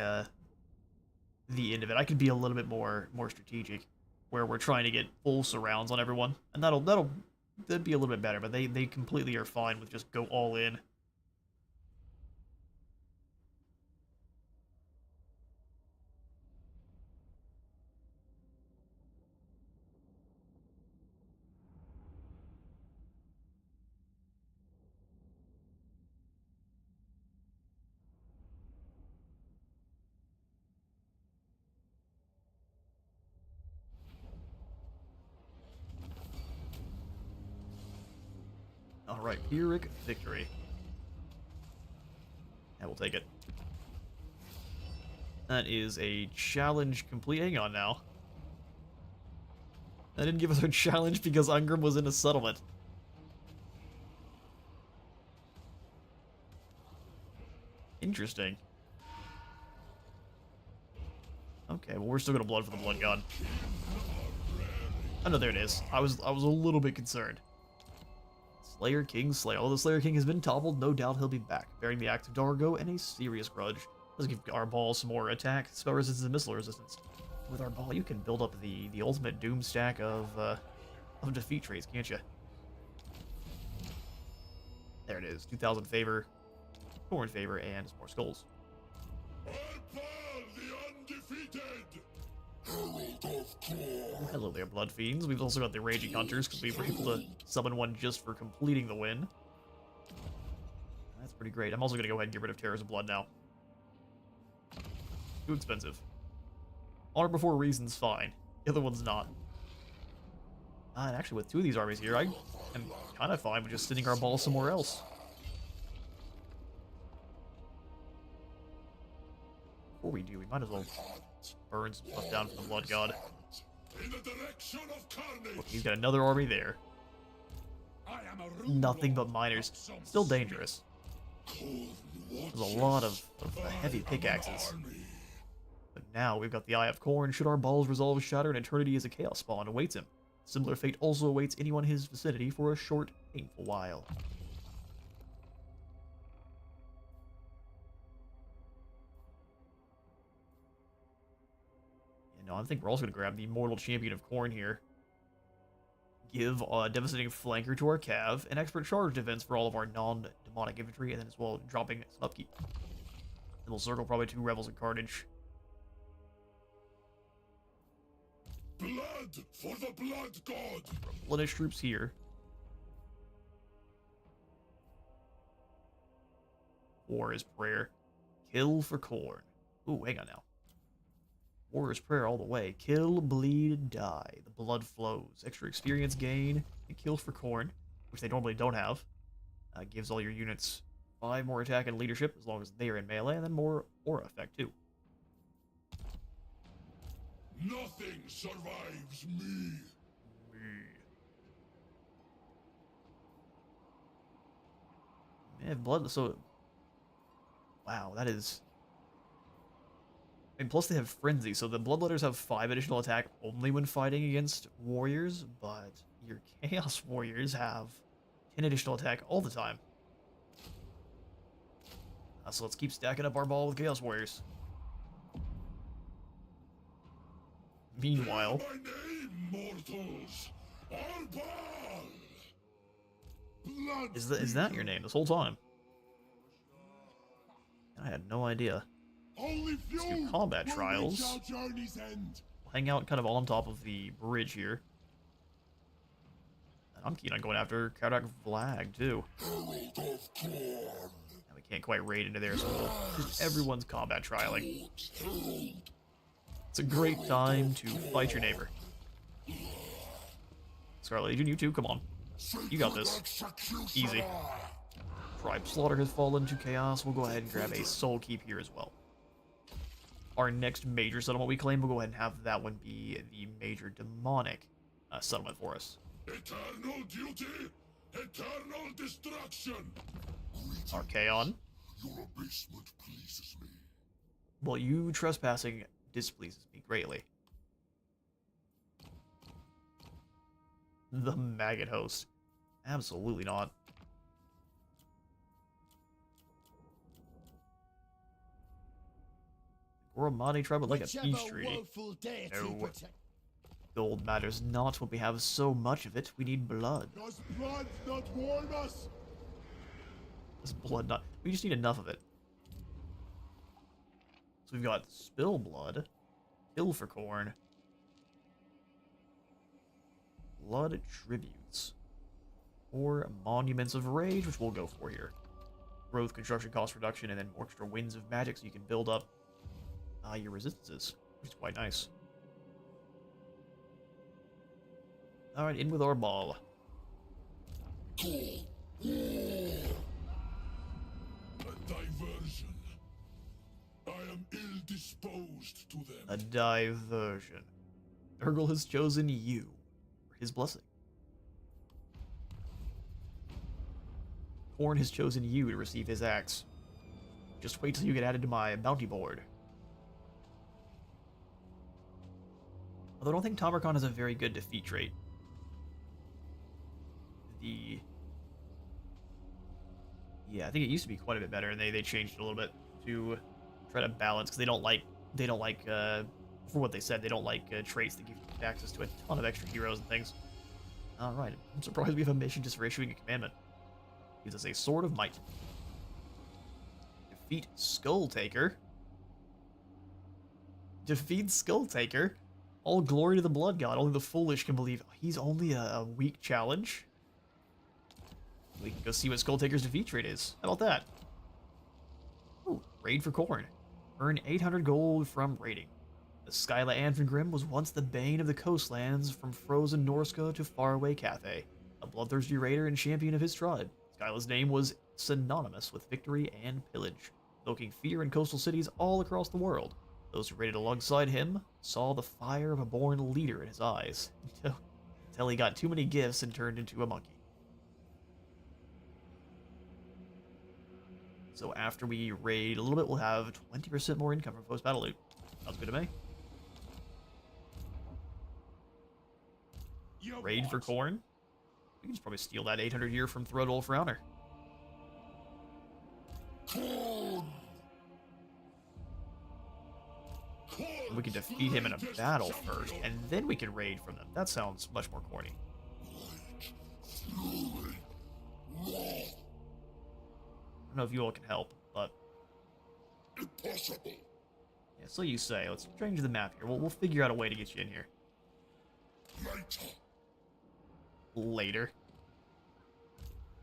end of it. I could be a little bit more strategic, where we're trying to get full surrounds on everyone, and that'd be a little bit better. But they completely are fine with just go all in. Alright, Pyrrhic victory. Yeah, we'll take it. That is a challenge complete. Hang on now. That didn't give us a challenge because Ungram was in a settlement. Interesting. Okay, well, we're still gonna blood for the blood god. Oh no, there it is. I was a little bit concerned. Slayer King Slayer. Although the Slayer King has been toppled, no doubt he'll be back, bearing the axe of Dargo and a serious grudge. Let's give Arbaal some more attack, spell resistance, and missile resistance. With Arbaal, you can build up the ultimate doom stack of defeat trees, can't you? There it is. 2,000 favor, Khorne favor, and some more skulls. Arbaal the Undefeated! Herald of Khorne. Hello there, Blood Fiends. We've also got the Raging Hunters, because we were able to summon one just for completing the win. That's pretty great. I'm also going to go ahead and get rid of Terrors of Blood now. Too expensive. Honor Before Reason's fine. The other one's not. And actually, with two of these armies here, I am kind of fine with just sending our ball somewhere else. Before we do, we might as well burn some stuff down for the Blood God. In the direction of carnage. Look, he's got another army there. I am a ruler Nothing but miners. of some Still dangerous. Khorne There's a lot of heavy pickaxes. But now we've got the Eye of Khorne. Should our balls resolve Shatter, and Eternity as a Chaos Spawn awaits him. Similar fate also awaits anyone in his vicinity for a short, painful while. And no, I think we're also going to grab the Mortal Champion of Khorne here. Give a Devastating Flanker to our Cav, and Expert Charge defense for all of our non-demonic infantry, and then as well dropping some upkeep. Then we'll circle probably 2 Rebels and Carnage. Blood for the blood god. Replenish troops here. War is Prayer. Kill for Khorne. Ooh, hang on now. War is Prayer all the way. Kill, bleed, die. The blood flows. Extra experience gain. And kill for Khorne, which they normally don't have. Gives all your units 5 more attack and leadership, as long as they are in melee, and then more aura effect, too. Nothing survives me. Man, blood, so... Wow, that is... And plus they have Frenzy, so the Bloodletters have 5 additional attack only when fighting against warriors, but your Chaos Warriors have 10 additional attack all the time. So let's keep stacking up our ball with Chaos Warriors. Meanwhile... My name, mortals. Arbaal. Blood Is that your name this whole time? I had no idea. Only few Let's do combat will trials. reach our journey's end. We'll hang out kind of on top of the bridge here. And I'm keen on going after Kardak Vlag, too. Herald of Khorne. And we can't quite raid into there, so we'll just everyone's combat trialing. It's a great time to fight your neighbor. Scarlet Legion, you too, come on. You got this. Easy. Tribe Slaughter has fallen to chaos. We'll go ahead and grab a Soul Keep here as well. Our next major settlement we claim, we'll go ahead and have that one be the major demonic settlement for us. Eternal duty, eternal destruction. Archaon. Your abasement pleases me. Well, you trespassing displeases me greatly. The Maggot Host. Absolutely not. Goromani tribe would like a peace treaty. No. Gold matters not when we have so much of it. We need blood. Does blood not warm us? This blood not... We just need enough of it. So we've got Spill Blood, Kill for Khorne, Blood Tributes, or Monuments of Rage, which we'll go for here. Growth, construction cost reduction, and then more extra winds of magic so you can build up your resistances, which is quite nice. Alright, in with our ball. A diversion. I am ill-disposed to them. A diversion. Urgle has chosen you for his blessing. Khorne has chosen you to receive his axe. Just wait till you get added to my bounty board. Although I don't think Tamarkon has a very good defeat rate. Yeah, I think it used to be quite a bit better, and they changed it a little bit to try to balance, because they don't like, for what they said, they don't like traits that give you access to a ton of extra heroes and things. Alright, I'm surprised we have a mission just for issuing a commandment. Gives us a Sword of Might. Defeat Skulltaker. Defeat Skulltaker? All glory to the Blood God. Only the foolish can believe he's only a weak challenge. We can go see what Skulltaker's defeat rate is. How about that? Ooh, raid for Khorne. Earn 800 gold from raiding. The Skyla Anfengrim was once the bane of the coastlands from frozen Norska to faraway Cathay. A bloodthirsty raider and champion of his tribe, Skyla's name was synonymous with victory and pillage, evoking fear in coastal cities all across the world. Those who raided alongside him saw the fire of a born leader in his eyes, until he got too many gifts and turned into a monkey. So after we raid a little bit, we'll have 20% more income from post-battle loot. Sounds good to me. Raid for Khorne. We can just probably steal that 800 year from Throdolf Rauner. We can defeat him in a battle first, and then we can raid from them. That sounds much more corny. I don't know if you all can help, but... Impossible. Yeah, so you say. Let's change the map here. We'll figure out a way to get you in here. Later.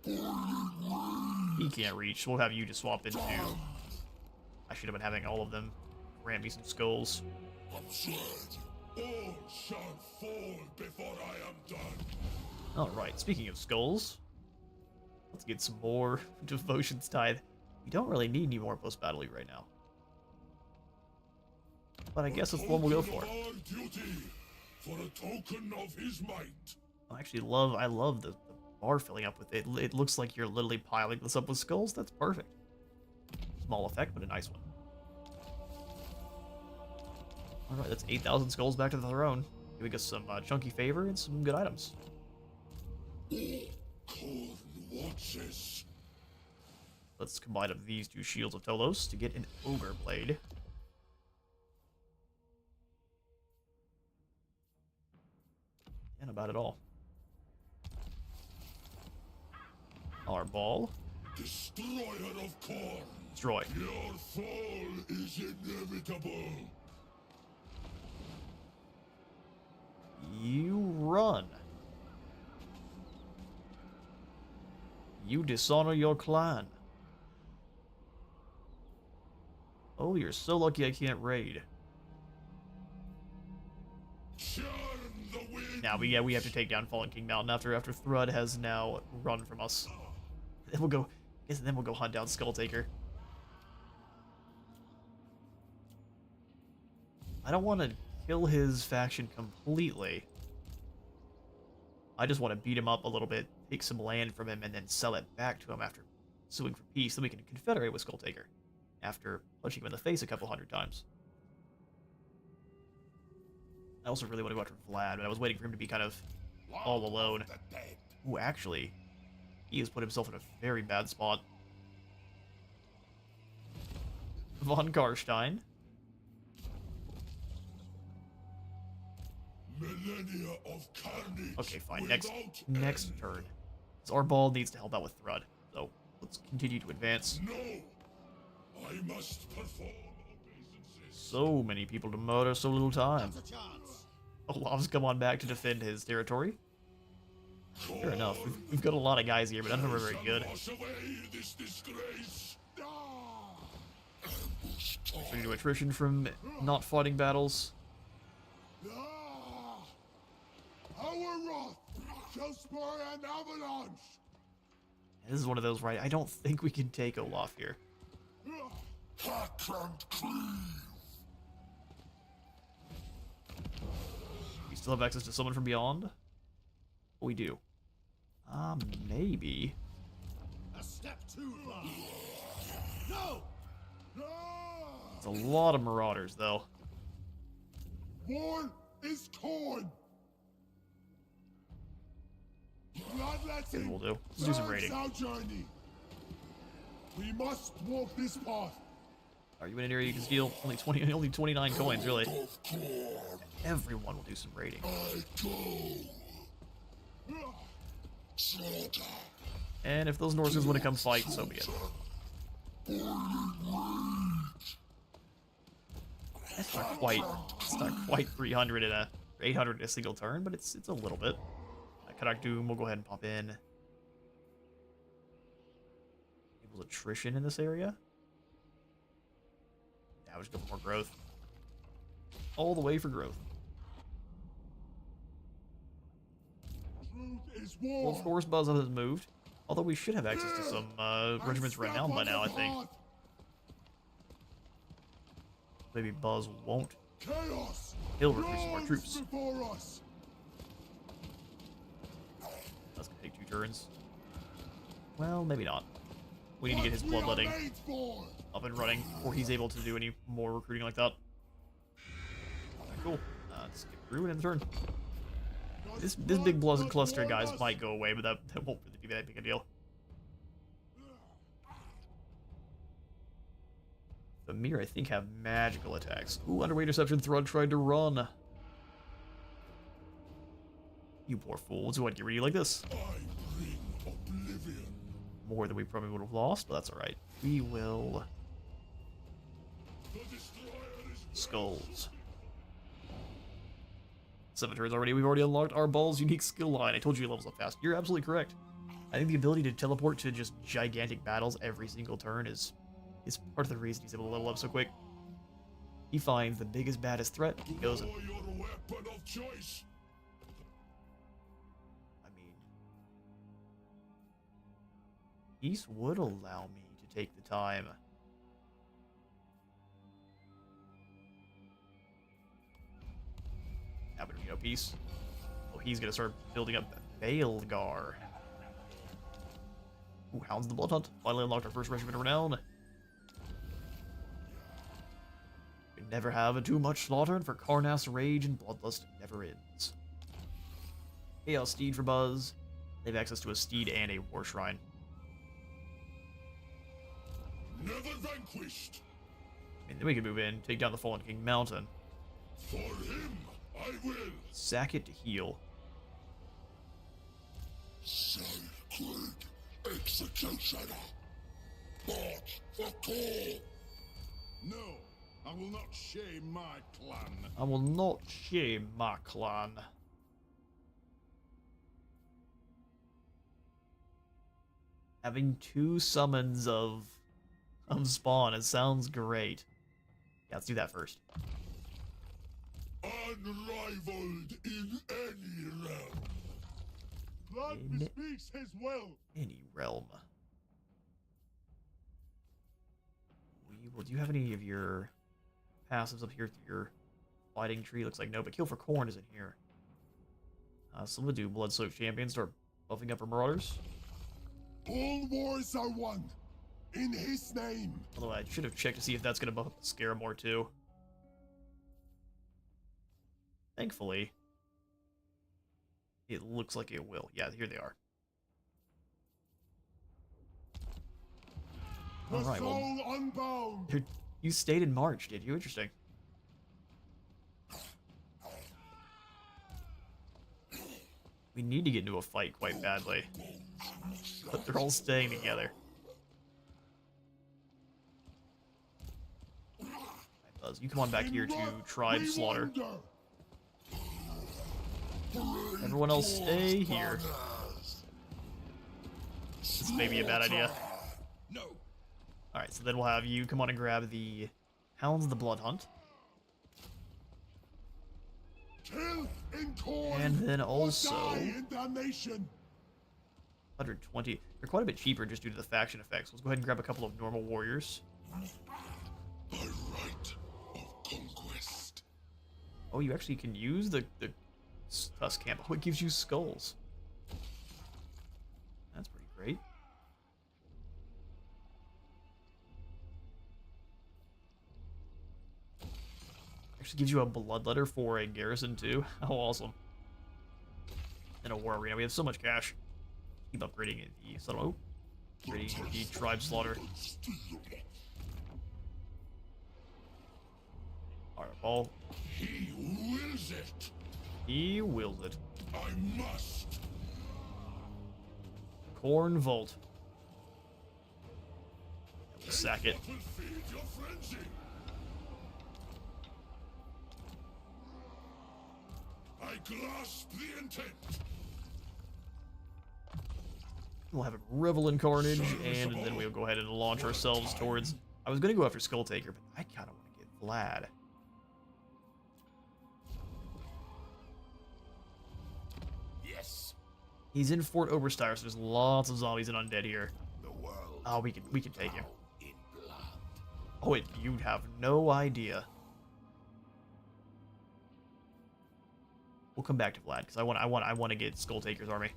He can't reach. We'll have you just swap into... I should have been having all of them grant me some skulls. Absurd. All shall fall before I am done. Alright, speaking of skulls, let's get some more Devotion's Tithe. We don't really need any more post-battle loot right now. But I guess it's the one we'll go for. For a token of his might. I love the bar filling up with it. It looks like you're literally piling this up with skulls. That's perfect. Small effect, but a nice one. Alright, that's 8,000 skulls back to the throne. Giving us some chunky favor and some good items. Khorne watches. Let's combine up these two shields of Tolos to get an ogre blade. And about it all. Arbaal. Destroyer of Khorne. Destroy. Your fall is inevitable. You run. You dishonor your clan. Oh, you're so lucky I can't raid. Now we have to take down Fallen King Mountain after Thrud has now run from us. Then we'll go hunt down Skulltaker. I don't want to kill his faction completely. I just want to beat him up a little bit, take some land from him, and then sell it back to him after suing for peace, so we can confederate with Skulltaker after punching him in the face a couple hundred times. I also really want to go after Vlad, but I was waiting for him to be kind of all alone. Ooh, actually, he has put himself in a very bad spot. Von Karstein. Millennia of carnage. Okay, fine. Next turn. So Arbaal needs to help out with Thrud, so let's continue to advance. No, I must perform obeisances. So many people to murder, so little time. Olaf's come on back to defend his territory. Fair enough. We've got a lot of guys here, but none of them are very good. Due to attrition from not fighting battles. Our wrath shall spur an avalanche. This is one of those, right? I don't think we can take Olaf here. We still have access to someone from beyond? We do. Maybe. A step too far. No. It's a lot of marauders, though. War is Khorne. Here's what we'll do. Let's do some raiding. Our journey. We must walk this path. Are you in an area you can steal? Only 29 coins, really. Everyone will do some raiding. And if those Norses want to come fight, so be it. It's not quite 300 in a 800 in a single turn, but it's a little bit. Kadak Doom, we'll go ahead and pop in. People's attrition in this area. Yeah, we'll just go for more growth. All the way for growth. Well, of course, Buzz has moved. Although we should have access to some regiments renowned by now, I think. Maybe Buzz won't. He'll recruit some more troops. That's gonna take 2 turns. Well, maybe not. We need to get his bloodletting up and running before he's able to do any more recruiting like that. Alright, cool. Let's get through and end the turn. This big blood cluster of guys might go away, but that won't really be that big a deal. The Mir, I think, have magical attacks. Ooh, underway interception. Thrud tried to run. You poor fools. What, get ready like this? I bring oblivion. More than we probably would have lost, but that's alright. We will... The destroyer is Skulls. 7 turns already. We've already unlocked Arbaal's unique skill line. I told you he levels up fast. You're absolutely correct. I think the ability to teleport to just gigantic battles every single turn is part of the reason he's able to level up so quick. He finds the biggest, baddest threat. He goes and... your weapon of choice. I mean... Peace would allow me to take the time. Happen to peace. Oh, he's gonna start building up Baelgar. Ooh, Hounds the Blood Hunt. Finally unlocked our first regiment of renown. We never have too much slaughter, and for Karnaf's rage and bloodlust never ends. Chaos Steed for Buzz. They have access to a steed and a war shrine. Never vanquished. And then we can move in, take down the Fallen King Mountain. For him, I will. Sack it to heal. Sacred executioner. But for Khorne. No, I will not shame my clan. I will not shame my clan. Having 2 summons of spawn, it sounds great. Yeah, let's do that first. Unrivaled in any realm. Blood In bespeaks his will. any realm. Do you have any of your passives up here through your fighting tree? Looks like no, but Kill for Khorne is in here. So we'll do Blood-Soaked Champion, start buffing up our Marauders. All wars are won. In his name. Although I should have checked to see if that's going to buff up the Scaramore too. Thankfully, it looks like it will. Yeah, here they are. The Alright, well, soul unbound. you stayed in March, did you? Interesting. We need to get into a fight quite badly. But they're all staying together. Alright, Buzz, you come on back here to Tribe Slaughter. Everyone else stay here. This may be a bad idea. No. Alright, so then we'll have you come on and grab the Hounds of the Blood Hunt. Kill in Khorne. And then also... Die in damnation. 120. They're quite a bit cheaper just due to the faction effects. Let's go ahead and grab a couple of normal warriors. By right of conquest. Oh, you actually can use the Tusk Camp. Oh, it gives you skulls. That's pretty great. Actually gives you a bloodletter for a garrison too. How awesome. In a war arena, we have so much cash. Keep upgrading the settlement. Oh, upgrading the tribe slaughter. Arbaal. He wills it. He wills it. I must. Khorne Vault. Sack it. What will feed your frenzy? I grasp the intent. We'll have a revel in carnage, and then we'll go ahead and launch ourselves towards... I was going to go after Skulltaker, but I kind of want to get Vlad. Yes. He's in Fort Oberstyre, so there's lots of zombies and undead here. The world. Oh, we can take him. In blood. Oh, wait, you have no idea. We'll come back to Vlad because I want to get Skulltaker's army.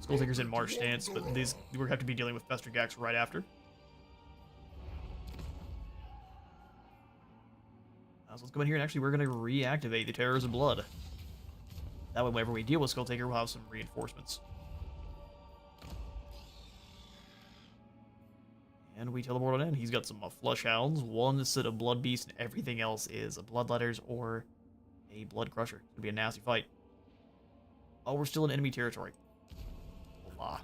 Skulltaker's in march stance, but we're gonna have to be dealing with Festergax right after. So let's go in here and actually we're gonna reactivate the Terrors of Blood. That way, whenever we deal with Skulltaker, we'll have some reinforcements. And we teleport on in. He's got some Flush Hounds, one set of Blood Beasts, and everything else is a Bloodletters or a Blood Crusher. It's gonna be a nasty fight. Oh, we're still in enemy territory. Hola.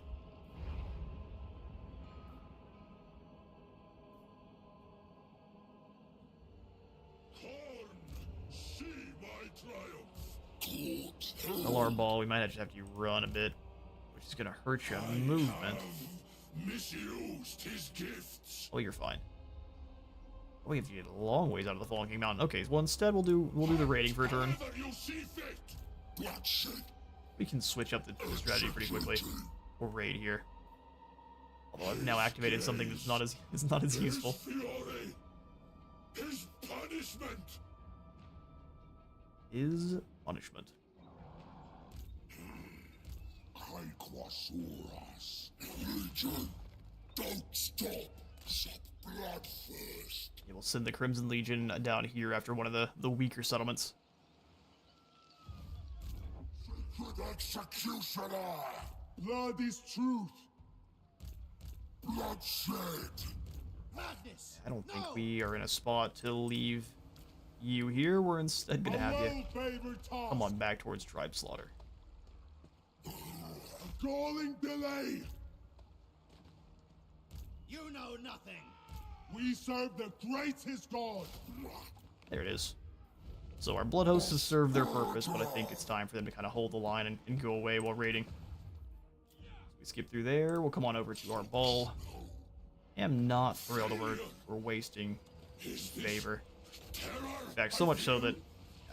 Khorne, see my triumph. Tell Arbaal, we might just have to run a bit, which is gonna hurt your movement. Misused his gifts. Oh, you're fine. Oh, we have to get a long ways out of the Fallen King Mountain. Okay, well instead we'll do the raiding for a turn. However you see fit. Bloodshed. We can switch up the strategy pretty quickly. We'll raid here. Although I've now activated something that's not as useful. His fury. His punishment. Is punishment. Quasuras. Legion, don't stop. Suck blood first. Yeah, we'll send the Crimson Legion down here after one of the weaker settlements. Sacred executioner. Blood is truth. Bloodshed. Madness. I don't think we are in a spot to leave you here. We're instead gonna have you come on back towards Tribe Slaughter. A galling delay. You know nothing. We serve the greatest god. There it is. So our Blood Hosts have served their purpose, but I think it's time for them to kind of hold the line and go away while raiding. So we skip through there. We'll come on over to Arbaal. I'm not thrilled that we're wasting favor. In fact, so much so that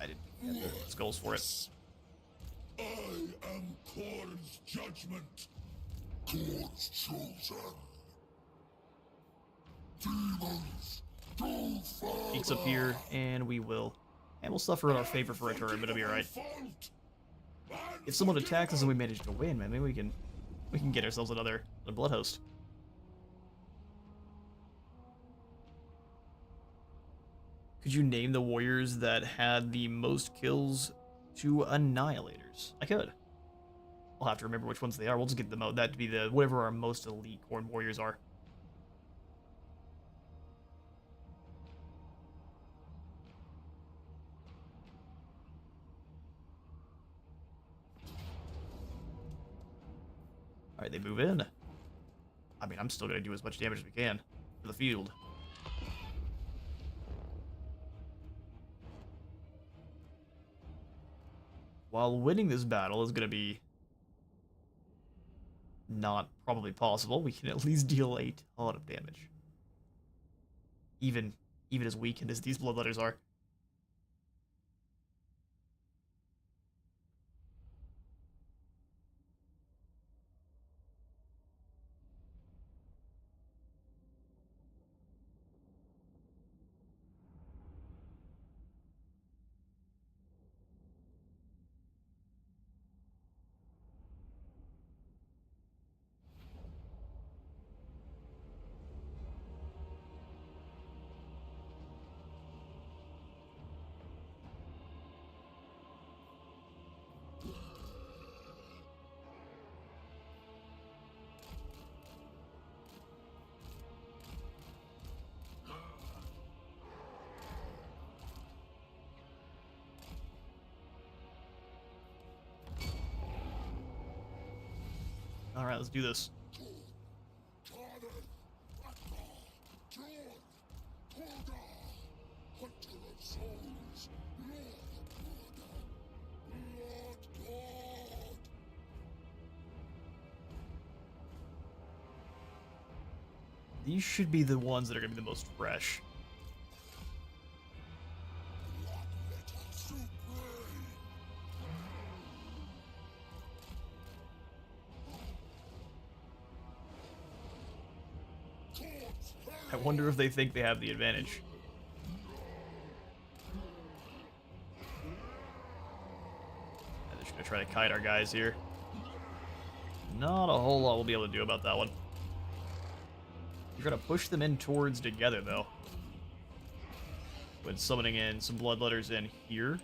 I didn't get the skulls for it. I am Khorne's judgment. God's chosen. Demons, go further. Peeks up here, and we'll suffer in our favor for a turn, but it'll be alright. If someone attacks us and we manage to win, man, maybe we can get ourselves another Blood Host. Could you name the warriors that had the most kills to Annihilators? I could. I'll have to remember which ones they are. We'll just get that to be whatever our most elite Khorne warriors are. Alright, they move in. I mean, I'm still going to do as much damage as we can to the field. While winning this battle is going to be not probably possible, we can at least deal a ton of damage. Even as weakened as these Bloodletters are. let's do this. These should be the ones that are going to be the most fresh. I wonder if they think they have the advantage. I'm just going to try to kite our guys here. Not a whole lot we'll be able to do about that one. You're gonna push them in towards together, though. When summoning in some bloodletters in here,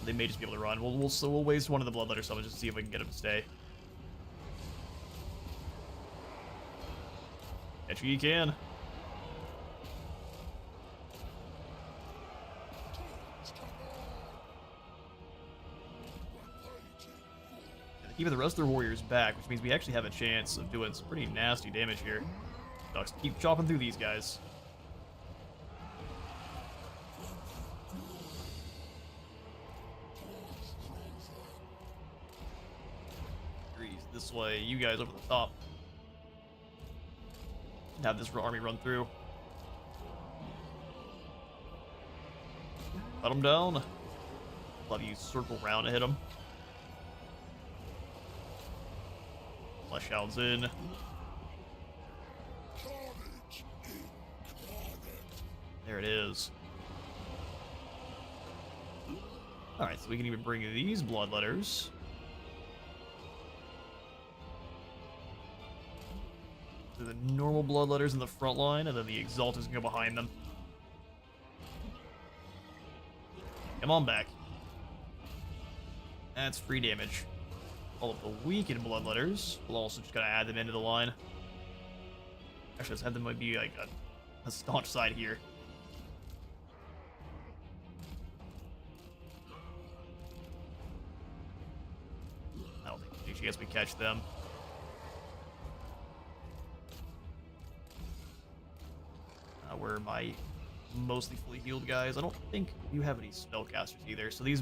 they may just be able to run. We'll waste one of the bloodletter summons just to see if we can get them to stay. Catch who you can. Keeping the rest of their warriors back, which means we actually have a chance of doing some pretty nasty damage here. Ducks, keep chopping through these guys. This way, you guys over the top. Have this army run through. Cut them down. Love you circle round to hit them. Flesh hounds in. There it is. Alright, so we can even bring these bloodletters. So the normal bloodletters in the front line, and then the exalters can go behind them. Come on back. That's free damage. All of the weakened bloodletters. We'll also just gotta add them into the line. Actually, let's have them be like a staunch side here. I don't think there's any chance we catch them. Where my mostly fully healed guys. I don't think you have any spellcasters either. So these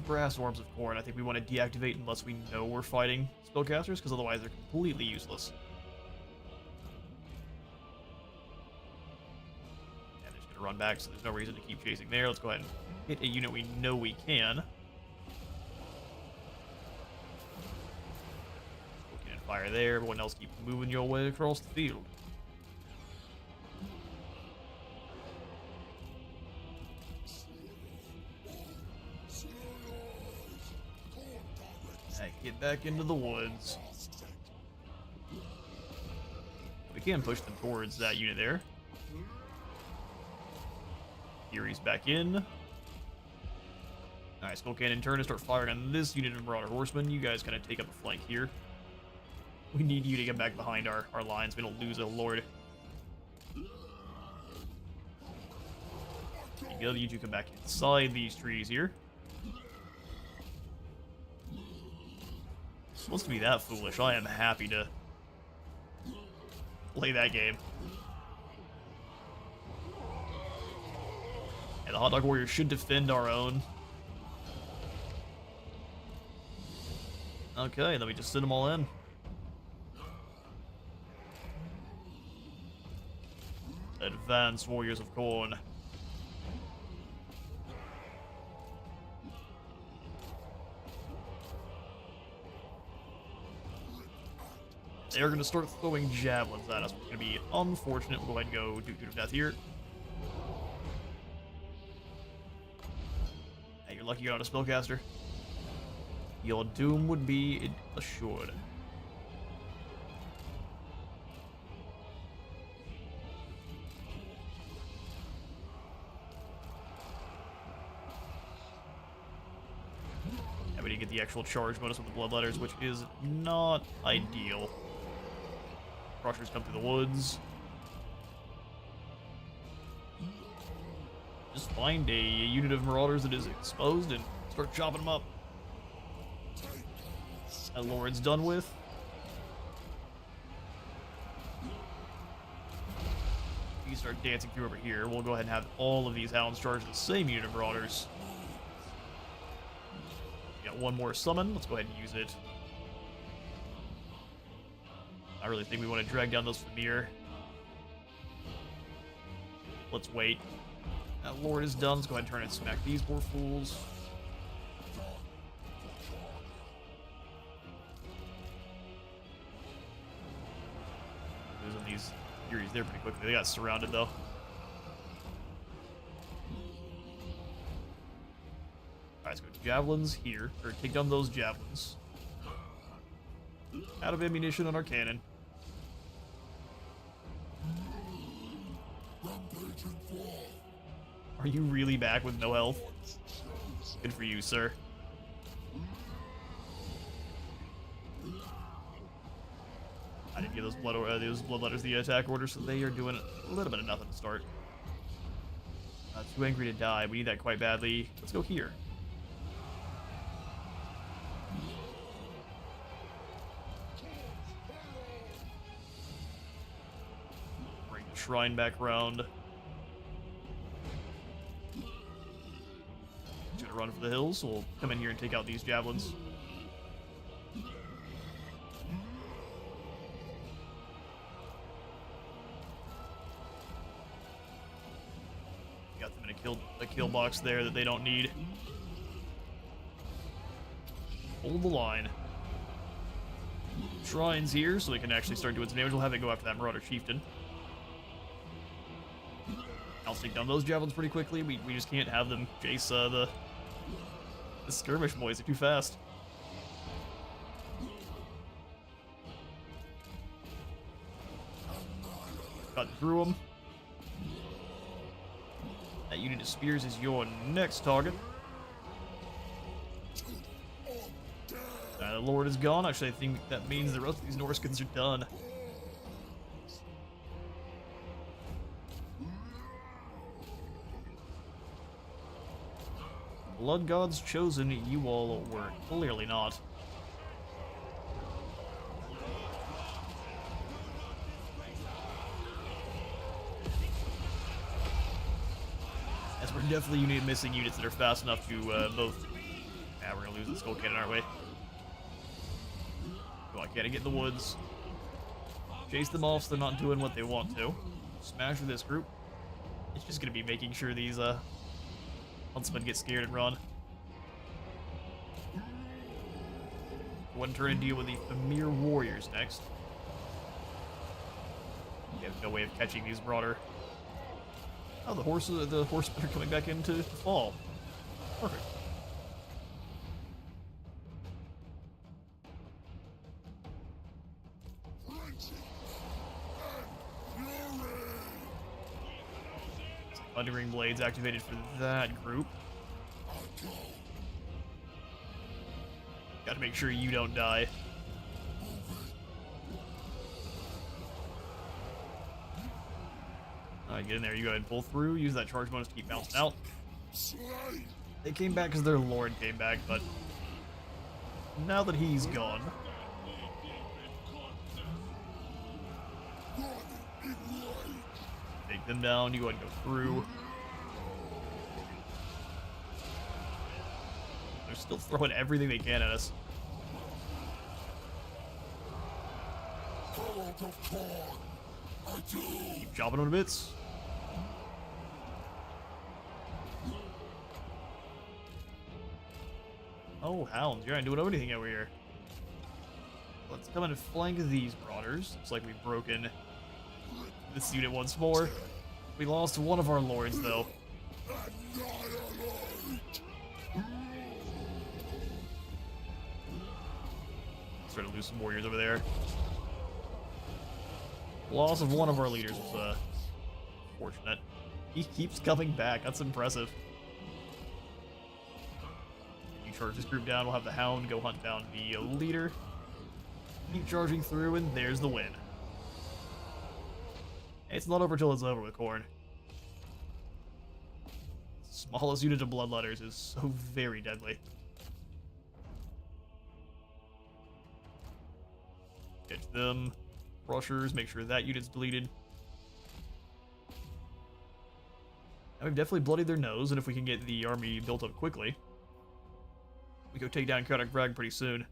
brass orbs of Khorne, I think we want to deactivate unless we know we're fighting spellcasters, because otherwise they're completely useless. And they're just gonna run back, so there's no reason to keep chasing there. Let's go ahead and hit a unit we know we can. Okay, fire there. Everyone else keep moving your way across the field. Get back into the woods. We can push them towards that unit there. Fury's back in. Alright, Skull Cannon turn and start firing on this unit of Marauder Horsemen. You guys kind of take up a flank here. We need you to get back behind our lines. We don't lose a lord. There you go. You two come back inside these trees here. Supposed to be that foolish. I am happy to play that game. And the Hot Dog Warriors should defend our own. Okay, then we just send them all in. Advanced Warriors of Khorne. They're going to start throwing javelins at us, which is going to be unfortunate. We'll go ahead and go Duke to death here. Hey, you're lucky you're not a spellcaster. Your doom would be assured. And we did get the actual charge bonus with the bloodletters, which is not ideal. Crushers come through the woods. Just find a unit of marauders that is exposed and start chopping them up. That Lord's done with. You start dancing through over here. We'll go ahead and have all of these hounds charge the same unit of marauders. We got one more summon. Let's go ahead and use it. I really think we want to drag down those Famir. Let's wait. That Lord is done. Let's go ahead and turn and smack these poor fools. Losing these Furies there pretty quickly. They got surrounded though. Alright, let's go javelins here. Or take down those javelins. Out of ammunition on our cannon. Are you really back with no health? Good for you, sir. I didn't give those bloodletters the attack order, so they are doing a little bit of nothing to start. Too angry to die. We need that quite badly. Let's go here. Bring the shrine back around. Gonna run for the hills, so we'll come in here and take out these javelins. Got them in a kill box there that they don't need. Hold the line. Shrines here, so they can actually start doing some damage. We'll have it go after that Marauder Chieftain. I'll take down those javelins pretty quickly. We just can't have them chase the skirmish boys. They're too fast. Cut through them. That unit of spears is your next target. The Lord is gone. Actually, I think that means the rest of these Norskins are done. Blood Gods chosen, you all were clearly not. As we're definitely missing units that are fast enough to both... Yeah, we're gonna lose the Skull Cannon, aren't we? Come on, can't get in the woods. Chase them off so they're not doing what they want to. Smash with this group. It's just gonna be making sure these Huntsmen get scared and run. One turn and deal with the Famir Warriors next. We have no way of catching these Marauder. Oh, the horsemen are coming back into the fall. Perfect. Thundering Blades activated for that group. Gotta make sure you don't die. Alright, get in there. You go ahead and pull through. Use that charge bonus to keep bouncing out. They came back because their Lord came back, but now that he's gone, take them down. You go ahead and go through. They're still throwing everything they can at us. Keep chopping them to bits. Oh, hounds, you're not doing anything over here. Let's come in and flank these Marauders. Looks like we've broken this unit once more. We lost one of our lords, though. Starting to lose some warriors over there. Loss of one of our leaders was fortunate. He keeps coming back. That's impressive. You charge this group down. We'll have the Hound go hunt down the leader. Keep charging through, and there's the win. It's not over till it's over with Khorne. Smallest unit of bloodletters is so very deadly. Catch them. Rushers, make sure that unit's deleted. Now we've definitely bloodied their nose, and if we can get the army built up quickly, we go take down Kodak Bragg pretty soon.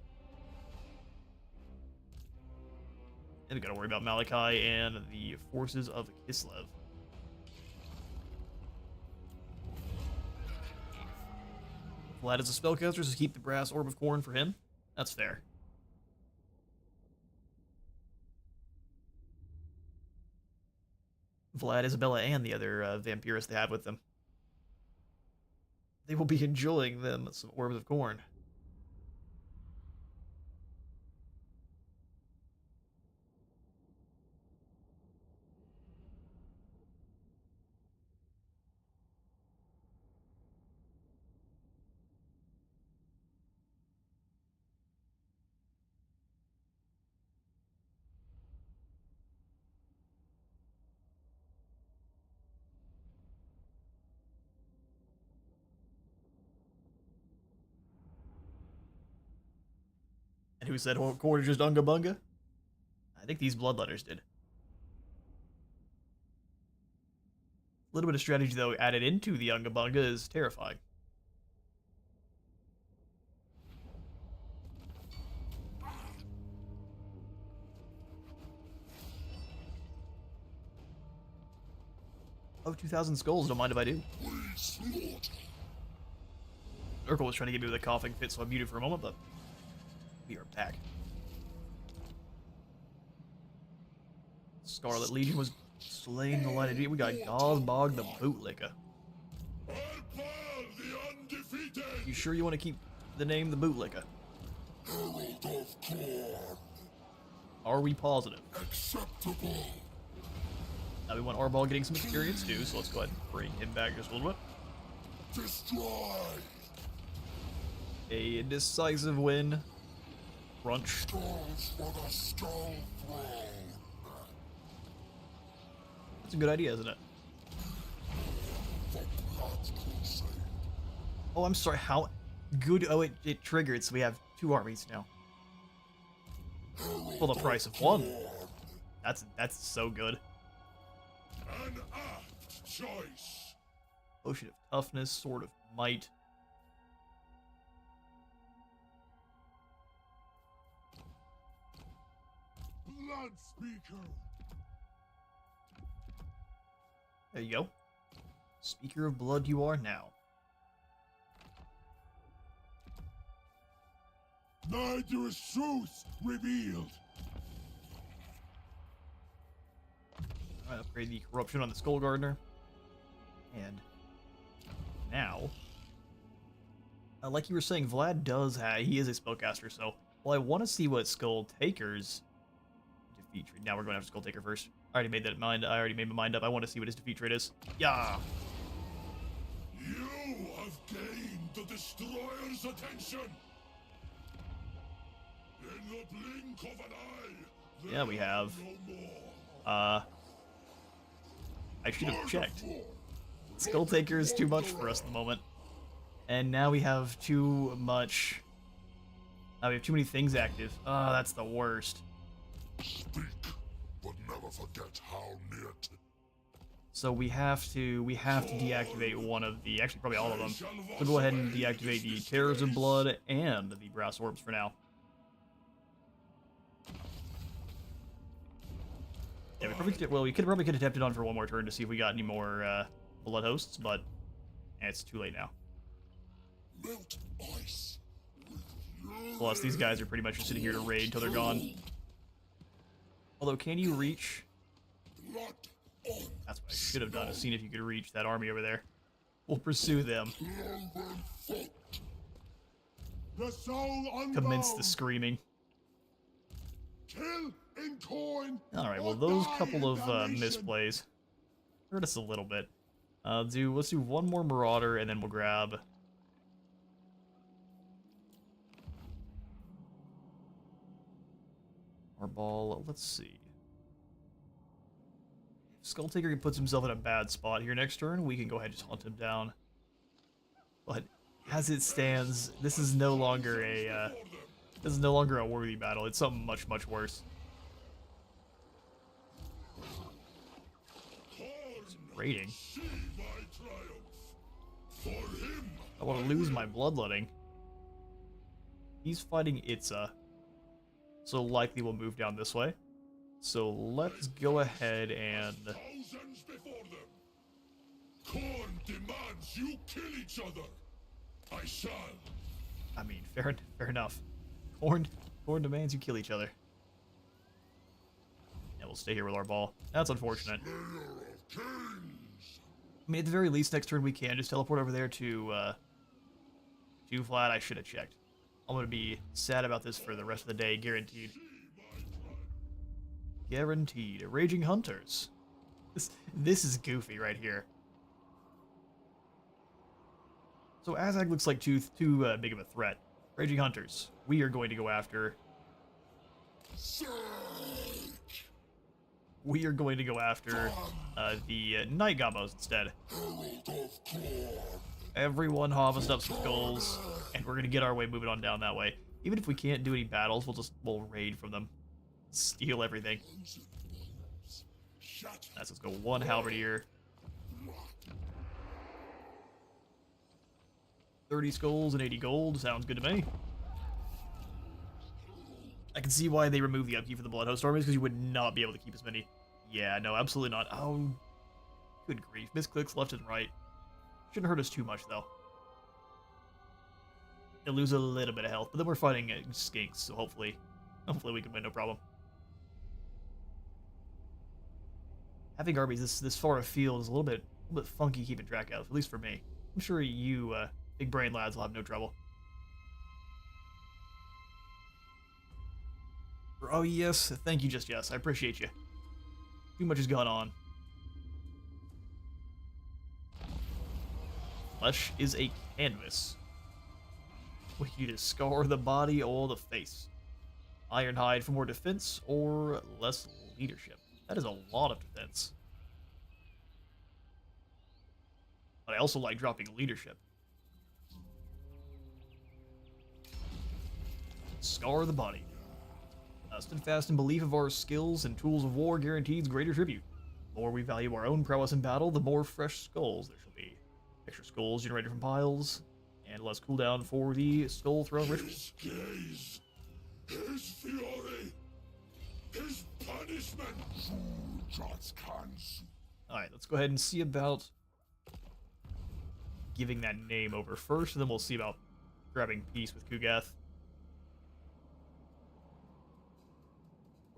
And we gotta worry about Malachi and the forces of Kislev. Vlad is a spellcaster, so keep the brass orb of Khorne for him. That's fair. Vlad, Isabella, and the other vampirists they have with them. They will be enjoying them some orbs of Khorne. And who said Khorne is just Unga Bunga? I think these bloodletters did. A little bit of strategy, though, added into the Unga Bunga is terrifying. Oh, 2,000 skulls, don't mind if I do. Urkel was trying to get me with a coughing fit, so I muted for a moment, but we are back. Scarlet Legion was slain in the line of duty. We got Gosbog the Bootlicker. Arbaal the Undefeated! You sure you want to keep the name the Bootlicker? Herald of Khorne. Are we positive? Acceptable. Now we want Arbaal getting some experience too, so let's go ahead and bring him back just a little bit. Destroy. A decisive win. Crunch. Skulls for the Skull Throne. That's a good idea, isn't it? The Blood Crusade. Oh, I'm sorry, how good? Oh, it triggered, so we have 2 armies now. For the price of 1. That's so good. An apt choice! Potion of Toughness, Sword of Might. Blood Speaker. There you go. Speaker of Blood you are now. Neither is truth revealed. Alright, upgrade the corruption on the Skull Gardener. And now, like you were saying, Vlad does have, he is a spellcaster, so, well, I want to see what Skull Taker's defeat rate. Now we're going after Skull Taker first. I already made my mind up. I want to see what his defeat rate is. Yeah. You have gained the Destroyer's attention! In the blink of an eye, Yeah, we have. no more. I should have checked. Skull Taker is too much for us at the moment. And now we have too much. We have too many things active. Oh, that's the worst. Speak, but never forget how near to. So we have to deactivate one of the, actually probably all of them. So go ahead and deactivate the Terrors of Blood and the Brass Orbs for now. Yeah, we probably probably could have tapped it on for one more turn to see if we got any more blood hosts, but it's too late now. Melt ice. Plus, these guys are pretty much just sitting here to raid until they're gone. Although, can you reach? Blood on. That's what I should have done, is seen if you could reach that army over there. We'll pursue them. Cloven foot. The soul unbound. Commence the screaming. Kill in Khorne. Alright, well, or those die couple in of damnation. misplays hurt us a little bit. Let's do one more Marauder, and then we'll grab... Arbaal, let's see. If Skull Taker puts himself in a bad spot here next turn, we can go ahead and just hunt him down. But as it stands, this is no longer a worthy battle. It's something much, much worse. Raiding. See my triumph! I want to lose my bloodletting. He's fighting Itza, so likely we'll move down this way. So let's go ahead and... Thousands before them. Khorne demands you kill each other. I shall. I mean, fair enough. Khorne demands you kill each other. And we'll stay here with Arbaal. That's unfortunate. Slayer of kings. I mean, at the very least, next turn we can just teleport over there to, 2 flat. I should have checked. I'm gonna be sad about this for the rest of the day, guaranteed. Guaranteed. Raging Hunters. This is goofy right here. So Azag looks like too big of a threat. Raging Hunters. We are going to go after... We are going to go after the Night Gobos instead. Everyone harvest up some skulls, and we're gonna get our way moving on down that way. Even if we can't do any battles, we'll raid from them. Steal everything. Let's go 1 halberdier. 30 skulls and 80 gold. Sounds good to me. I can see why they removed the upkeep for the Bloodhost armies, because you would not be able to keep as many. Yeah, no, absolutely not. Oh, good grief. Misclicks left and right. Shouldn't hurt us too much, though. They'll lose a little bit of health, but then we're fighting skinks, so hopefully we can win, no problem. Having armies this far afield is a little bit funky keeping track of, at least for me. I'm sure you, big brain lads will have no trouble. Oh yes, thank you, just yes. I appreciate you. Too much has gone on. Flesh is a canvas. We can either scar the body or the face. Ironhide for more defense or less leadership. That is a lot of defense. But I also like dropping leadership. Scar the body. Steadfast in belief of our skills and tools of war guarantees greater tribute. The more we value our own prowess in battle, the more fresh skulls there shall be. Extra skulls generated from piles, and less cooldown for the Skull Throne ritual. His gaze, his fury, his punishment. Alright, let's go ahead and see about giving that name over first, and then we'll see about grabbing peace with Kugath.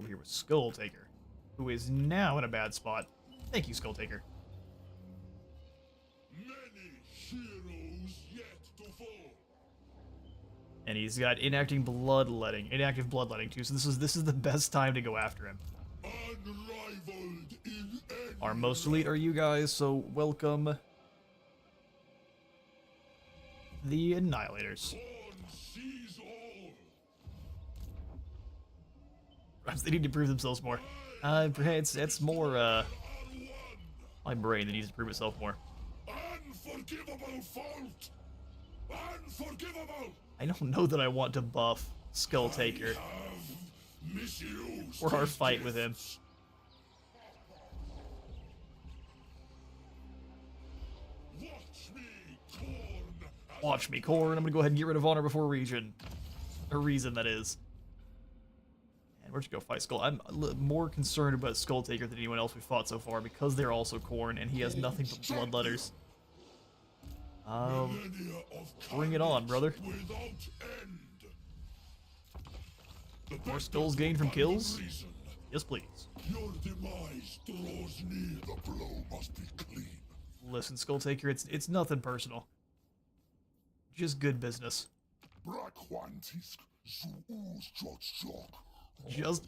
Over here with Skull Taker, who is now in a bad spot. Thank you, Skull Taker. Many heroes yet to fall. And he's got inactive bloodletting too. So this is the best time to go after him. Unrivaled in any Our most elite are you guys, so welcome the Annihilators. Khorne sees all. Perhaps they need to prove themselves more. It's more my brain that needs to prove itself more. Unforgivable fault. Unforgivable. I don't know that I want to buff Skull Taker Have misused for our his fight with him. gifts. Watch me, Khorne. Watch me, Khorne. I'm gonna go ahead and get rid of Honor before Reason, that is. And where'd you go fight Skull? I'm more concerned about Skull Taker than anyone else we fought so far because they're also Khorne and he has nothing but bloodletters. Millennia of Bring it on, brother. without end. The More best skulls of gained from one kills? reason. Yes, please. Your demise draws near. The blow must be clean. Listen, Skull Taker, it's nothing personal. Just good business. Just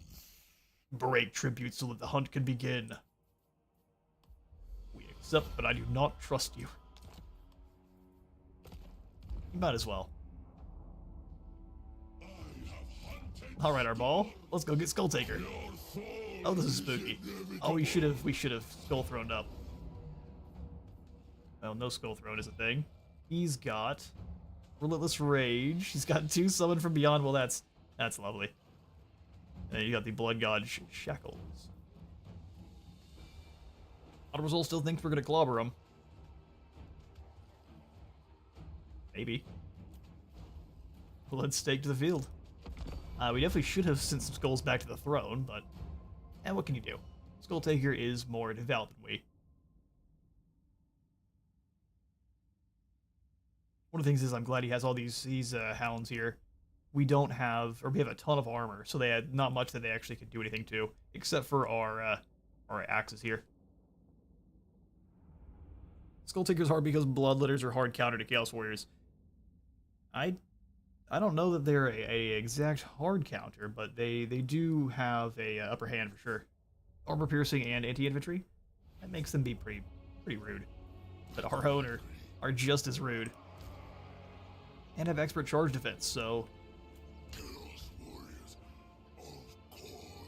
break tribute so that the hunt can begin. We accept, but I do not trust you. You might as well. Alright, Arbaal. Let's go get Skull Taker. Oh, this is spooky. Oh, we should have Skull Throned up. Well, no Skull Throne is a thing. He's got Relentless Rage. He's got 2 summoned from beyond. Well, that's lovely. And then you got the Blood God Shackles. Auto Result still thinks we're gonna clobber him. maybe. Let's take to the field. We definitely should have sent some skulls back to the throne, but what can you do? Skulltaker is more devout than we. One of the things is I'm glad he has all these hounds here. We don't have, or we have a ton of armor, so they had not much that they actually could do anything to, except for our axes here. Skulltaker's hard because Bloodletters are hard counter to Chaos Warriors. I don't know that they're a exact hard counter, but they do have a upper hand for sure. Armor piercing and anti-infantry, that makes them be pretty rude. But our own are just as rude. And have expert charge defense, so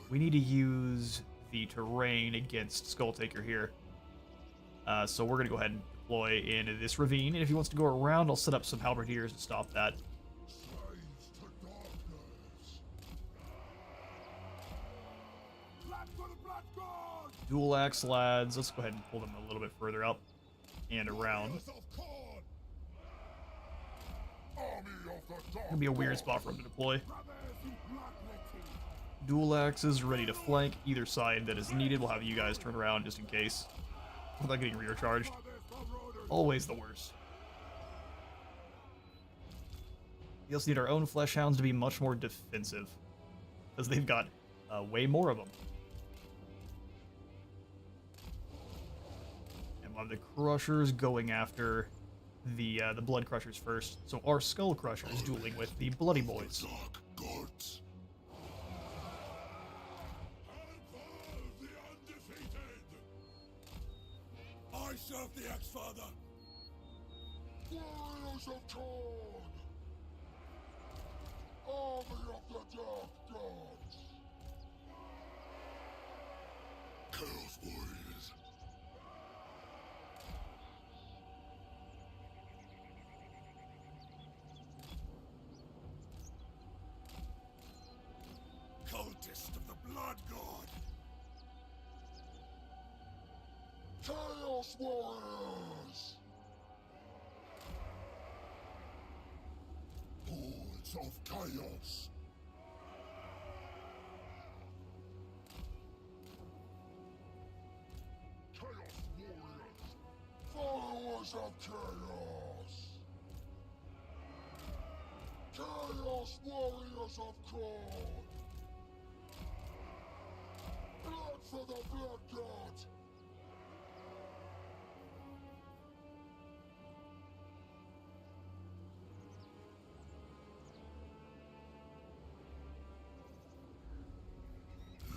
we need to use the terrain against Skulltaker here. So we're going to go ahead and deploy into this ravine, and if he wants to go around, I'll set up some halberdiers to stop that. Dual axe lads, let's go ahead and pull them a little bit further up and around. Gonna be a weird spot for him to deploy. Dual axes ready to flank either side that is needed. We'll have you guys turn around just in case without getting recharged. Always the worst. We also need our own flesh hounds to be much more defensive because they've got way more of them. And we'll have the crushers going after the blood crushers first. So our skull crushers dueling with the bloody boys. Arbaal the Undefeated! I serve the X-Father. Warriors of Khorne! Army of the Dark Gods! Chaos Warriors! Cultist of the Blood God! Chaos Warriors! Hordes of Chaos! Chaos Warriors! Followers of Chaos! Chaos Warriors of Khorne! Blood for the Blood God!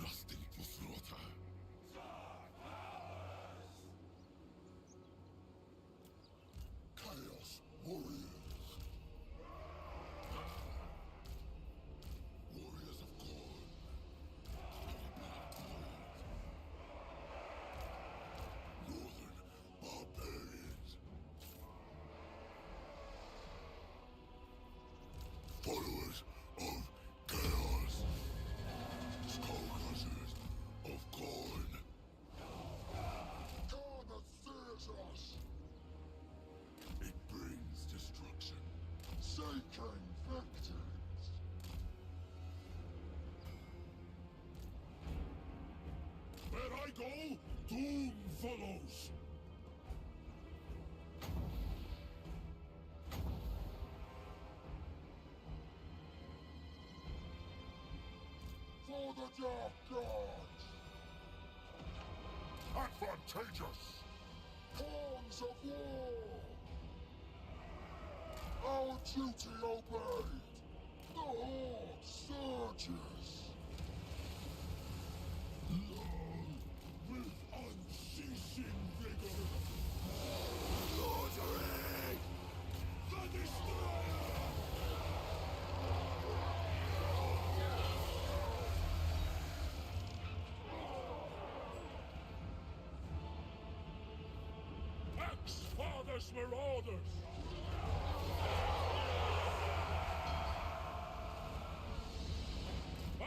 Lusting for slaughter. Chaos Warriors. Warriors of Khorne. Northern barbarians. Followers of chaos. Skullcrushers of Khorne. Khorne fears us! It brings destruction. Seeking victims! Where I go, doom follows. For the Dark Gods! Advantageous. Pawns of war! Our duty obeyed! The horde surges! With unceasing vigor. Slaughtering the destroyer. X-Father's marauders.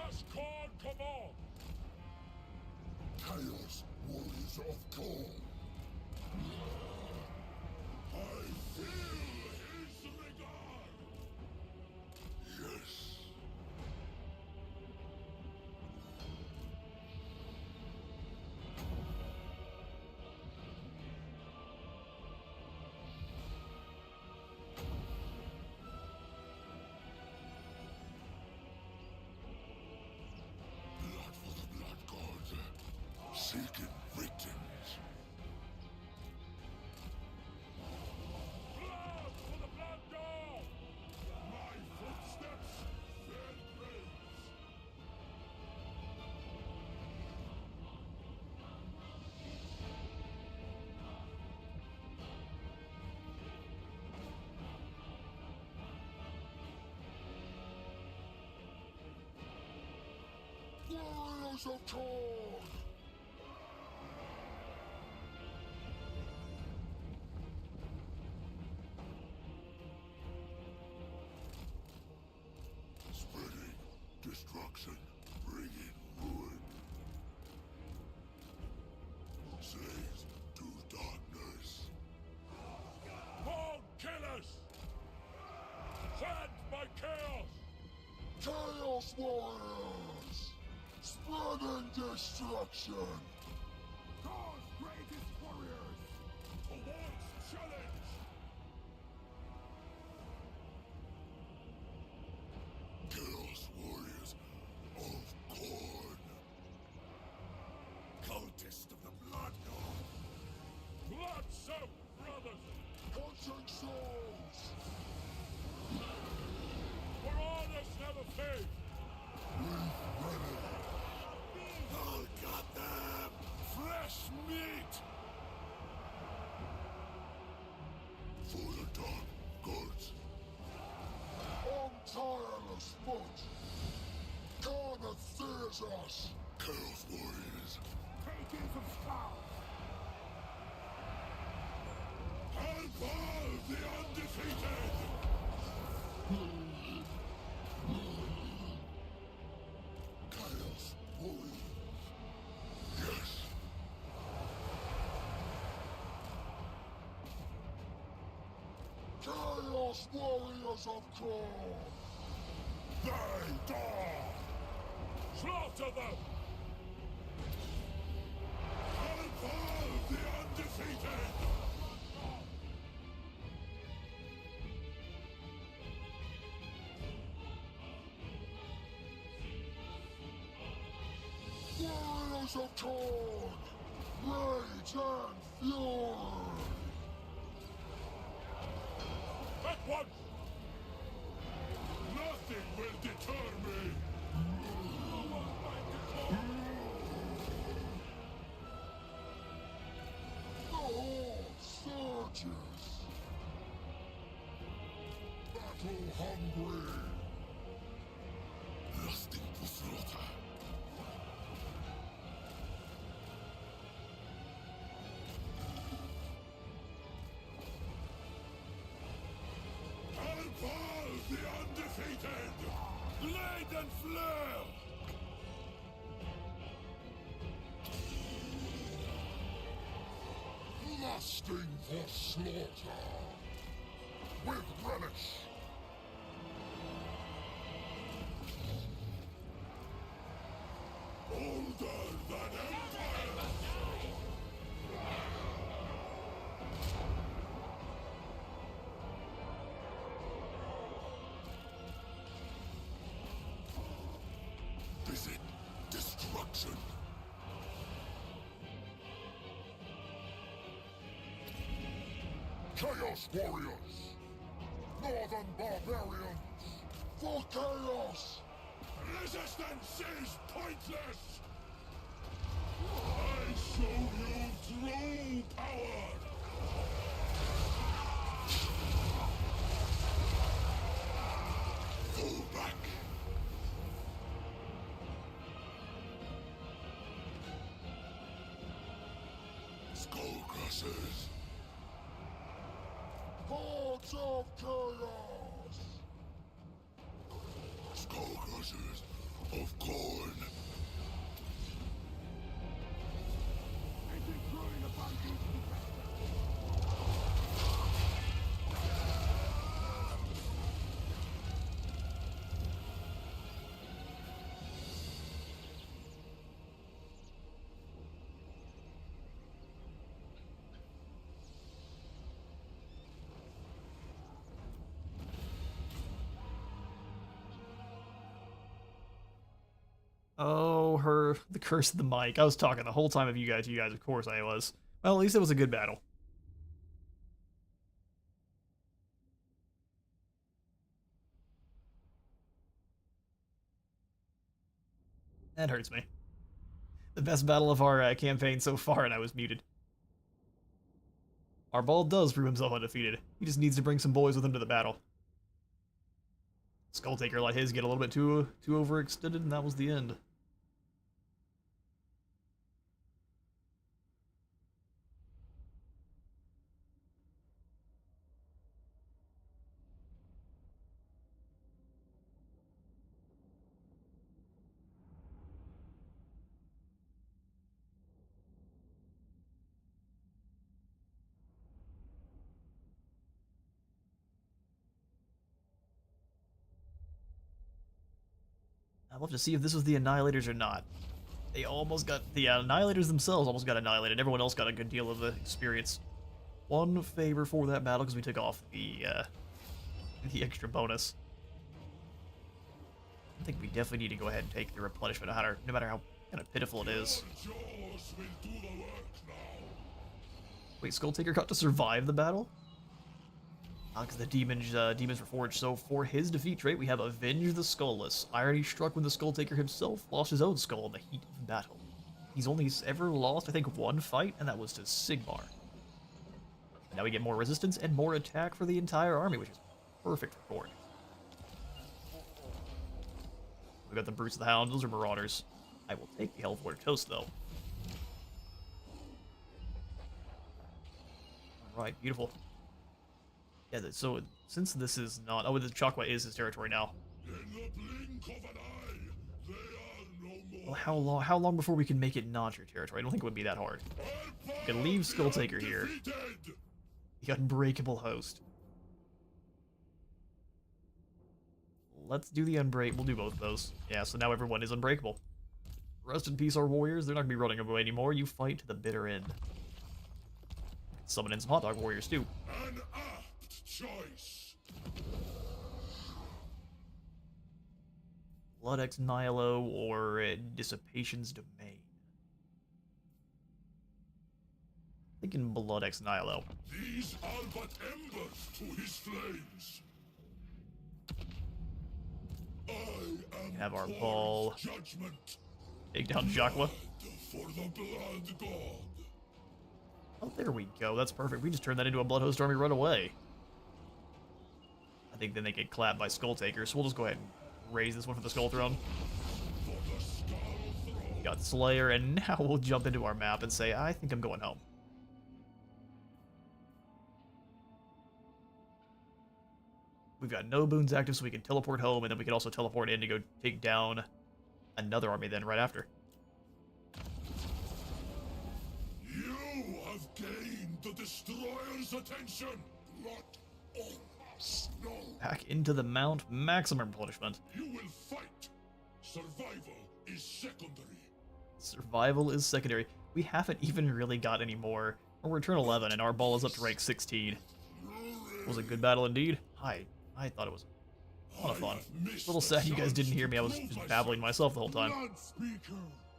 As Khorne come on. Chaos Warriors of Khorne! I feel his regard. warriors of Khorne! Spreading destruction, bringing ruin. Slaves to darkness. All killers! Send my chaos! Chaos warriors! Spreading destruction! Khorne's greatest warriors! Towards challenge! Chaos warriors of Khorne! Cultist of the Blood God! Blood-soaked brothers! Hunting souls! For honors never fade! I'll got them! Fresh meat! For the dark gods! On tireless foot! Khorne fears us! Chaos warriors! Takers of stars! Arbaal the Undefeated! Chaos warriors! Yes! Chaos warriors of Khorne! They die! Slaughter them! Arbaal the Undefeated! Warriors of Khorne! Rage and fury! At once! Nothing will deter me! The horde surges! Battle hungry! Lusting for slaughter! Arbaal the Undefeated! Blade and flare! Lusting for slaughter! With relish! Older than empire! Visit destruction! Chaos warriors! Northern barbarians! For chaos! Resistance is pointless! I show you true power! Fall back! Skull crushers! Hordes of chaos! Skull crushers of Khorne! Oh, the curse of the mic. I was talking the whole time of you guys, of course I was. Well, at least it was a good battle. That hurts me. The best battle of our campaign so far, and I was muted. Arbaal does prove himself undefeated. He just needs to bring some boys with him to the battle. Skulltaker let his get a little bit too overextended, and that was the end. I'd love to see if this was the Annihilators or not. They almost got... The Annihilators themselves almost got annihilated. Everyone else got a good deal of experience. One favor for that battle because we took off the extra bonus. I think we definitely need to go ahead and take the replenishment, no matter how kind of pitiful it is. Jaws will do the work now. Wait, Skulltaker got to survive the battle? Because the demons were forged. So for his defeat trait, we have Avenge the Skullless. Irony struck when the Skulltaker himself lost his own skull in the heat of battle. He's only ever lost, I think, one fight, and that was to Sigmar. And now we get more resistance and more attack for the entire army, which is perfect for Khorne. We got the Brutes of the Hound. Those are Marauders. I will take the Hellforge Toast, though. Alright, beautiful. Yeah, so since this is not... Oh, the Chakwa is his territory now. In the blink of an eye, they are no more. Well, how long before we can make it not your territory? I don't think it would be that hard. We can leave Skulltaker here. The Unbreakable Host. Let's do the Unbreak. We'll do both of those. Yeah, so now everyone is unbreakable. Rest in peace, our warriors. They're not going to be running away anymore. You fight to the bitter end. Summon in some hot dog warriors, too. An apt choice. Blood Ex Nihilo or Dissipation's Domain. Thinking Blood Ex Nihilo. These are but embers to his flames. I am Have our ball. judgment. Take down Chakwa. For the blood god. Oh, there we go. That's perfect. We just turned that into a Blood Host army right away. I think then they get clapped by Skulltaker, so we'll just go ahead and raise this one for the Skull Throne. For the skull throne. Got Slayer, and now we'll jump into our map and say, I think I'm going home. We've got no boons active, so we can teleport home, and then we can also teleport in to go take down another army then right after. You have gained the destroyer's attention. Not on us, no. Back into the mount, maximum replenishment. You will fight. Survival is secondary. Survival is secondary. We haven't even really got any more. We're turn 11, and our ball is up to rank 16. It was a good battle indeed. I thought it was a lot of fun. A little sad you guys didn't hear me. I was just babbling myself the whole time.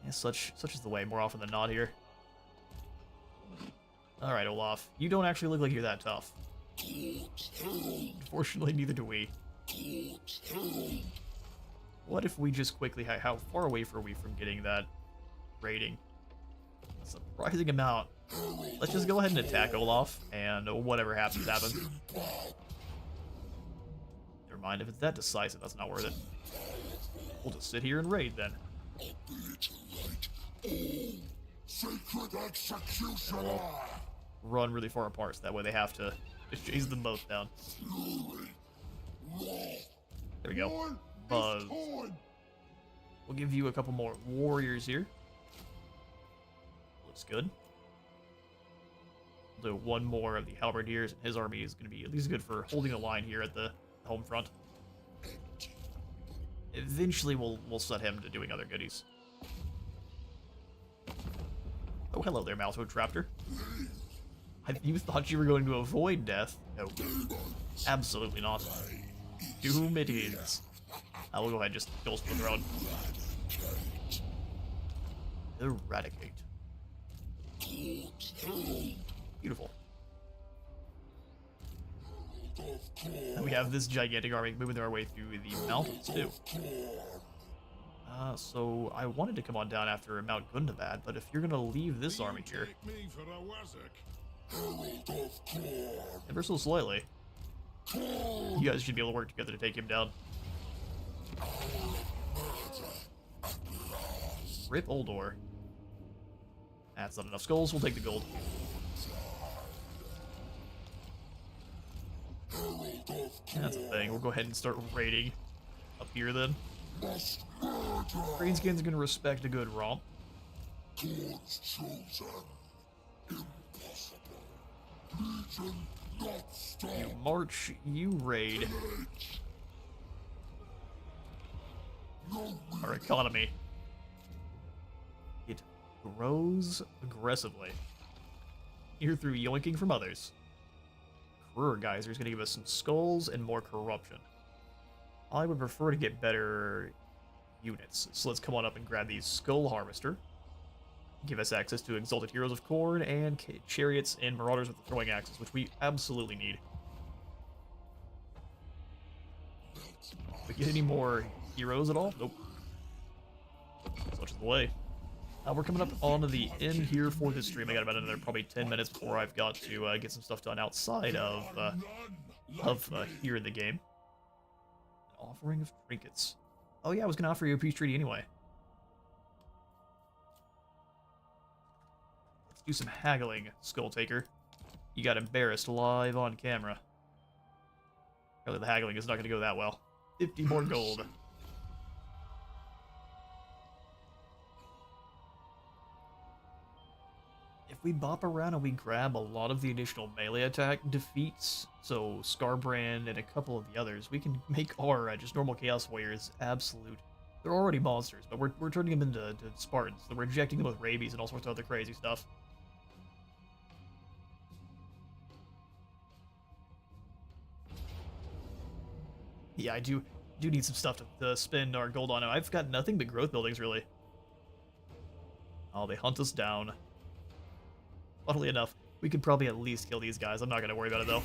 Yeah, such is the way, more often than not here. Alright, Olaf. You don't actually look like you're that tough. Unfortunately, neither do we. What if we just quickly... How far away are we from getting that rating? Surprising amount. Let's just go ahead and attack Olaf, and whatever happens, happens. Never mind, if it's that decisive, that's not worth it. We'll just sit here and raid, then. Sacred executioner! Run really far apart, so that way they have to just chase them both down. There we go. Buzz. We'll give you a couple more warriors here. Looks good. We'll do one more of the halberdiers, and his army is going to be at least good for holding a line here at the home front. Eventually, we'll set him to doing other goodies. Oh, hello there, Mouthwood Raptor. You thought you were going to avoid death? No. Absolutely not. Doom it is. I will go ahead and just kill us for the throne. Eradicate. Beautiful. And we have this gigantic army moving their way through the mountains, too. So I wanted to come on down after Mount Gundabad, but if you're going to leave this army here... Ever so slightly. You guys should be able to work together to take him down. Rip Uldor. That's not enough skulls, we'll take the gold. That's the thing, we'll go ahead and start raiding up here then. Greenskin's gonna respect a good romp. You march, you raid. our economy. It grows aggressively. Here through yoinking from others. Career Geyser is going to give us some skulls and more corruption. I would prefer to get better units. So let's come on up and grab the Skull Harvester. Give us access to Exalted Heroes of Khorne and Chariots and Marauders with the Throwing Axes, which we absolutely need. We get any more heroes at all? Nope. Such is the way. We're coming up on the end here for this stream. I got about another probably 10 minutes before I've got to get some stuff done outside of here in the game. An offering of trinkets. Oh yeah, I was going to offer you a peace treaty anyway. Let's do some haggling, Skull Taker. You got embarrassed live on camera. Really, the haggling is not going to go that well. 50 more gold. If we bop around and we grab a lot of the additional melee attack defeats, so Scarbrand and a couple of the others, we can make our just normal Chaos Warriors absolute. They're already monsters, but we're turning them into Spartans. So we're injecting them with rabies and all sorts of other crazy stuff. Yeah, I do need some stuff to spend our gold on. I've got nothing but growth buildings, really. Oh, they hunt us down. Funnily enough, we could probably at least kill these guys. I'm not going to worry about it, though.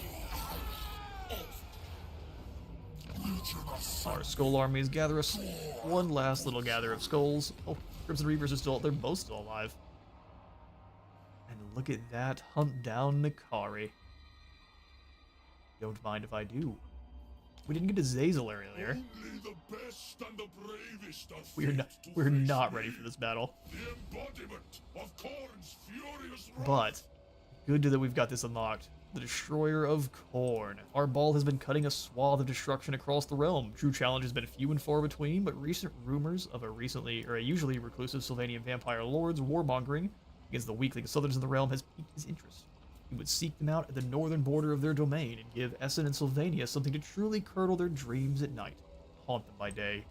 Our skull armies gather us one last little gather of skulls. Oh, Crimson Reapers are still... They're both still alive. And look at that. Hunt down Nikari. Don't mind if I do. We didn't get to Zazel earlier. We're not ready for this battle. But good that we've got this unlocked. The Destroyer of Khorne. Arbaal has been cutting a swath of destruction across the realm. True challenge has been few and far between, but recent rumors of a usually reclusive Sylvanian vampire lord's warmongering against the weakling Southerns of the realm has piqued his interest. He would seek them out at the northern border of their domain and give Essen and Sylvania something to truly curdle their dreams at night, haunt them by day.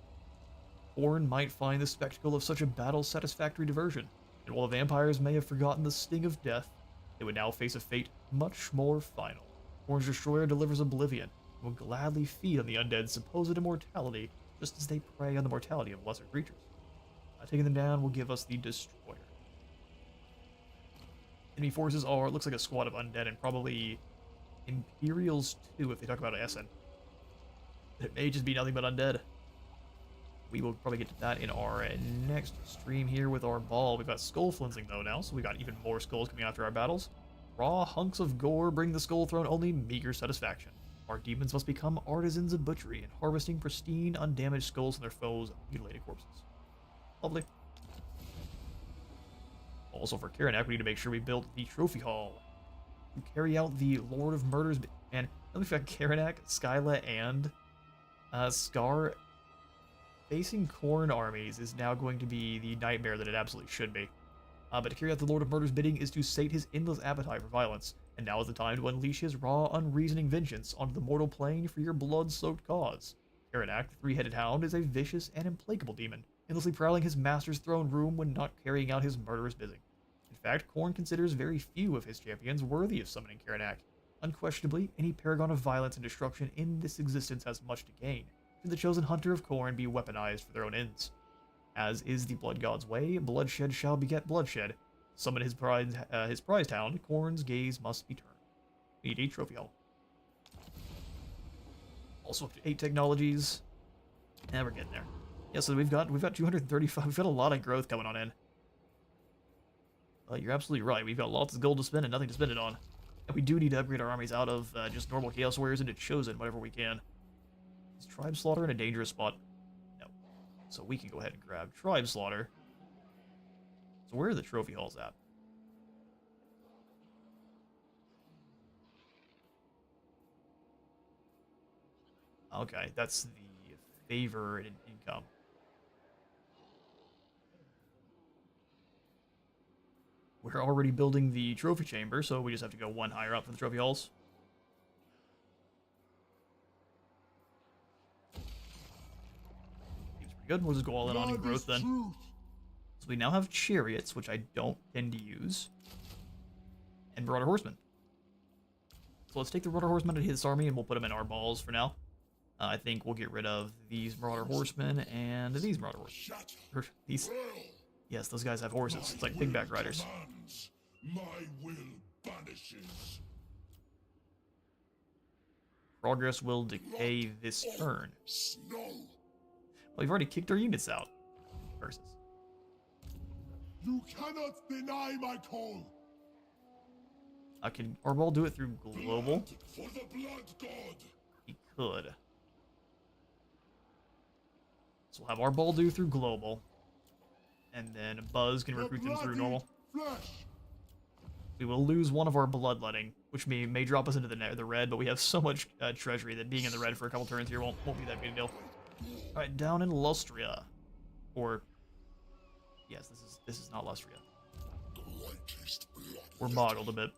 Khorne might find the spectacle of such a battle satisfactory diversion, and while the vampires may have forgotten the sting of death, they would now face a fate much more final. Khorne's destroyer delivers oblivion, and will gladly feed on the undead's supposed immortality, just as they prey on the mortality of lesser creatures. Taking them down will give us the destroyer. Enemy forces are, looks like a squad of undead and probably Imperials too, if they talk about Essen. It may just be nothing but undead. We will probably get to that in our next stream here with our ball. We've got skull flensing though now, so we got even more skulls coming after our battles. Raw hunks of gore bring the skull throne only meager satisfaction. Our demons must become artisans of butchery and harvesting pristine, undamaged skulls from their foes' mutilated corpses. Lovely. Also for Karanak, we need to make sure we build the trophy hall to carry out the Lord of Murder's. And let me forget, Karanak, Skyla, and Scar facing Khorne armies is now going to be the nightmare that it absolutely should be. But to carry out the Lord of Murder's bidding is to sate his endless appetite for violence, and now is the time to unleash his raw, unreasoning vengeance onto the mortal plane for your blood-soaked cause. Karanak, the three-headed hound, is a vicious and implacable demon, endlessly prowling his master's throne room when not carrying out his murderous bidding. In fact, Khorne considers very few of his champions worthy of summoning Karanak. Unquestionably, any paragon of violence and destruction in this existence has much to gain, should the chosen hunter of Khorne be weaponized for their own ends. As is the blood god's way, bloodshed shall beget bloodshed. Summon his prized hound, Khorne's gaze must be turned. We need a trophy hall. Also up to 8 technologies. And we're getting there. Yeah, so we've got 235. We've got a lot of growth coming on in. You're absolutely right. We've got lots of gold to spend and nothing to spend it on. And we do need to upgrade our armies out of just normal Chaos Warriors into Chosen whenever we can. Is Tribe Slaughter in a dangerous spot? No. So we can go ahead and grab Tribe Slaughter. So where are the trophy halls at? Okay, that's the favor and income. We're already building the trophy chamber, so we just have to go one higher up for the trophy halls. Seems Good, we'll just go all in on Blood growth is then. truth. So we now have chariots, which I don't tend to use, and Marauder Horsemen. So let's take the Marauder Horsemen and his army, and we'll put them in our balls for now. I think we'll get rid of these Marauder Horsemen and these Marauder Horsemen. Or these. Yes, those guys have horses. It's like pigback riders. Commands, my will banishes. Progress will decay this turn. Snow. Well, we've already kicked our units out. Versus. You cannot deny my call. Can Arbaal do it through global? Blood for the blood god. He could. So we'll have Arbaal do through global. And then Buzz can recruit them through normal. Flesh. We will lose one of our bloodletting, which may drop us into the red, but we have so much treasury that being in the red for a couple turns here won't be that big a deal. Alright, down in Lustria. Or yes, this is not Lustria. We're boggled a bit.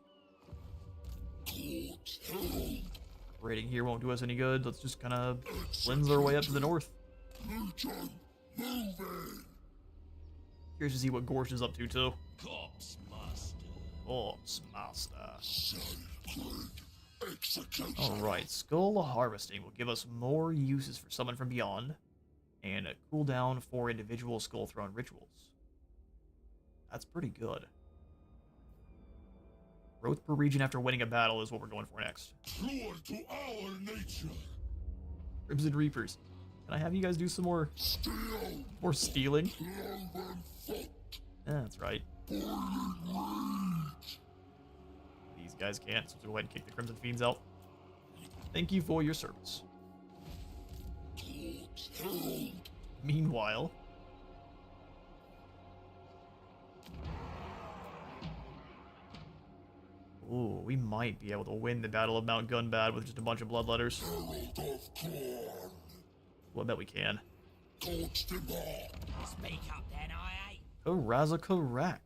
Raiding here won't do us any good. Let's just kind of cleanse our way up to the north. Curious to see what Gorsh is up to, too. Corpse master. Corpse master. Alright, skull harvesting will give us more uses for Summon from Beyond, and a cooldown for individual skull throne rituals. That's pretty good. Growth per region after winning a battle is what we're going for next. Truer to our nature. Crimson Reapers. Can I have you guys do some more stealing? Yeah, that's right. These guys can't, so we'll go ahead and kick the Crimson Fiends out. Thank you for your service. Meanwhile, ooh, we might be able to win the Battle of Mount Gunbad with just a bunch of bloodletters. Well, I bet we can. Speak up then, I Karazakarak.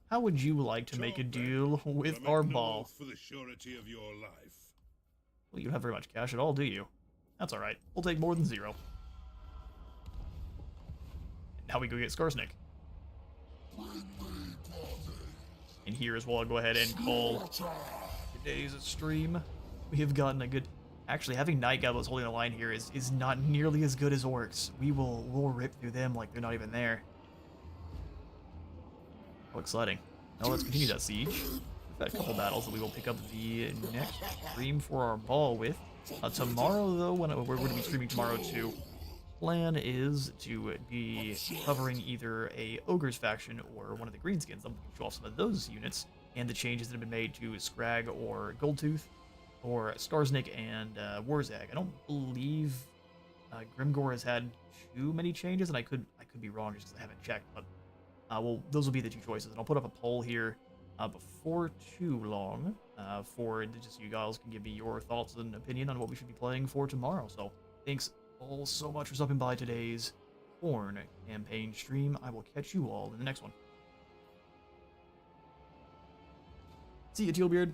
How would you like to make a deal with Arbaal? For the surety of your life. Well, you don't have very much cash at all, do you? That's alright. We'll take more than 0. And now we go get Skarsnik. And here as well, I'll go ahead and call today's stream. We have gotten a good... Actually, having Night Goblins holding the line here is not nearly as good as Orcs. We'll rip through them like they're not even there. How exciting. Now let's continue that siege. We've got a couple battles that we will pick up the next stream for our ball with. Tomorrow, though, when we're going to be streaming tomorrow too, plan is to be covering either a Ogre's faction or one of the Greenskins. I'm going to show off some of those units and the changes that have been made to Scrag or Goldtooth, or Skarsnik and Warzag. I don't believe Grimgore has had too many changes, and I could be wrong just because I haven't checked, but well, those will be the two choices. And I'll put up a poll here before too long for just so you guys can give me your thoughts and opinion on what we should be playing for tomorrow. So thanks all so much for stopping by today's Khorne campaign stream. I will catch you all in the next one. See ya, Tealbeard.